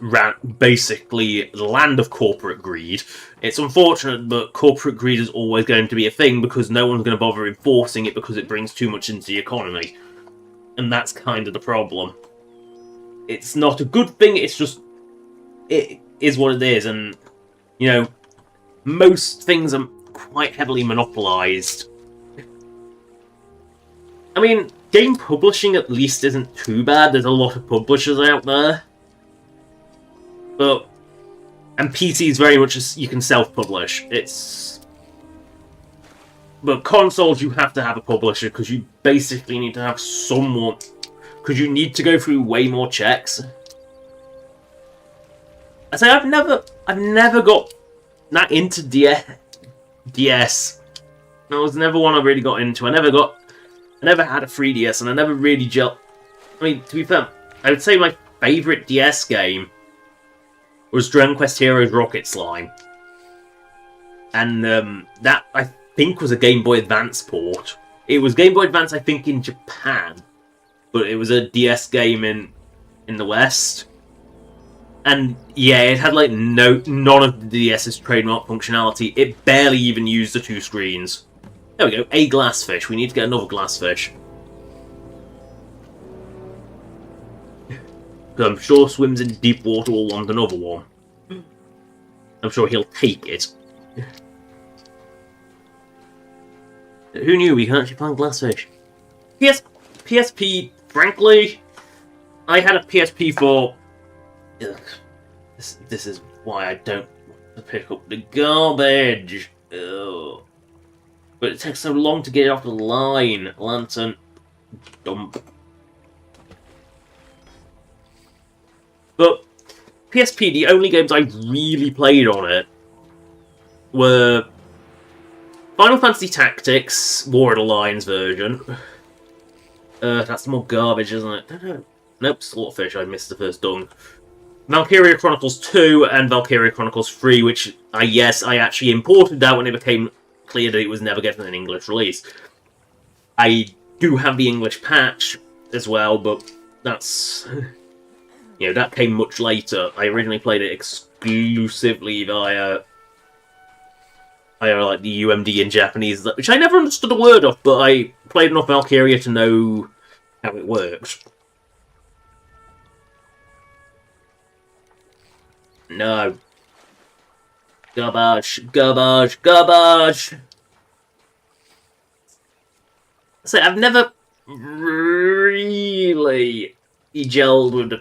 basically the land of corporate greed, it's unfortunate, but corporate greed is always going to be a thing because no one's going to bother enforcing it because it brings too much into the economy. And that's kind of the problem. It's not a good thing, it's just... It is what it is, and, you know, most things are quite heavily monopolised. I mean, game publishing at least isn't too bad. There's a lot of publishers out there. But... And PC is very much as you can self-publish. It's... But consoles, you have to have a publisher, because you basically need to have someone... Because you need to go through way more checks. I say I've never got that into DS. That was never one I really got into. I never had a 3DS, and I never really I mean, to be fair, I would say my favourite DS game was Dragon Quest Heroes Rocket Slime. And that, I think, was a Game Boy Advance port. It was Game Boy Advance, I think, in Japan. But it was a DS game in the West. And yeah, it had like none of the DS's trademark functionality. It barely even used the two screens. There we go, a glassfish. We need to get another glassfish. I'm sure swims in deep water will want another one. I'm sure he'll take it. Who knew we can actually find glassfish? PSP, frankly, I had a PSP for... Ugh, this is why I don't want to pick up the garbage. Ugh. But it takes so long to get it off the line. Lantern. Dump. But PSP, the only games I really played on it were Final Fantasy Tactics, War of the Lions version. That's more garbage, isn't it? Nope, Slaughterfish, I missed the first dunk. Valkyria Chronicles 2 and Valkyria Chronicles 3, which, yes, I actually imported that when it became clear that it was never getting an English release. I do have the English patch as well, but that's... You know, that came much later. I originally played it exclusively via like the UMD in Japanese, which I never understood a word of, but I played enough Valkyria to know how it works. No. Garbage, garbage, garbage! So I've never really gelled with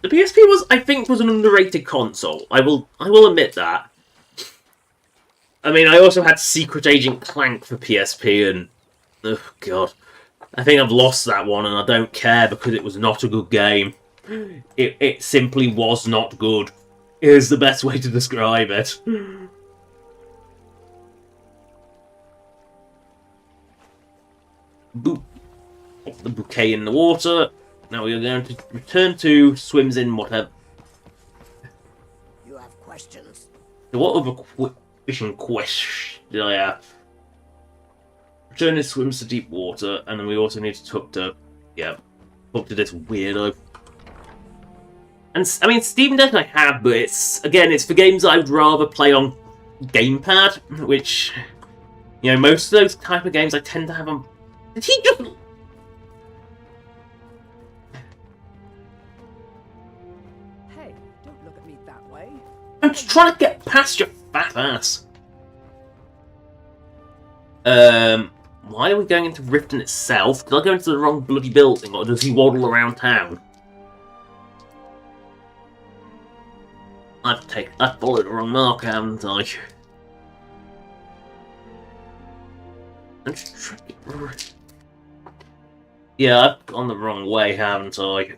the PSP was, I think, was an underrated console. I will admit that. I mean, I also had Secret Agent Clank for PSP, and... Oh, God. I think I've lost that one, and I don't care, because it was not a good game. It simply was not good. Is the best way to describe it. Boop. Pop the bouquet in the water. Now we are going to return to swims in whatever.
You have questions?
So what other fishing quest did I have? Return to swims to deep water, and then we also need to talk to this weirdo. And I mean, Steam Deck I have, but it's for games I'd rather play on gamepad, which, you know, most of those type of games I tend to have on. Did he just?
Hey, don't look at me that way.
I'm just trying to get past your fat ass. Why are we going into Riften itself? Did I go into the wrong bloody building, or does he waddle around town? I've followed the wrong marker, haven't I? I'm just trying. Yeah, I've gone the wrong way, haven't I?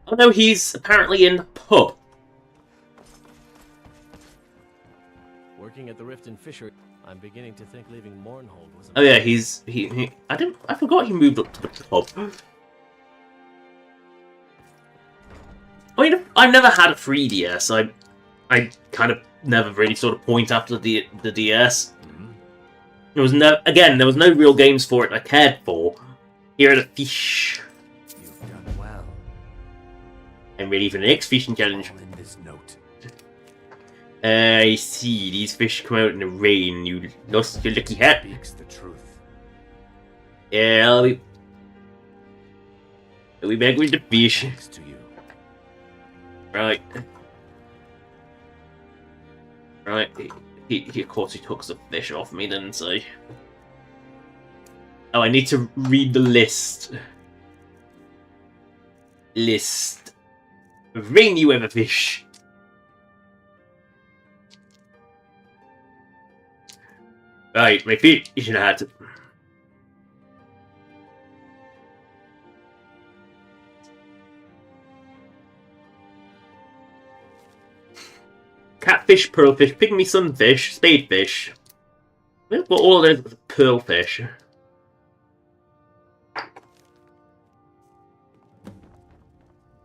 Oh no, he's apparently in the pub.
Working at the Riften Fisher, I'm beginning to think leaving Mournhold was.
Oh yeah, he. I forgot he moved up to the pub. I mean, I've never had a 3DS. I kind of never really sort of point after the DS. There was no real games for it I cared for. Here are the fish.
You've done well.
I'm ready for the next fishing challenge.
All in this note.
I see. These fish come out in the rain. You lost your lucky hat.
Speaks the truth.
Yeah, I'll be back with the fish.
Thanks to you.
Right. Right. He of course he took the fish off me, didn't he? Oh, I need to read the list. List. Rain you ever fish. Right, my feet fishing hat. Catfish, pearlfish, pygmy sunfish, spadefish. What all of those pearlfish?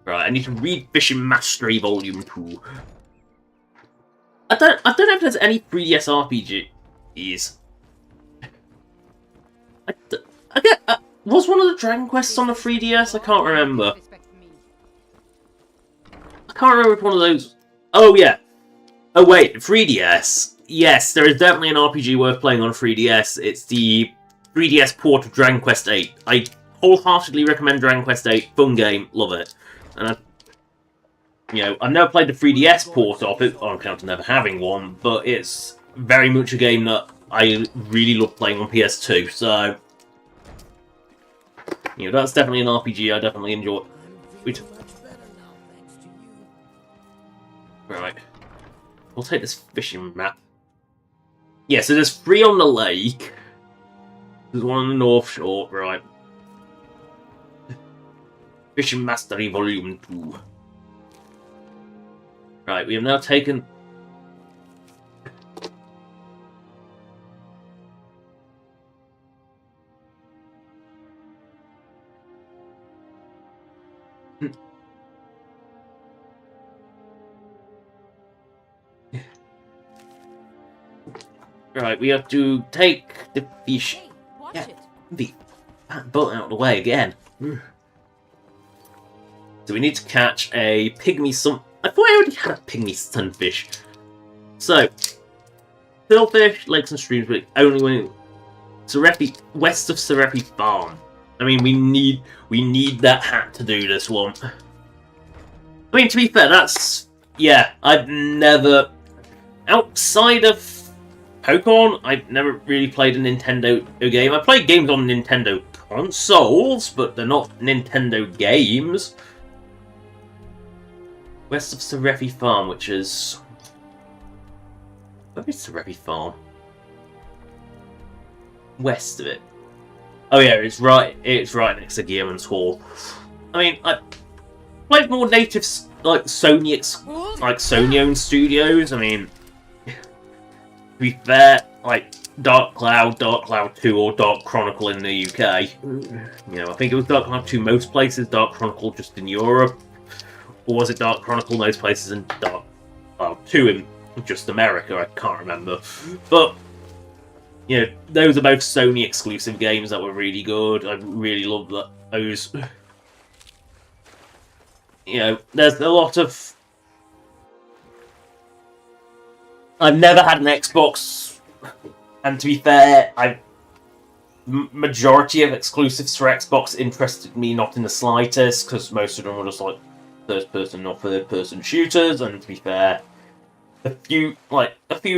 Right, I need to read Fishing Mastery Volume 2. I don't know if there's any 3DS RPGs. Was one of the Dragon Quests on the 3DS? I can't remember. I can't remember if one of those. Oh yeah. Oh wait, 3DS. Yes, there is definitely an RPG worth playing on 3DS. It's the 3DS port of Dragon Quest VIII. I wholeheartedly recommend Dragon Quest VIII. Fun game, love it. And I've never played the 3DS port of it on account of never having one, but it's very much a game that I really love playing on PS2. So, that's definitely an RPG I definitely enjoy. Right. We'll take this fishing map. Yeah, so there's 3 on the lake. There's one on the North Shore, right. Fishing Mastery Volume 2. Right, we have now taken... Right, we have to take the fish.
Hey, watch it.
The boat out of the way again. So we need to catch a pygmy sun. I thought I already had a pygmy sunfish. So, pearlfish, lakes and streams, but only when west of Serepi Farm. I mean, we need that hat to do this one. I mean, to be fair, I've never, outside of Pokemon, I've never really played a Nintendo game. I played games on Nintendo consoles, but they're not Nintendo games. West of Serepi Farm, which is... Where is Serepi Farm? West of it. Oh yeah, it's right next to Guillermo's Hall. I mean, played more native like Sony owned studios. I mean, to be fair, like Dark Cloud 2, or Dark Chronicle in the UK. You know, I think it was Dark Cloud 2 most places, Dark Chronicle just in Europe, or was it Dark Chronicle most places and Dark Cloud 2 in just America? I can't remember, but. You know, those are both Sony exclusive games that were really good. I really love those. You know, there's a lot of... I've never had an Xbox, and to be fair, majority of exclusives for Xbox interested me not in the slightest, because most of them were just like first-person or third-person shooters, and to be fair, a few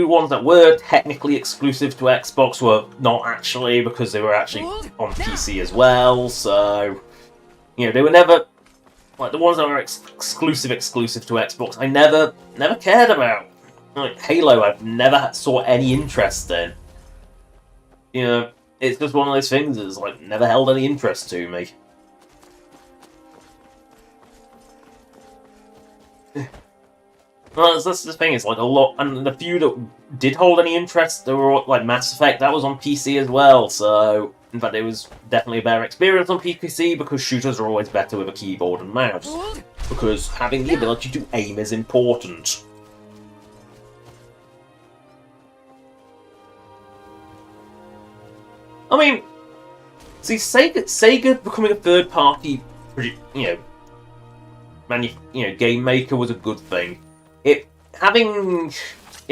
ones that were technically exclusive to Xbox were not actually, because they were actually on PC as well. So, you know, they were never like the ones that were exclusive to Xbox. I never cared about. Like Halo, I've never saw any interest in. You know, it's just one of those things that's like never held any interest to me. Well, that's the thing, it's like a lot, and the few that did hold any interest, they were like Mass Effect, that was on PC as well, so in fact it was definitely a better experience on PC because shooters are always better with a keyboard and mouse, because having the ability to aim is important. I mean, see, Sega becoming a third-party, game maker was a good thing. It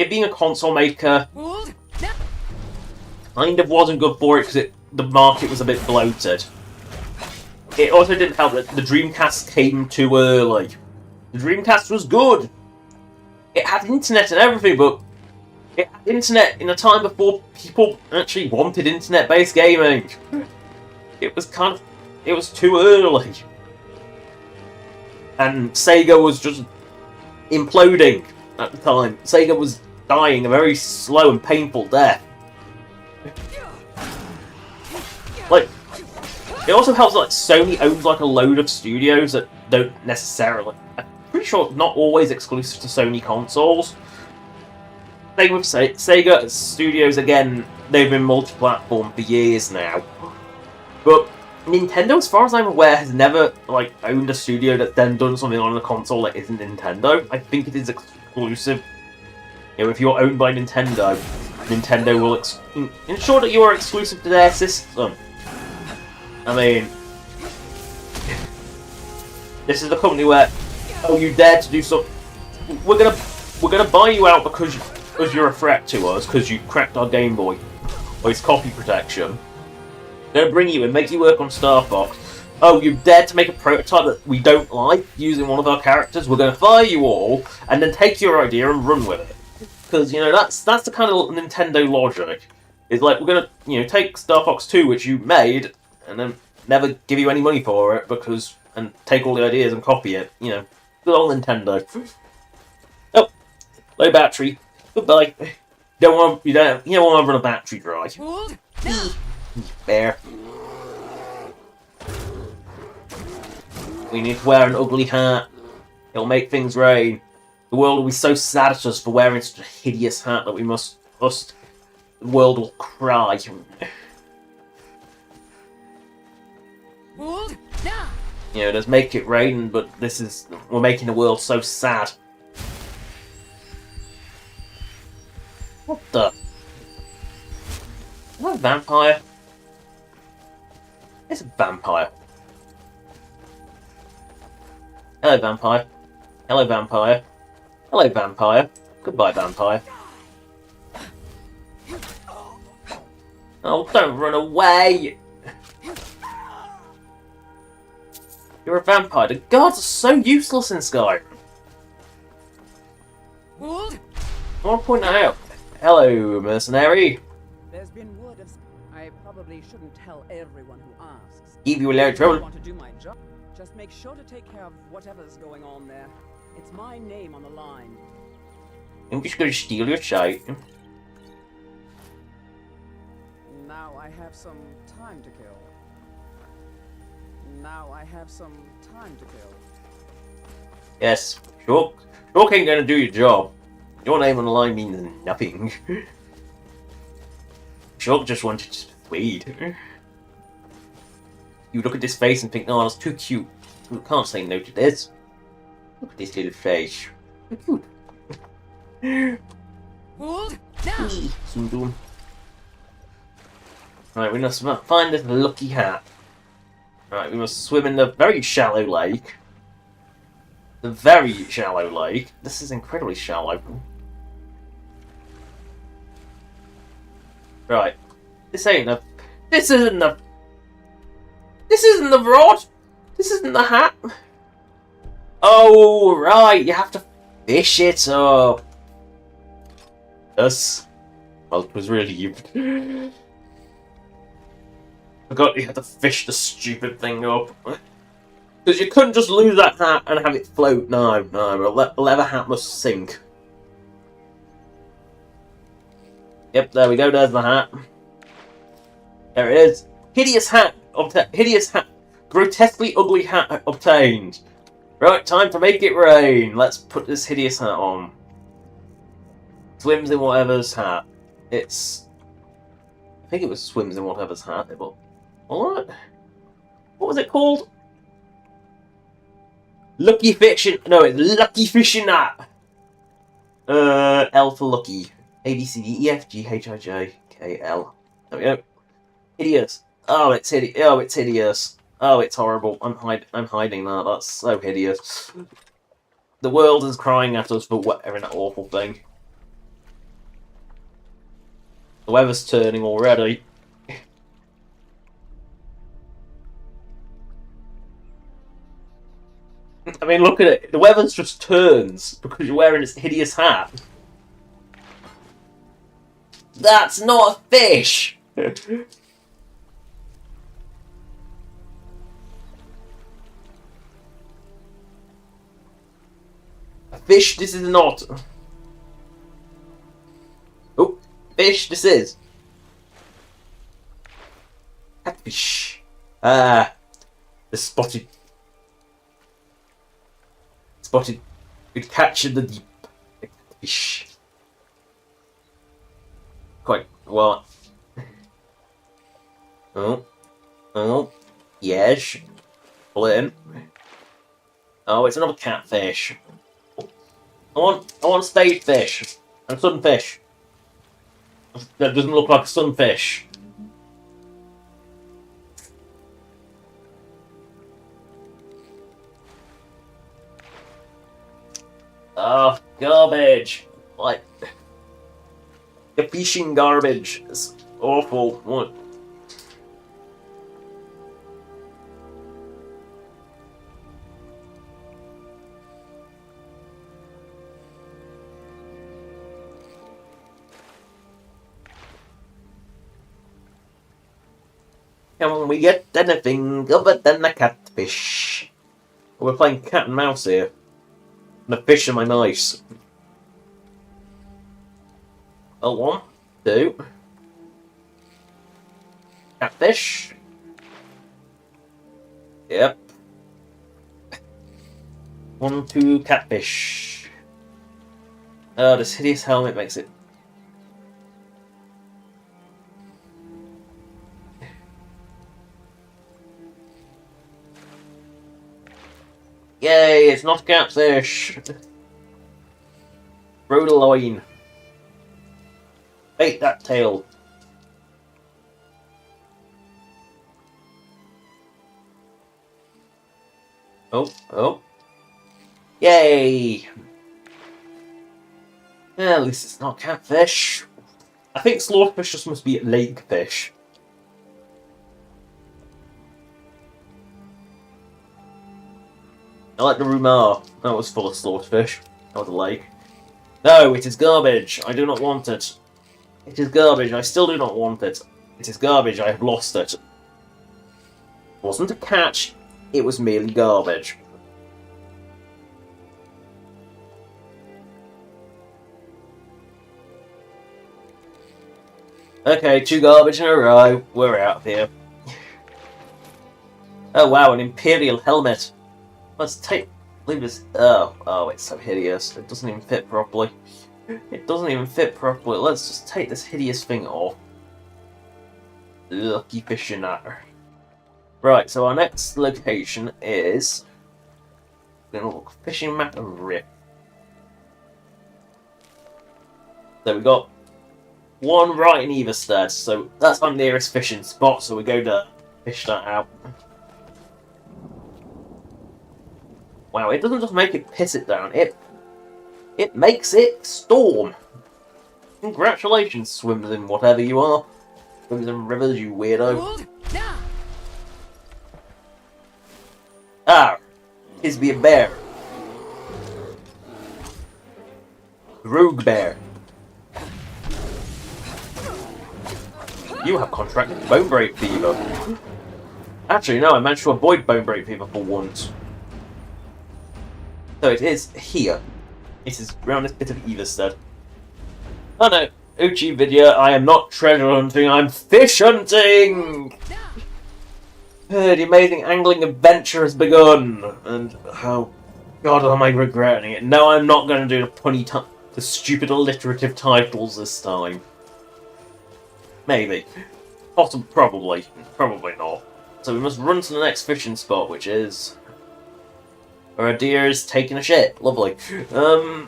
being a console maker kind of wasn't good for it because the market was a bit bloated. It also didn't help that the Dreamcast came too early. The Dreamcast was good. It had internet and everything, but it had internet in a time before people actually wanted internet-based gaming. It was too early. And Sega was just imploding at the time. Sega was dying a very slow and painful death. Like, it also helps that like, Sony owns like a load of studios that don't necessarily... I'm pretty sure not always exclusive to Sony consoles. Same with Sega Studios, again, they've been multi-platform for years now. But Nintendo, as far as I'm aware, has never like owned a studio that's then done something on a console that isn't Nintendo. I think it is exclusive. You know, if you're owned by Nintendo, Nintendo will ensure that you are exclusive to their system. I mean, this is the company where, oh, you dare to do something? We're gonna buy you out because you're a threat to us because you cracked our Game Boy, or it's copy protection. Gonna bring you and make you work on Star Fox. Oh, you dared to make a prototype that we don't like using one of our characters? We're gonna fire you all and then take your idea and run with it. Because you know that's the kind of Nintendo logic. It's like we're gonna take Star Fox 2, which you made, and then never give you any money for it and take all the ideas and copy it. You know, good old Nintendo. Oh, low battery. Goodbye. You don't want to run a battery dry. Bear. We need to wear an ugly hat. It'll make things rain. The world will be so sad at us for wearing such a hideous hat that the world will cry. You know, let's make it rain, but we're making the world so sad. What the? Is that a vampire? It's a vampire. Hello, vampire. Hello, vampire. Hello, vampire. Goodbye, vampire. Oh, don't run away! You're a vampire. The guards are so useless in Skyrim. I want to point that out. Hello, mercenary.
There's been word of... I probably shouldn't tell everyone who asks.
Give you a lot of trouble.
I want to do my job. Just make sure to take care of whatever's going on there. It's my name on the line.
I'm just going to steal your shite.
Now I have some time to kill. Now I have some time to kill.
Yes, sure ain't gonna do your job. Your name on the line means nothing. Shulk just wanted to persuade. You look at this face and think, oh, that's too cute. You can't say no to this. Look at this little face. So cute. Sundum. Right, we must find this lucky hat. Right, we must swim in the very shallow lake. The very shallow lake. This is incredibly shallow. Right. This ain't the... This isn't the... This isn't the rod! This isn't the hat! Oh, right, you have to fish it up. Yes. Well, it was really you. Forgot you had to fish the stupid thing up. Because you couldn't just lose that hat and have it float. No, a leather hat must sink. Yep, there we go, there's the hat. There it is. Hideous hat. Grotesquely ugly hat obtained. Right, time to make it rain. Let's put this hideous hat on. Swims in whatever's hat. It's... I think it was swims in whatever's hat. But what? What was it called? Lucky Fishing... No, it's Lucky Fishing Hat. L for Lucky. A, B, C, D, E, F, G, H, I, J, K, L. There we go. Hideous. Oh, it's hideous. Oh, it's hideous. Oh, it's horrible. I'm hiding that. That's so hideous. The world is crying at us for whatever that awful thing. The weather's turning already. I mean, look at it. The weather just turns because you're wearing this hideous hat. That's not a fish! A fish, this is not. Oh, fish, this is. Catfish. Ah, the spotted. We catch in the deep. The catfish. Quite well. Oh, yes. Pull it in. Oh, it's another catfish. I want spade fish and sunfish. That doesn't look like a sunfish. Oh, garbage! Like, the fishing garbage is awful. What? Can we get anything other than a catfish? We're playing cat and mouse here. And the fish are my mice. Oh, 1, 2. Catfish. Yep. 1, 2, catfish. Oh, this hideous helmet makes it. Yay, it's not catfish. Throw the line. Bait that tail. Oh. Yay! Yeah, at least it's not catfish. I think slaughterfish just must be lake fish. I like the Rumar. That was full of slaughterfish. That was a lake. No, it is garbage. I do not want it. It is garbage. I still do not want it. It is garbage. I have lost it. It wasn't a catch. It was merely garbage. Okay, 2 garbage in a row. We're out of here. Oh wow, an Imperial helmet. Let's Leave this. Oh, it's so hideous. It doesn't even fit properly. It doesn't even fit properly. Let's just take this hideous thing off. Lucky fishing at. Right, so our next location is. We're gonna look fishing map of Rift. So we got one right in Everstead, so that's our nearest fishing spot, so we go to fish that out. Wow, it doesn't just make it piss it down, it makes it storm. Congratulations, swimmers in whatever you are. Swimmers in rivers, you weirdo. Ah, is be a bear. Rogue bear. You have contracted bone break fever. Actually, no, I managed to avoid bone break fever for once. So it is here. It is around this bit of Everstead. Oh no, Uchi Vidya, I am not treasure hunting, I'm fish hunting! The amazing angling adventure has begun, and oh god am I regretting it. No, I'm not going to do the stupid alliterative titles this time. Maybe. Probably. Probably not. So we must run to the next fishing spot, which is... where a deer is taking a shit. Lovely. There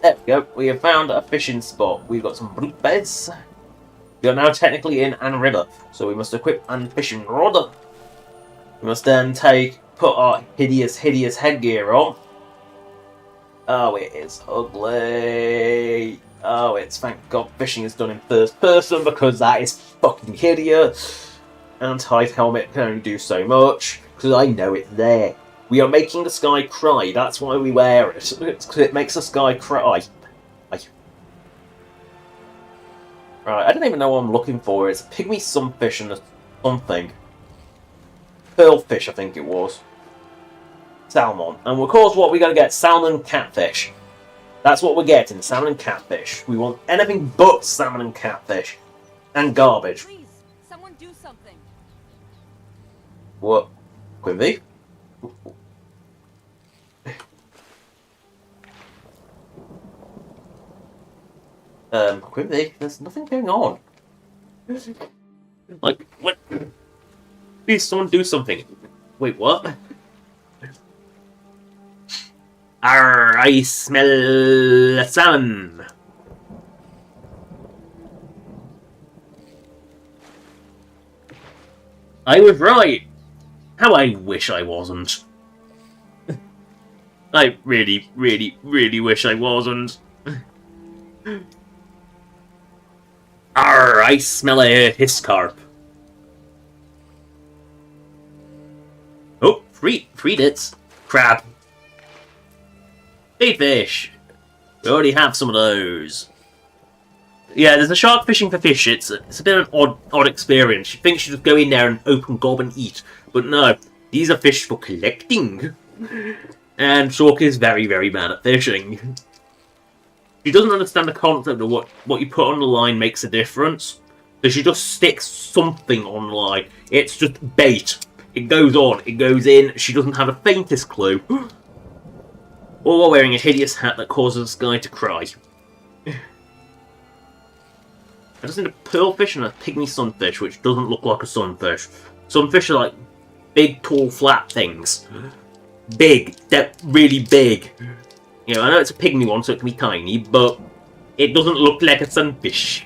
we go. We have found a fishing spot. We've got some brook beds. We are now technically in Ann River, so we must equip an fishing rod. We must then put our hideous headgear on. Oh, it is ugly. Oh, it's thank God fishing is done in first person because that is fucking hideous. Anti helmet can only do so much because I know it's there. We are making the sky cry. That's why we wear it. It's because it makes the sky cry. Right, I don't even know what I'm looking for. It's a pygmy sunfish and something. Pearlfish, I think it was. Salmon. And of course, what we're going to get? Salmon and catfish. That's what we're getting. Salmon and catfish. We want anything but salmon and catfish. And garbage.
Please, someone do something.
What? Quimby? Quimby, there's nothing going on. Like, what? Please, someone do something. Wait, what? Arr, I smell salmon. I was right. How I wish I wasn't. I really, really, really wish I wasn't. Arr, I smell a hiscarp. Oh, friedits. Crab. Big fish. We already have some of those. Yeah, there's a shark fishing for fish. It's a bit of an odd experience. You think you should just go in there and open gob and eat. But no, these are fish for collecting. And Shark is very, very bad at fishing. She doesn't understand the concept of what you put on the line makes a difference. So she just sticks something on the line. It's just bait. It goes on, it goes in. She doesn't have the faintest clue. Or while wearing a hideous hat that causes this guy to cry. I just need a pearlfish and a pygmy sunfish, which doesn't look like a sunfish. Sunfish are like big, tall, flat things. Big. They're really big. You know, I know it's a pygmy one, so it can be tiny, but it doesn't look like a sunfish.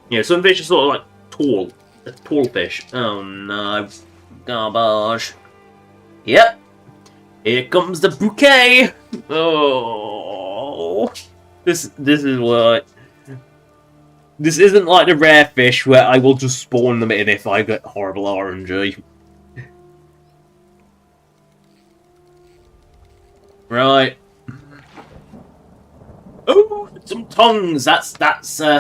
You know, sunfish are sort of like tall. A tall fish. Oh no. Garbage. Yep. Here comes the bouquet! Oh. This is what... This isn't like the rare fish where I will just spawn them in if I get horrible RNG. Right. Oh, some tongs! That's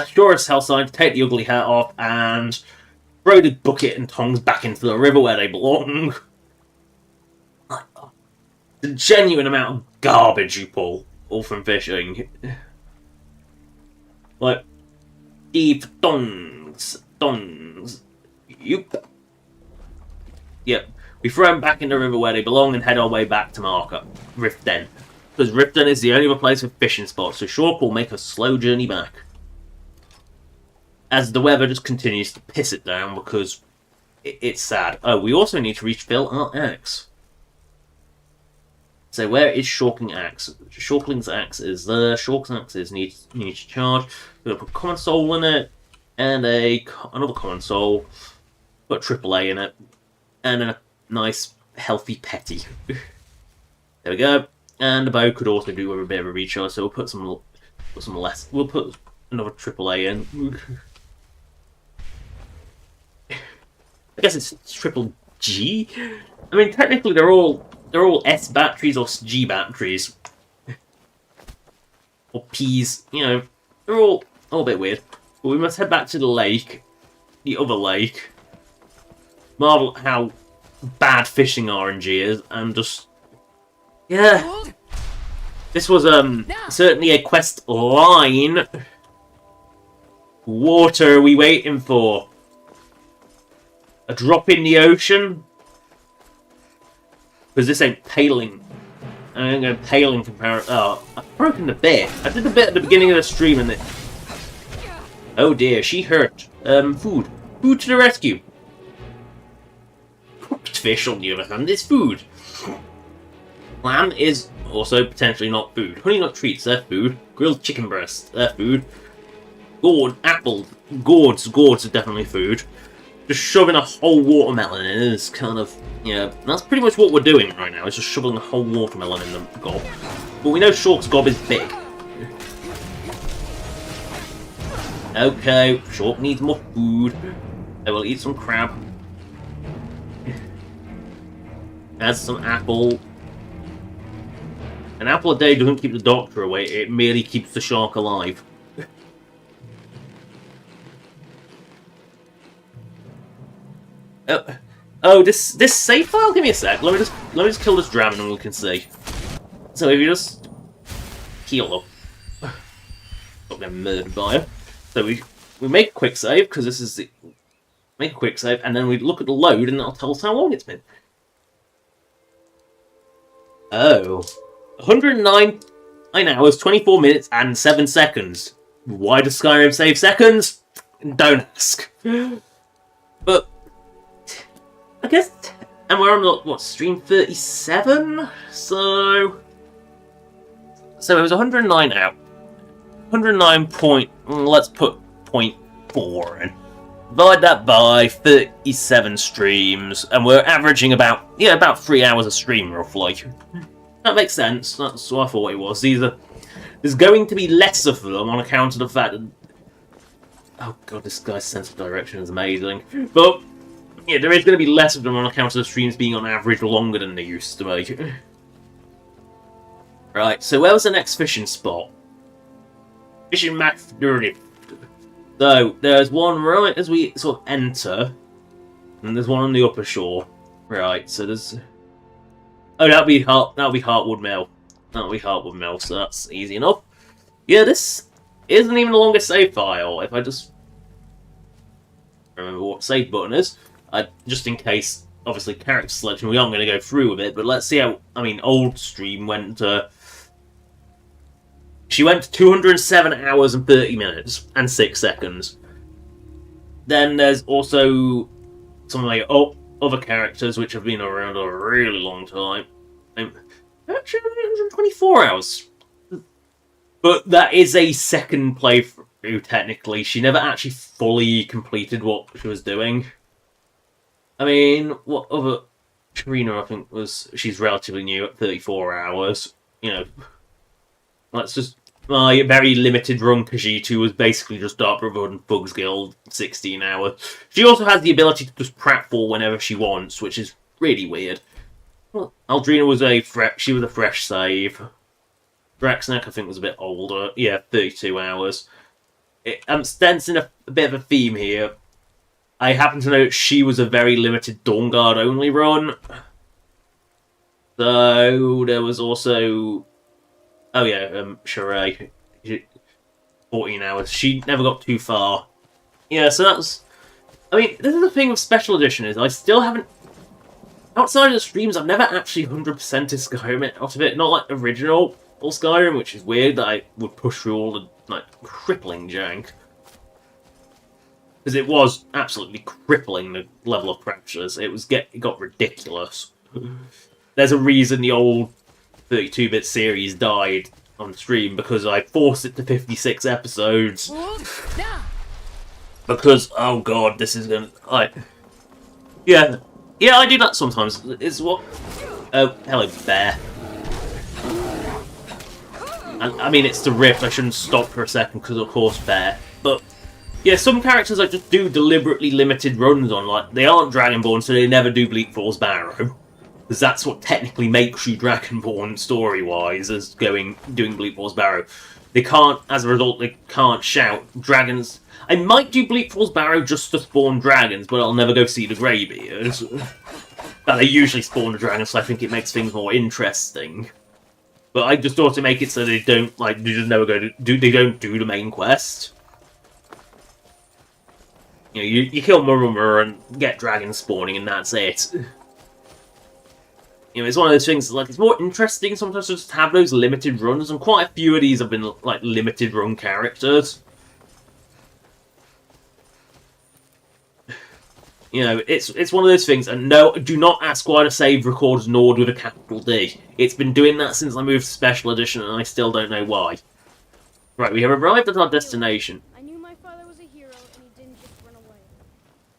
sure as hell sign to take the ugly hat off and throw the bucket and tongs back into the river where they belong. The genuine amount of garbage you pull, all from fishing. Like, deep tongs. Yep. We throw them back in the river where they belong and head our way back to Marker, Rift Den. Because Rift Den is the only other place with fishing spots, so Shork will make a slow journey back. As the weather just continues to piss it down because it's sad. Oh, we also need to refill our axe. So where is Shorkling's axe? Shorkling's axe is there. Shork's axe needs to charge. We're going to put common soul in it, and another common soul. Put AAA in it, and a nice healthy petty. There we go. And the bow could also do with a bit of a recharge, so we'll put some less. We'll put another AAA in. I guess it's triple G. I mean, technically they're all S batteries or G batteries, or P's. You know, they're all a bit weird. But we must head back to the lake, the other lake. Marvel at how bad fishing RNG is, and just yeah. This was certainly a quest line. Water are we waiting for? A drop in the ocean? Because this ain't paling. I'm going to paling comparison. Oh, I've broken the bit. I did the bit at the beginning of the stream and it. Oh dear, she hurt. Food. Food to the rescue. Cooked fish, on the other hand, is food. Lamb is also potentially not food. Honey nut treats, they're food. Grilled chicken breasts, they're food. Gourds are definitely food. Just shoving a whole watermelon in is kind of, yeah, that's pretty much what we're doing right now, is just shoving a whole watermelon in the gob. But we know Shork's gob is big. Okay, Shork needs more food. I will eat some crab. Add some apple. An apple a day doesn't keep the doctor away, it merely keeps the shark alive. Oh, this save file? Give me a sec. Let me just kill this dragon and we can see. So if you just heal up, not getting murdered by her. So we make a quick save because this is the make a quick save, and then we look at the load and that'll tell us how long it's been. Oh, 109 hours, 24 minutes, and 7 seconds. Why does Skyrim save seconds? Don't ask. But I guess, and we're on what, stream 37? So it was 109 out. 109 point, let's put 0.4 in. Divide that by 37 streams, and we're averaging about 3 hours a stream, roughly. That makes sense, that's what I thought it was. There's going to be less of them on account of the fact that... Oh god, this guy's sense of direction is amazing. But yeah, there is going to be less of them on account of the streams being on average longer than they used to be. Right, so where was the next fishing spot? Fishing Max Rift. So, there's one right as we sort of enter, and there's one on the upper shore. Right, so there's... Oh, that'll be Heartwood Mill. That'll be Heartwood Mill, so that's easy enough. Yeah, this isn't even the longest save file. If I just remember what save button is. Just in case, obviously, character selection, we aren't going to go through with it, but let's see how, old stream went to... She went to 207 hours and 30 minutes and 6 seconds. Then there's also some other characters which have been around a really long time. Actually, 124 hours. But that is a second playthrough, technically. She never actually fully completed what she was doing. What other... Sharina, I think, she's relatively new at 34 hours. Let's just... My very limited run Khajiit was basically just Dark Brotherhood and Bugs Guild, 16 hours. She also has the ability to just pratfall whenever she wants, which is really weird. Well, Aldrina was a fresh save. Draxnak, I think, was a bit older. Yeah, 32 hours. I'm sensing a bit of a theme here. I happen to know that she was a very limited Dawnguard only run. So there was also... Oh yeah, Sheree. 14 hours. She never got too far. Yeah, so that's... this is the thing with Special Edition, is I still haven't... outside of the streams, I've never actually 100%ed Skyrim out of it. Not like original Skyrim, which is weird that I would push through all the like crippling jank. Because it was absolutely crippling, the level of pressures. It got ridiculous. There's a reason the old 32-bit series died on stream, because I forced it to 56 episodes. Because, oh god, this is gonna... Yeah, I do that sometimes. It's what... Oh, hello, bear. And, I mean, it's the Rift, I shouldn't stop for a second, because of course, bear. But, yeah, some characters I just do deliberately limited runs on, like, they aren't Dragonborn, so they never do Bleak Falls Barrow. Because that's what technically makes you Dragonborn story-wise, as doing Bleak Falls Barrow. They can't, as a result, they can't shout dragons. I might do Bleak Falls Barrow just to spawn dragons, but I'll never go see the Greybeards. But they usually spawn the dragons, so I think it makes things more interesting. But I just thought to make it so they don't, like, they just never they don't do the main quest. You know, you kill Murmur and get dragons spawning, and that's it. You know, it's one of those things, like, it's more interesting sometimes to just have those limited runs, and quite a few of these have been, like, limited run characters. You know, it's one of those things, and no, do not ask why the save records Nord with a capital D. It's been doing that since I moved to Special Edition, and I still don't know why. Right, we have arrived at our destination.
I knew my father was a hero, and he didn't just run away.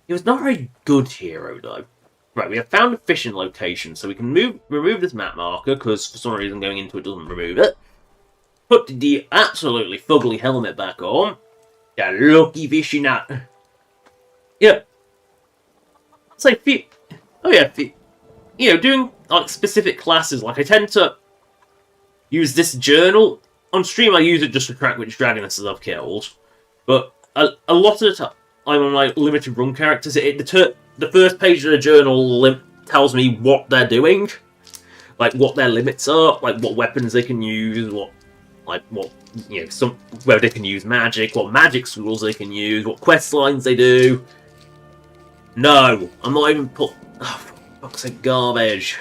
He was not a very good hero, though. Right, we have found a fishing location, so we can remove this map marker, because for some reason going into it doesn't remove it. Put the absolutely fugly helmet back on. Yeah, lucky fishing net. Yeah. It's like, you know, doing like specific classes, like I tend to use this journal. On stream I use it just to track which dragonesses I've killed. But a lot of the time, I'm on like limited run characters. The first page of the journal tells me what they're doing, like what their limits are, like what weapons they can use, whether they can use magic, what magic schools they can use, what quest lines they do. No, I'm not even put. Oh, for fuck's sake, garbage!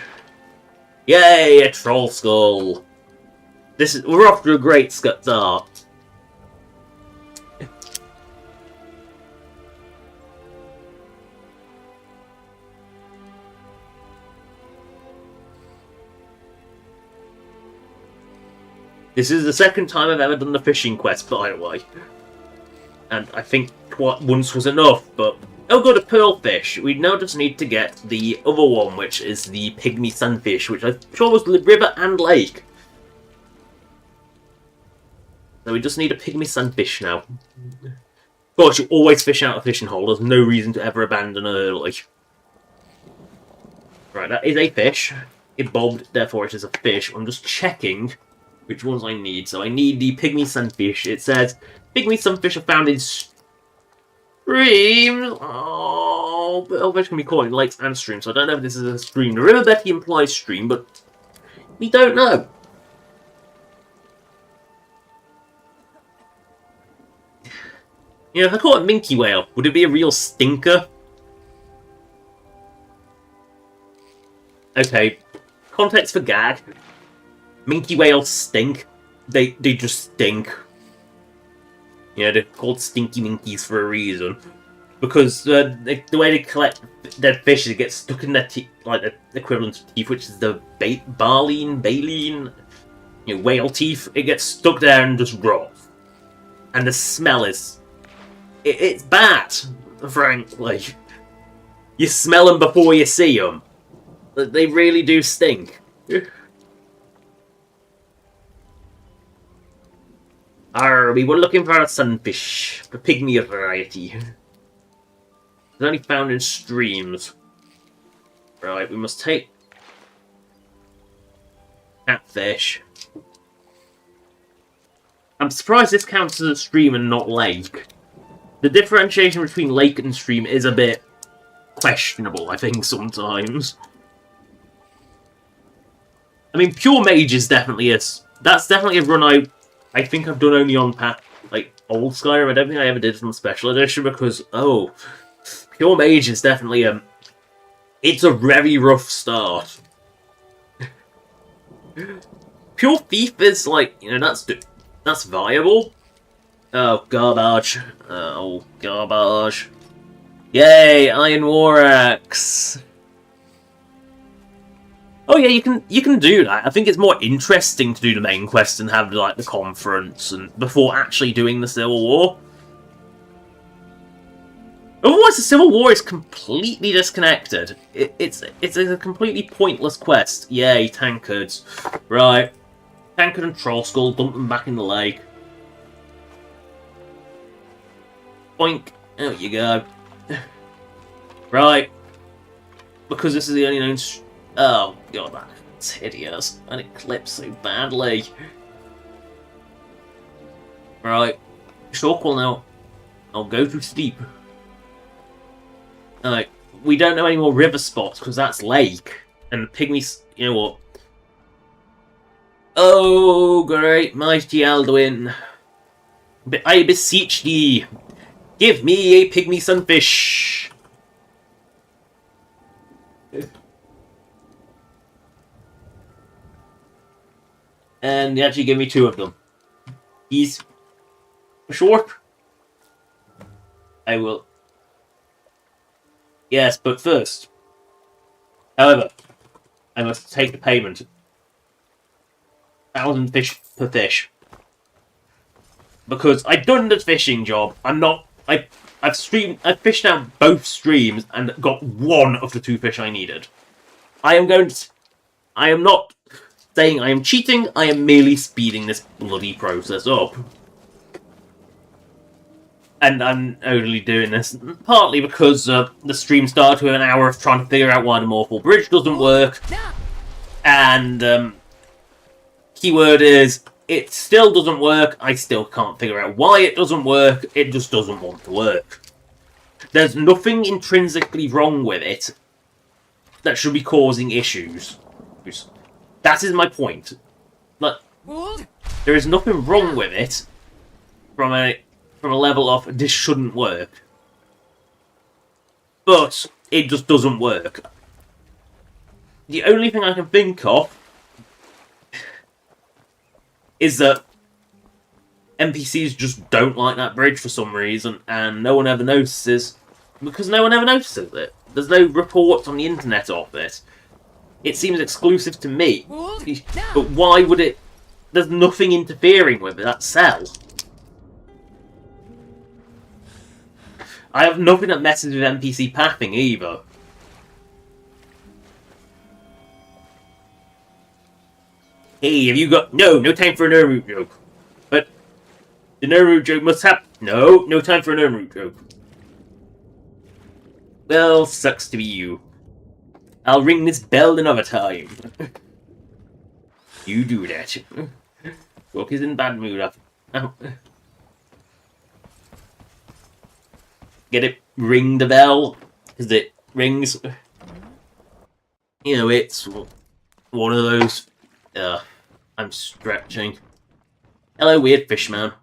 Yay, a troll skull! We're off to a great start. This is the second time I've ever done the fishing quest, by the way. And I think once was enough, but... Oh good, a pearlfish. We now just need to get the other one, which is the pygmy sunfish, which I'm sure was river and lake. So we just need a pygmy sunfish now. Of course, you always fish out a fishing hole. There's no reason to ever abandon early. Right, that is a fish. It bobbed, therefore it is a fish. I'm just checking which ones I need. So I need the pygmy sunfish. It says, pygmy sunfish are found in streams. Oh, but elfish can be caught in lakes and streams, so I don't know if this is a stream. The river Betty implies stream, but we don't know. You know, if I caught a minke whale, would it be a real stinker? Okay, context for gag. Minke whales stink. They just stink. Yeah, they're called stinky minkies for a reason. Because the way they collect dead fish is it gets stuck in their teeth, like the equivalent of teeth, which is the baleen, you know, whale teeth. It gets stuck there and just rots. And the smell is... It's bad, frankly. You smell them before you see them. They really do stink. We were looking for a sunfish, the pygmy variety. It's only found in streams. Right, we must take that fish. I'm surprised this counts as a stream and not lake. The differentiation between lake and stream is a bit questionable, I think, sometimes. I mean, Pure Mage is definitely that's definitely a run I think I've done only on old Skyrim. I don't think I ever did it on Special Edition because, Pure Mage is definitely It's a very rough start. Pure thief is like, you know, that's viable. Oh, garbage. Oh, garbage. Yay, Iron War Axe. Oh yeah, you can do that. I think it's more interesting to do the main quest and have like the conference and before actually doing the Civil War. Otherwise, the Civil War is completely disconnected. It's a completely pointless quest. Yay, tankards. Right. Tankard and Troll Skull, dump them back in the lake. Boink. Out you go. Right. Because this is the only known... Oh, god, that's hideous. And it clips so badly. Right. Shortwell now. I'll go to sleep. Alright. We don't know any more river spots, because that's lake. And the pygmies... You know what? Oh, great mighty Alduin. I beseech thee. Give me a pygmy sunfish. And they actually give me 2 of them. He's short. I will. Yes, but first. However, I must take the payment. 1,000 fish per fish. Because I've done the fishing job. I've fished out both streams and got 1 of the 2 fish I needed. I am not saying I am cheating, I am merely speeding this bloody process up. And I'm only doing this partly because the stream started with an hour of trying to figure out why the Morphal Bridge doesn't work. And, keyword is, it still doesn't work, I still can't figure out why it doesn't work, it just doesn't want to work. There's nothing intrinsically wrong with it that should be causing issues. That is my point. But there is nothing wrong with it from a level of this shouldn't work. But it just doesn't work. The only thing I can think of is that NPCs just don't like that bridge for some reason, and no one ever notices, because no one ever notices it. There's no reports on the internet of it. It seems exclusive to me. But why would it... There's nothing interfering with it, that cell. I have nothing that messes with NPC pathing either. Hey, have you got... No time for an no-route joke. But the no-route joke must happen. No time for a no-route joke. Well, sucks to be you. I'll ring this bell another time. You do that. Rook is in bad mood. Get it? Ring the bell. Because it rings. You know, it's one of those... I'm stretching. Hello, weird fishman.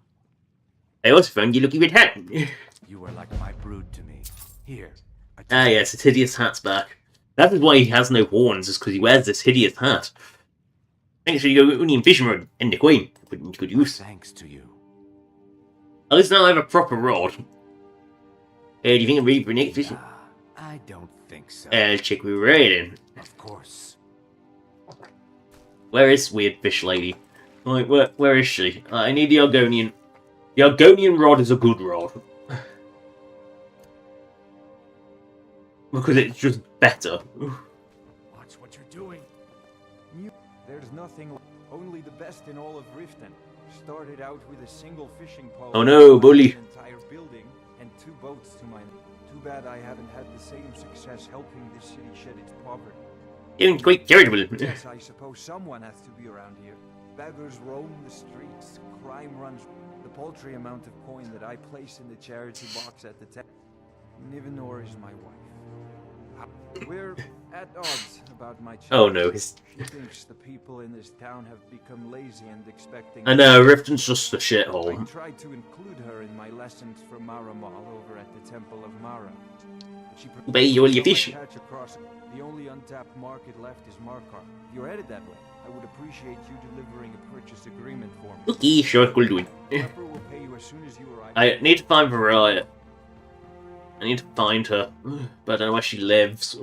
I also found you looking red hat.
You were like my brood to me. Here.
Ah, yes, his hideous hat's back. That is why he has no horns, is because he wears this hideous hat. Thanks for your Union Fisherman and the Queen. Put into good use.
Thanks to you.
At least now I have a proper rod. Do you think I'm ready for next fishing?
I don't think so.
I'll check with Raiden.
Of course.
Where is weird fish lady? Like, where is she? I need the Argonian. The Argonian rod is a good rod. Because it's just better.
Watch what you're doing.
There's nothing, only the best in all of Riften. Started out with a single fishing pole.
Oh no, bully.
An entire building and 2 boats to mine. Too bad I haven't had the same success helping this city shed its poverty.
Even quite charitable.
Yes, I suppose someone has to be around here. Beggars roam the streets, crime runs. The paltry amount of coin that I place in the charity box at the Nivenor is my wife. We're at odds about my child.
Oh no, his...
She thinks the people in this town have become lazy and expecting...
I know, Riften's just a shithole.
I tried to include her in my lessons for Maramal over at the Temple of Mara. She
Bay, you will fish.
The only untapped market left is Markar. If you're headed that way, I would appreciate you delivering a purchase agreement for me.
Okay, sure, we'll do it.
Harper will pay you as soon as you arrive.
I need to find Variety. I need to find her, but I don't know where she lives.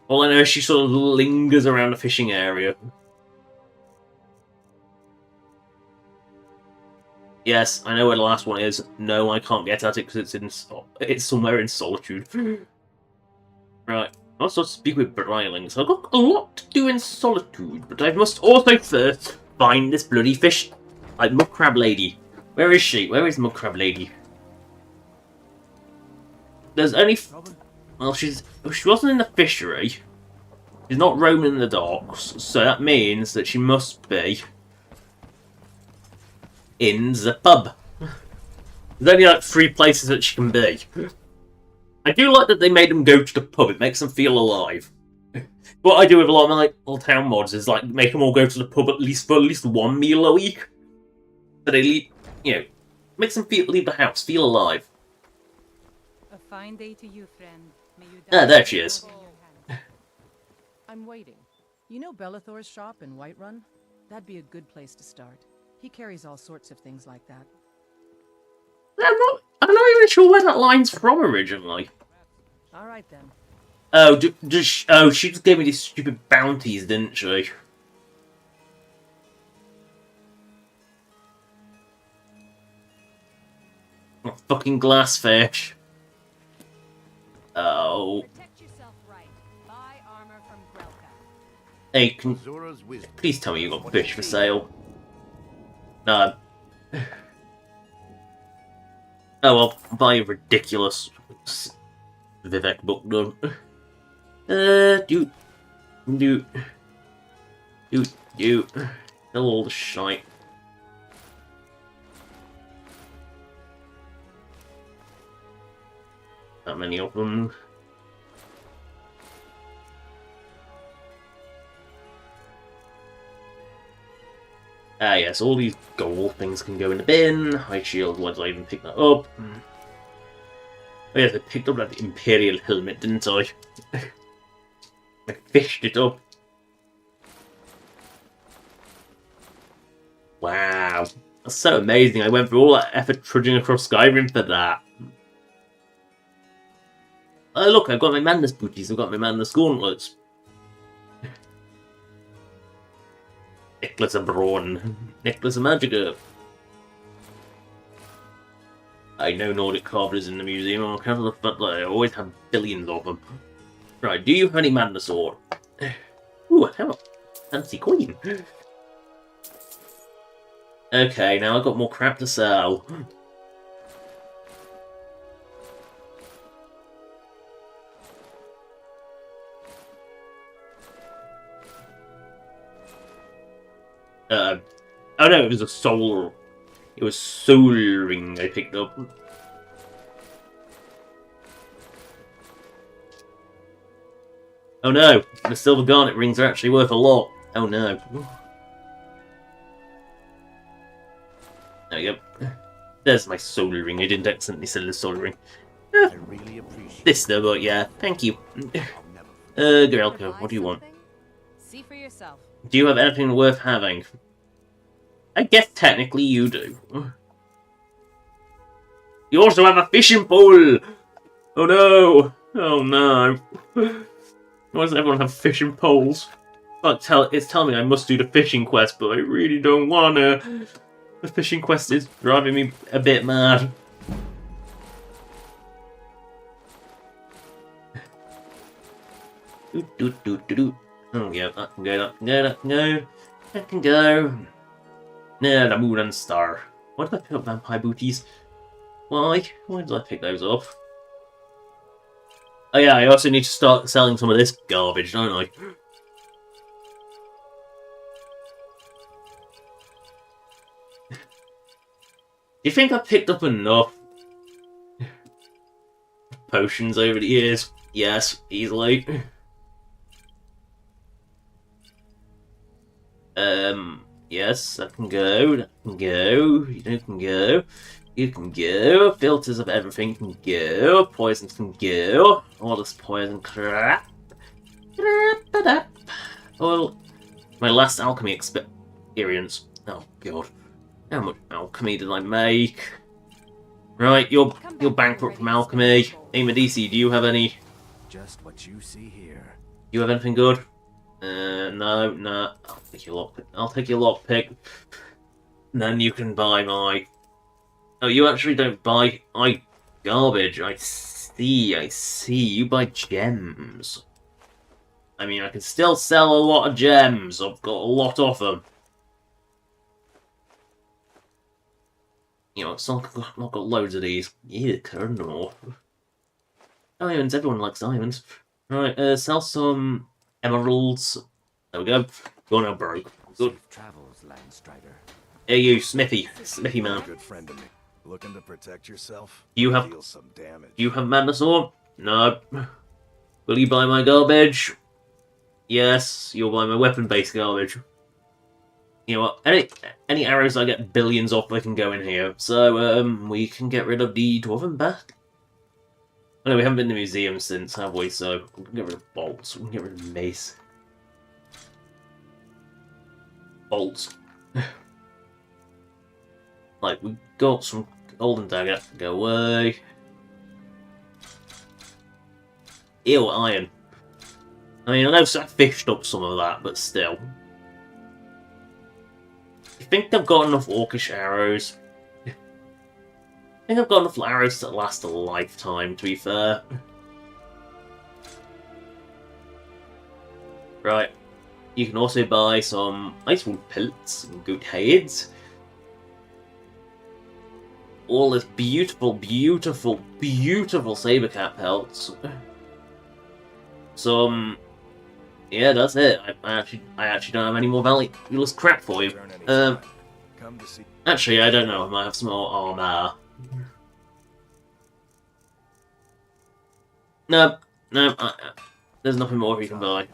All I know is she sort of lingers around the fishing area. Yes, I know where the last one is. No, I can't get at it because it's somewhere in Solitude. Right, I must also speak with Brylings. I've got a lot to do in Solitude, but I must also first find this bloody fish, like Mud Crab Lady. Where is she? Where is Mud Crab Lady? There's only... Well, she wasn't in the fishery. She's not roaming the docks, so that means that she must be in the pub. There's only like 3 places that she can be. I do like that they made them go to the pub. It makes them feel alive. What I do with a lot of my little town mods is like make them all go to the pub at least for at least 1 meal a week. So they leave, you know, makes them leave the house, feel alive.
A fine day to you, friend. May you
There she is.
I'm waiting. You know Bellathor's shop in Whiterun? That'd be a good place to start. He carries all sorts of things like that.
I'm not even sure where that line's from originally.
All right then.
Oh, she just gave me these stupid bounties, didn't she? Oh, fucking glassfish. Oh.
Protect yourself right. Buy armor from Grelka.
Hey, please tell me you got fish for sale. No. Oh well, buy a ridiculous Vivek book done. Tell all the shite. That many of them. Ah yes, all these gold things can go in the bin. High shield, why did I even pick that up? Oh yes, I picked up that Imperial helmet, didn't I? I fished it up. Wow. That's so amazing. I went through all that effort trudging across Skyrim for that. Oh look, I've got my Madness booties, I've got my Madness gauntlets. Necklace of Brawn. Necklace of Magica. I know Nordic carvers in the museum on account of the fact that I always have billions of them. Right, do you have any Madness sword? Ooh, how fancy queen. Okay, now I've got more crap to sell. Oh no, it was a soul. It was soul ring I picked up. Oh no, the silver garnet rings are actually worth a lot. Oh no. There we go. There's my soul ring. I didn't accidentally sell the soul ring. I really appreciate this though, but yeah, thank you. Grelka, what do you want?
See for yourself.
Do you have anything worth having? I guess technically you do. You also have a fishing pole! Oh no! Oh no. Why does everyone have fishing poles? It's telling me I must do the fishing quest, but I really don't wanna. The fishing quest is driving me a bit mad. Oh yeah, that can go, that can go, that can go. That can go. No, the moon and star. Why did I pick up vampire booties? Why? Why did I pick those up? Oh yeah, I also need to start selling some of this garbage, don't I? Do you think I picked up enough? potions over the years. Yes, easily. Yes, that can go. That can go. You can go. You can go. Filters of everything can go. Poisons can go. All this poison crap. Well, my last alchemy experience. Oh god, how much alchemy did I make? Right, you're bankrupt from alchemy. Amadisi, do you have any?
Just what you see here.
Do you have anything good? No. I'll take your lockpick. I'll take your lockpick. Then you can buy my. Oh, you actually don't buy garbage. I see. You buy gems. I mean, I can still sell a lot of gems. I've got a lot of them. You know, I've got loads of these. Yeah, no. Diamonds. Everyone likes diamonds. Right, sell some emeralds. There we go. Going out broke. Good.
Travels, Landstrider.
Hey, you, Smithy man.
Good friend of me. Looking to protect yourself?
You have.
Deal some damage.
You have madness or? No. Will you buy my garbage? Yes, you'll buy my weapon-based garbage. You know what? Any arrows I get billions off, they can go in here. So, we can get rid of the dwarven bat. Oh, no, we haven't been to the museum since, have we? So, we can get rid of bolts. We can get rid of mace. Bolts. Like, we got some golden dagger. Go away. Ew, iron. I mean, I know I fished up some of that, but still. I think I've got enough orcish arrows. I think I've got enough arrows to last a lifetime, to be fair. Right. You can also buy some icewood pellets and goat heads. All this beautiful saber cat pelts. Some. Yeah, that's it. I actually don't have any more valueless crap for you. Actually, I don't know. I might have some more armor. No, there's nothing more you can buy.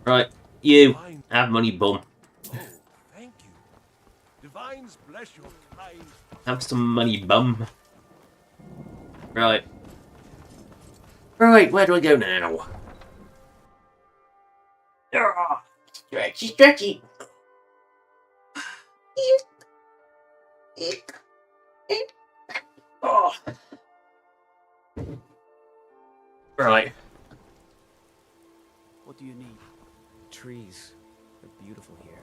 Right, you have money, bum.
Oh, thank you. Divines bless your kind.
Have some money, bum. Right. Right, where do I go now? Stretchy. Oh. Right.
What do you need? Trees. They're beautiful here.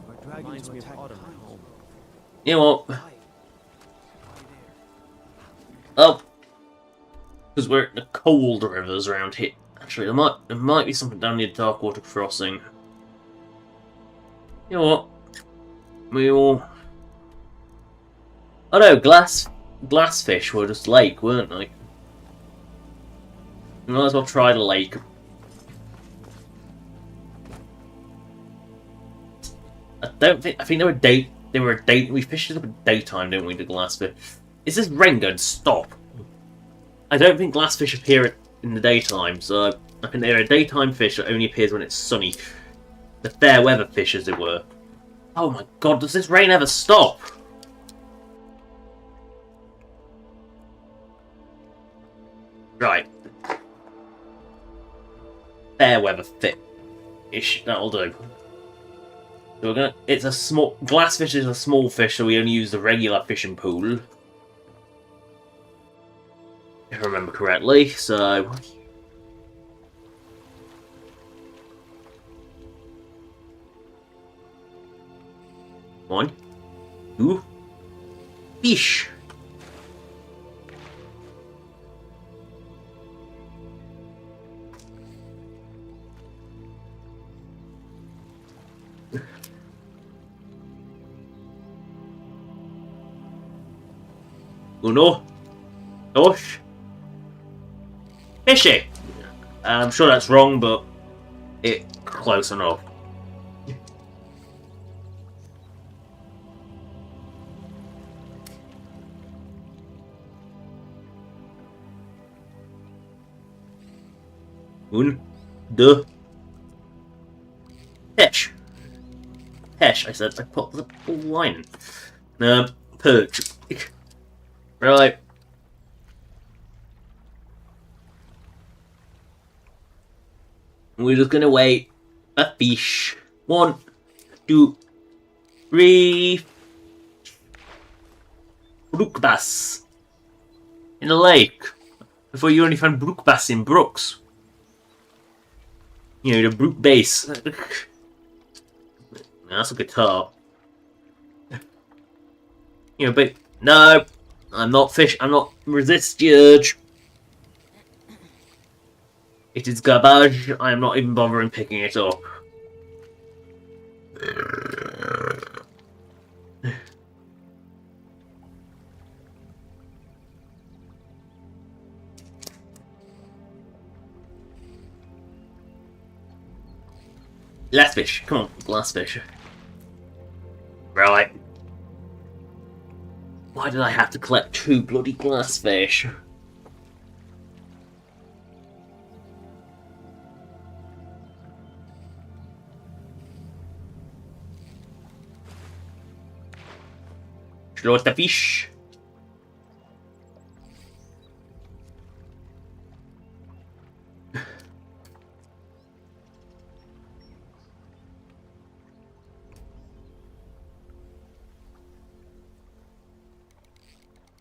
Our dragons will attack autumn at home.
You know what? Oh. Because we're at the cold rivers around here. Actually, there might be something down near Darkwater Crossing. You know what? We'll. Oh no, glassfish were just lake, weren't they? We might as well try the lake. I think they were we fished it up at daytime, didn't we, the glassfish? Is this rain going to stop? I don't think glassfish appear in the daytime, so I think they're a daytime fish that only appears when it's sunny. The fair weather fish, as it were. Oh my god, does this rain ever stop? Right. Fair weather fish, that'll do. So we're gonna. It's a small. Glassfish is a small fish, so we only use the regular fishing pool. If I remember correctly, so. One. Two. Fish. Uno. Dos. Fishy! I'm sure that's wrong, but it's close enough. Un, deux, Hesh. Hesh, I said. I put the line. Perch. Right. We're just gonna wait a fish. 1, 2, 3. Brook bass. In a lake. Before you only found brook bass in brooks. You know, the brook bass. That's a guitar. You know, but no, I'm not fish. I'm not resist the urge. It is garbage. I am not even bothering picking it up. Glassfish. Come on, glassfish. Right. Why did I have to collect 2 bloody glassfish? Slaughter the fish.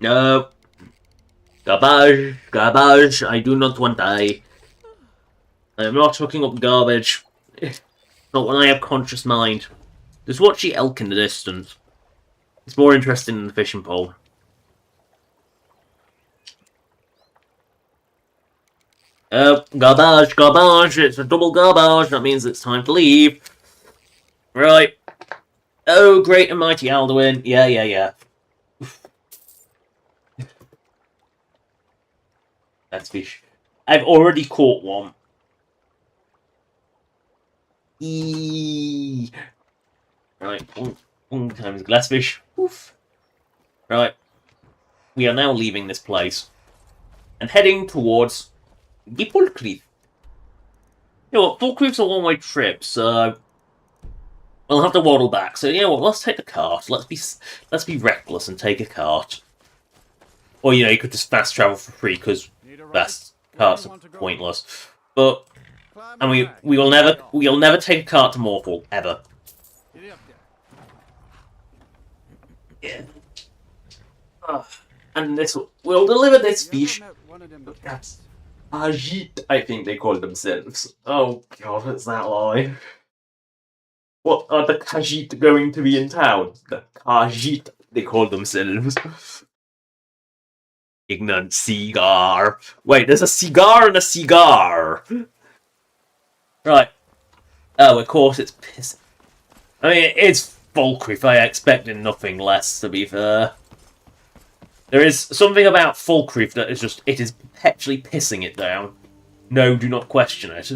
No. Garbage, garbage, I do not want I. I am not hooking up garbage. Not when I have conscious mind. Just watch the elk in the distance. It's more interesting than the fishing pole. Garbage, garbage, it's a double garbage, that means it's time to leave. Right. Oh, great and mighty Alduin. Yeah. That's fish. I've already caught one. Eee. Right, one times glassfish. Oof. Right. We are now leaving this place. And heading towards Gipolcreef. You know what, Falkreef's a one-way trip, so we'll have to waddle back. So you know what, let's take the cart. Let's be reckless and take a cart. Or you know, you could just fast travel for free because fast carts are pointless. But and we'll never take a cart to Morphle ever. Yeah. And this we'll deliver this fish. Khajiit, I think they call themselves. Oh god, it's that line. What are the Khajiit going to be in town? The Khajiit, they call themselves. Ignorant cigar. Wait, there's a cigar and a cigar. Right. Oh, of course it's piss. I mean, it's Falkreef. I expected nothing less, to be fair. There is something about Falkreef that is just, it is perpetually pissing it down. No, do not question it.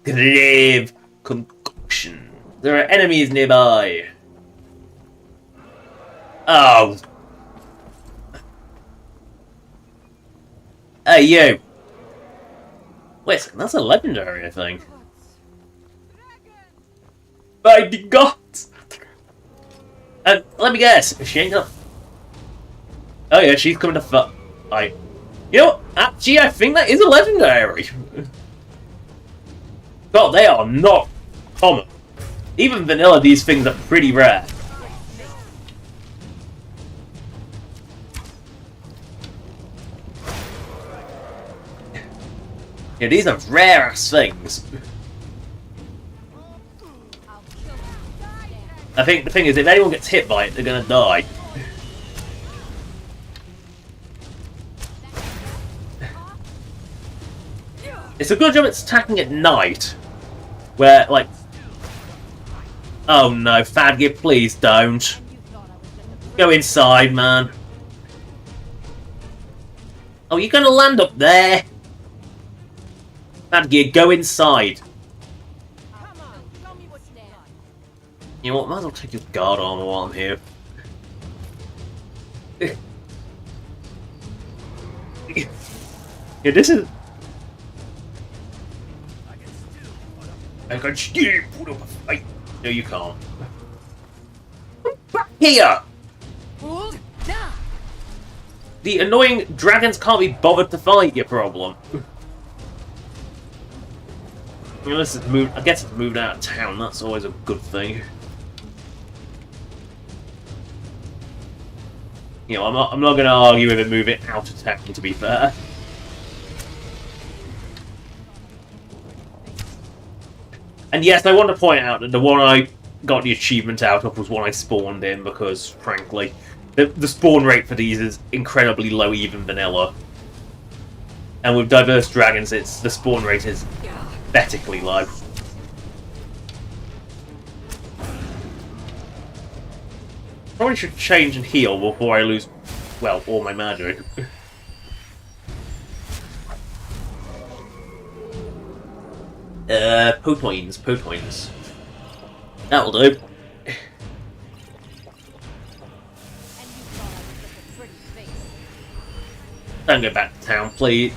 Grave concoction. There are enemies nearby. Oh. Hey, you. Wait a second, that's a legendary, I think. By the gods! And let me guess, she ain't gonna... Oh yeah, she's coming to fight. You know what? Actually, I think that is a legendary. God, they are not common. Even vanilla, these things are pretty rare. Yeah, these are rare-ass things. I think the thing is, if anyone gets hit by it, they're gonna die. It's a good job it's attacking at night. Where, like... Oh no, Fadgear, please don't. Go inside, man. Oh, you're gonna land up there? Fadgear, go inside. You know what, might as well take your guard armor while I'm here. Yeah, this is... I can still put up a fight. No, you can't. Back here! The annoying dragons can't be bothered to fight your problem. Unless it's moved, I guess it's moved out of town, that's always a good thing. You know, I'm not going to argue with it moving out of town, to be fair. And yes, I want to point out that the one I got the achievement out of was one I spawned in, because, frankly, the spawn rate for these is incredibly low, even vanilla. And with diverse dragons, the spawn rate is pathetically low. Probably should change and heal before I lose, well, all my magic. Potoins. That'll do. Don't go back to town, please.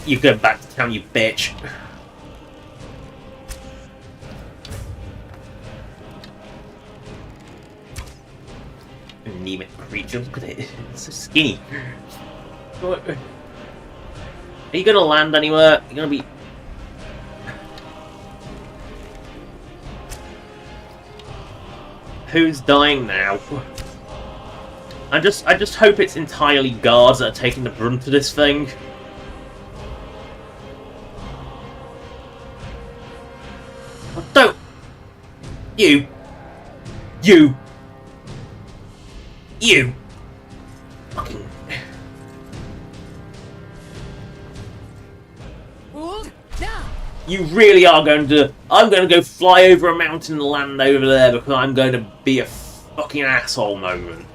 You go back to town, you bitch. Anemic creature, look at it. It's so skinny. Are you gonna land anywhere? You're gonna be... Who's dying now? I just hope it's entirely guards that are taking the brunt of this thing. Oh, don't! You! Fucking... You really are going to... I'm going to go fly over a mountain and land over there because I'm going to be a fucking asshole moment.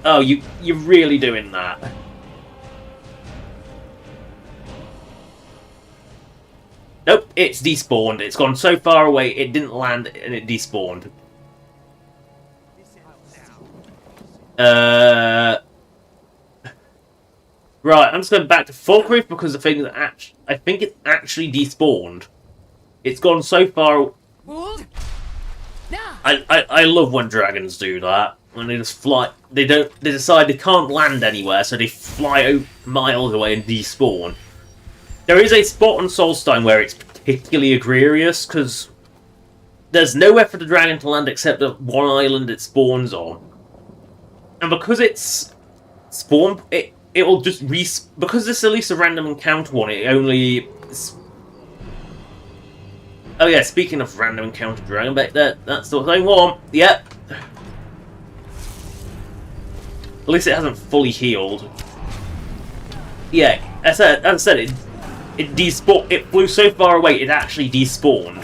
Oh, you're really doing that. Nope, it's despawned. It's gone so far away it didn't land and it despawned. Right, I'm just going back to Falkreath because the thing that I think it actually despawned. It's gone so far. I love when dragons do that. When they just fly, they decide they can't land anywhere, so they fly miles away and despawn. There is a spot on Solstein where it's particularly egregious because there's nowhere for the dragon to land except at one island it spawns on, and because it's spawn, it will just because this is at least a random encounter one. It only. Oh yeah, speaking of random encounter dragon back there, that's the same one. Yep. At least it hasn't fully healed. Yeah, as I said, it despawned. It flew so far away, it actually despawned.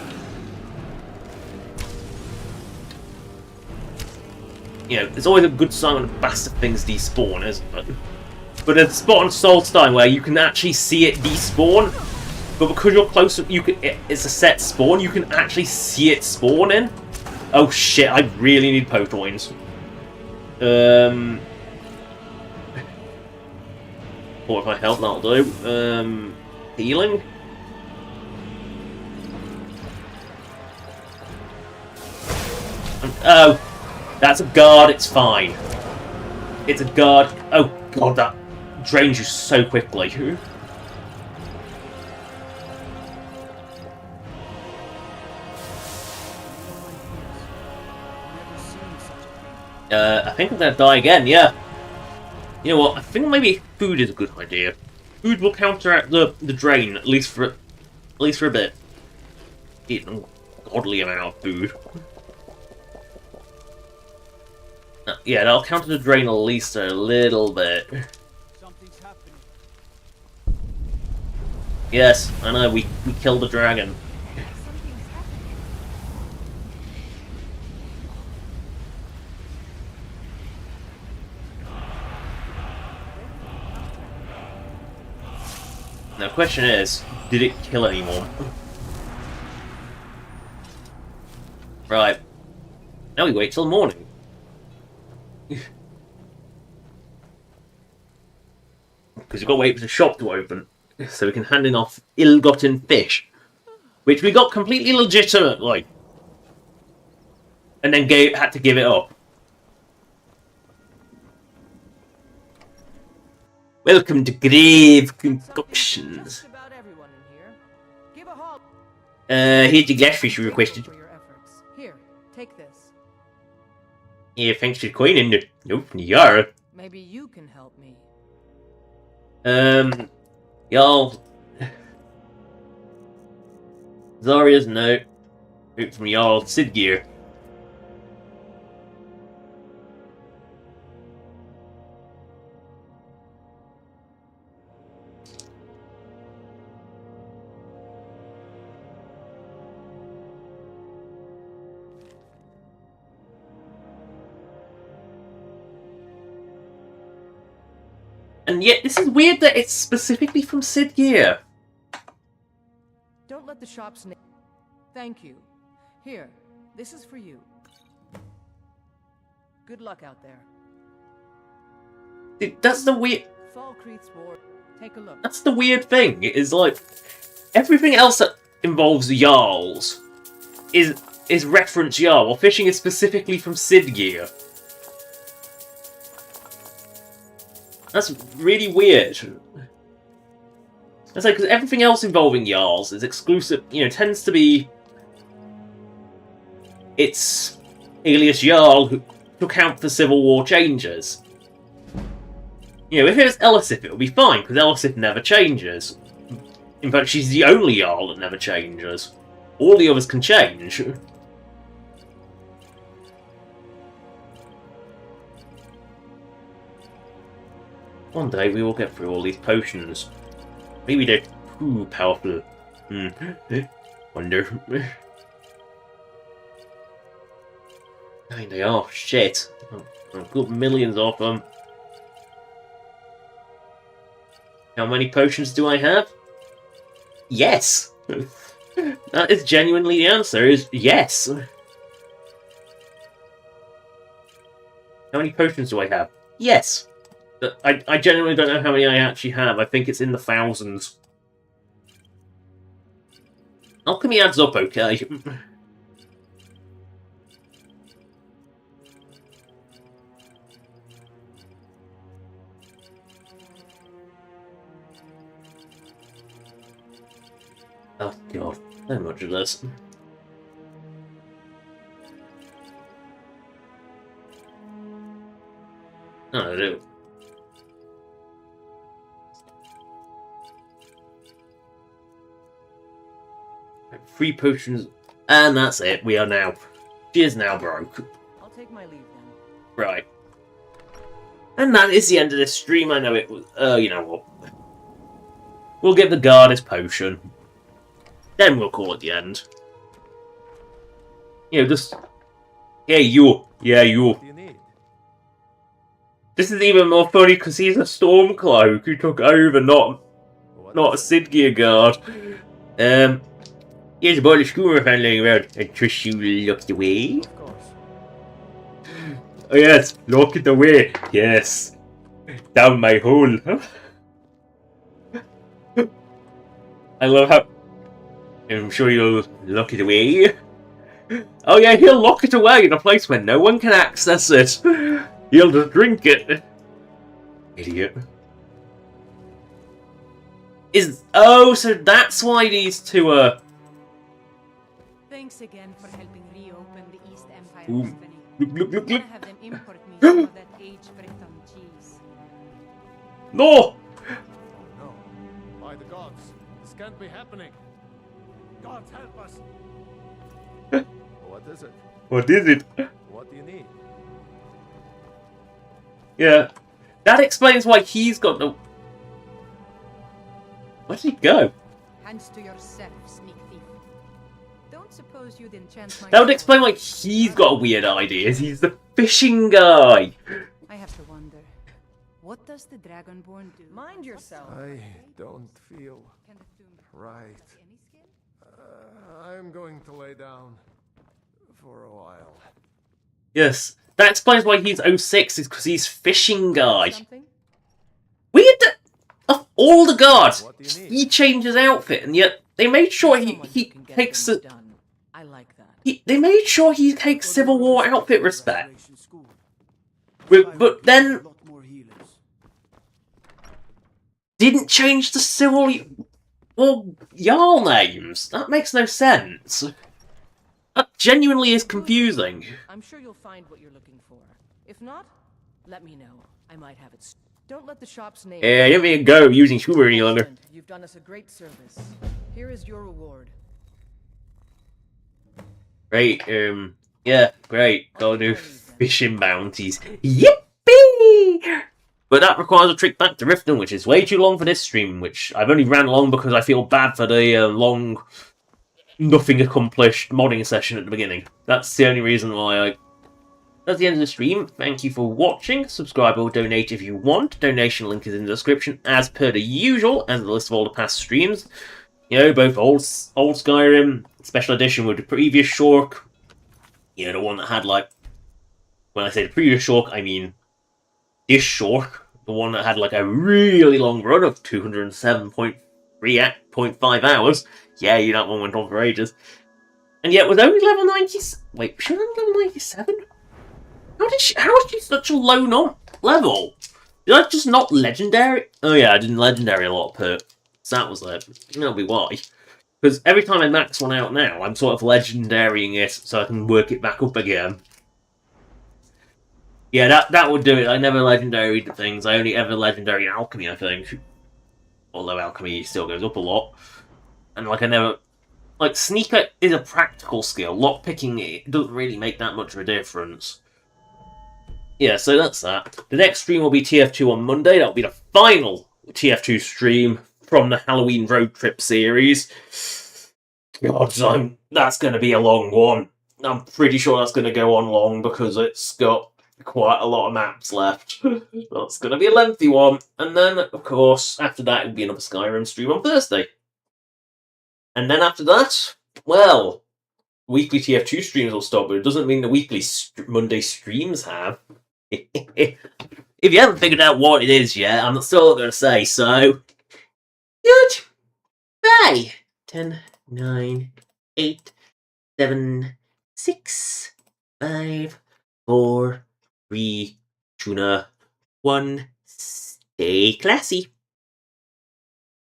You know, it's always a good sign when bastard things despawn, isn't it? But there's a spot on Solstein where you can actually see it despawn, but because you're closer, it's a set spawn. You can actually see it spawn in. Oh shit! I really need Potoins. Or if I help, that'll do. Healing? Oh! That's a guard, it's fine. It's a guard. Oh god, that drains you so quickly. I think I'm gonna die again, yeah. You know what, I think maybe food is a good idea. Food will counteract the drain, at least for a bit. Eat an godly amount of food. Yeah, that'll counter the drain at least a little bit.
Something's happening.
Yes, I know, we killed the dragon. Now, the question is, did it kill anyone? Right. Now we wait till morning. Because you've got to wait for the shop to open. so we can hand in off ill-gotten fish, which we got completely legitimately, and then had to give it up. Welcome to Grave Concoctions.
Just about everyone in here. Give a haul.
Here's the glass fish you requested.
For your efforts. Here, take this.
Yeah, thanks for the coin in the... Nope, yeah.
Maybe you can help me.
Y'all... Zarya's note. Root from y'all, Sid Gear. And yet, this is weird that it's specifically from Sid Gear.
Don't let the shops name. Thank you. Here, this is for you. Good luck out there.
That's the weird...
Falkreath's War. Take a look.
That's the weird thing, is like... Everything else that involves Jarls is reference Jarl, while fishing is specifically from Sid Gear. That's really weird. It's like, because everything else involving Jarls is exclusive, you know, tends to be... It's alias Jarl who account for Civil War changes. You know, if it was Elisif, it would be fine, because Elisif never changes. In fact, she's the only Jarl that never changes. All the others can change. One day we will get through all these potions. Maybe they're too powerful. Wonder. I they are. Shit. I've got millions of them. How many potions do I have? Yes! That is genuinely the answer, is yes. How many potions do I have? Yes! I genuinely don't know how many I actually have. I think it's in the thousands. Alchemy adds up, okay. Oh god, so much of this. Oh, I do. 3 potions, and that's it. We are now. She is now broke.
I'll take my leave then.
Right. And that is the end of this stream. I know it was. You know what? We'll give the guard his potion. Then we'll call it the end. You know, just. Hey, you. Yeah, you.
What do you need?
This is even more funny because he's a Stormcloak who took over, not a Sid Gear guard. Here's a bottle of schooner found laying around. I trust you lock it away.
Of course.
Oh yes, lock it away. Yes. Down my hole. I love how... I'm sure you'll lock it away. Oh yeah, he'll lock it away in a place where no one can access it. He'll just drink it. Idiot. Oh, so that's why these two are...
Thanks again for helping reopen the East Empire
Ooh.
Company.
Look.
I wanna have them import me some of that aged Breton cheese.
No!
Oh no. By the gods, this can't be happening. Gods, help us.
What is it?
What is it?
What do you need?
Yeah. That explains why he's got the... Where did he go?
Hands to yourself, sneak thief. Don't suppose you'd enchant my...
That would explain why he's got weird ideas. He's the fishing guy.
I have to wonder. What does the Dragonborn do?
Mind yourself.
I don't feel
Can the tomb
right.
have any skill?
I'm going to lay down for a while.
Yes. That explains why he's 06, is because he's fishing guy.
Something?
Weird that... Of all the guards, he changed his outfit, and yet they made sure he takes it.
I like that.
They made sure he takes Civil War outfit respect. But then didn't change the Civil War Jarl names. That makes no sense. That genuinely is confusing.
I'm sure you'll find what you're looking for. If not, let me know. I might have it. Don't let the shop's name.
Yeah, give me a go using Schumer any longer.
You've done us a great service. Here is your reward.
Great, yeah, great. Gotta do fishing bounties. Yippee! But that requires a trip back to Riften, which is way too long for this stream, which I've only ran long because I feel bad for the long, nothing accomplished modding session at the beginning. That's the only reason why That's the end of the stream. Thank you for watching. Subscribe or donate if you want. Donation link is in the description, as per the usual, and the list of all the past streams. You know, both old Skyrim, special edition with the previous Shork. You know, the one that had, like... When I say the previous Shork, I mean this Shork. The one that had, like, a really long run of 207.5 hours. Yeah, that one went on for ages. And yet, was only level 90... Wait, she was only level 97? How is she such a low level? Did I just not legendary? Oh yeah, I didn't legendary a lot of perks. So that was it. That'll be why. Because every time I max one out now, I'm sort of legendarying it so I can work it back up again. Yeah, that would do it. I never legendaried the things. I only ever legendary alchemy, I think. Although alchemy still goes up a lot. And like I never... Like, sneaker is a practical skill. Lockpicking it doesn't really make that much of a difference. Yeah, so that's that. The next stream will be TF2 on Monday. That'll be the final TF2 stream from the Halloween Road Trip series. God, that's going to be a long one. I'm pretty sure that's going to go on long because it's got quite a lot of maps left. That's going to be a lengthy one. And then, of course, after that, it'll be another Skyrim stream on Thursday. And then after that, well, weekly TF2 streams will stop, but it doesn't mean the weekly Monday streams have. If you haven't figured out what it is yet, I'm still not going to say, so... Goodbye! 10, 9, 8, 7, 6, 5, 4, 3, 2, 1. Stay classy.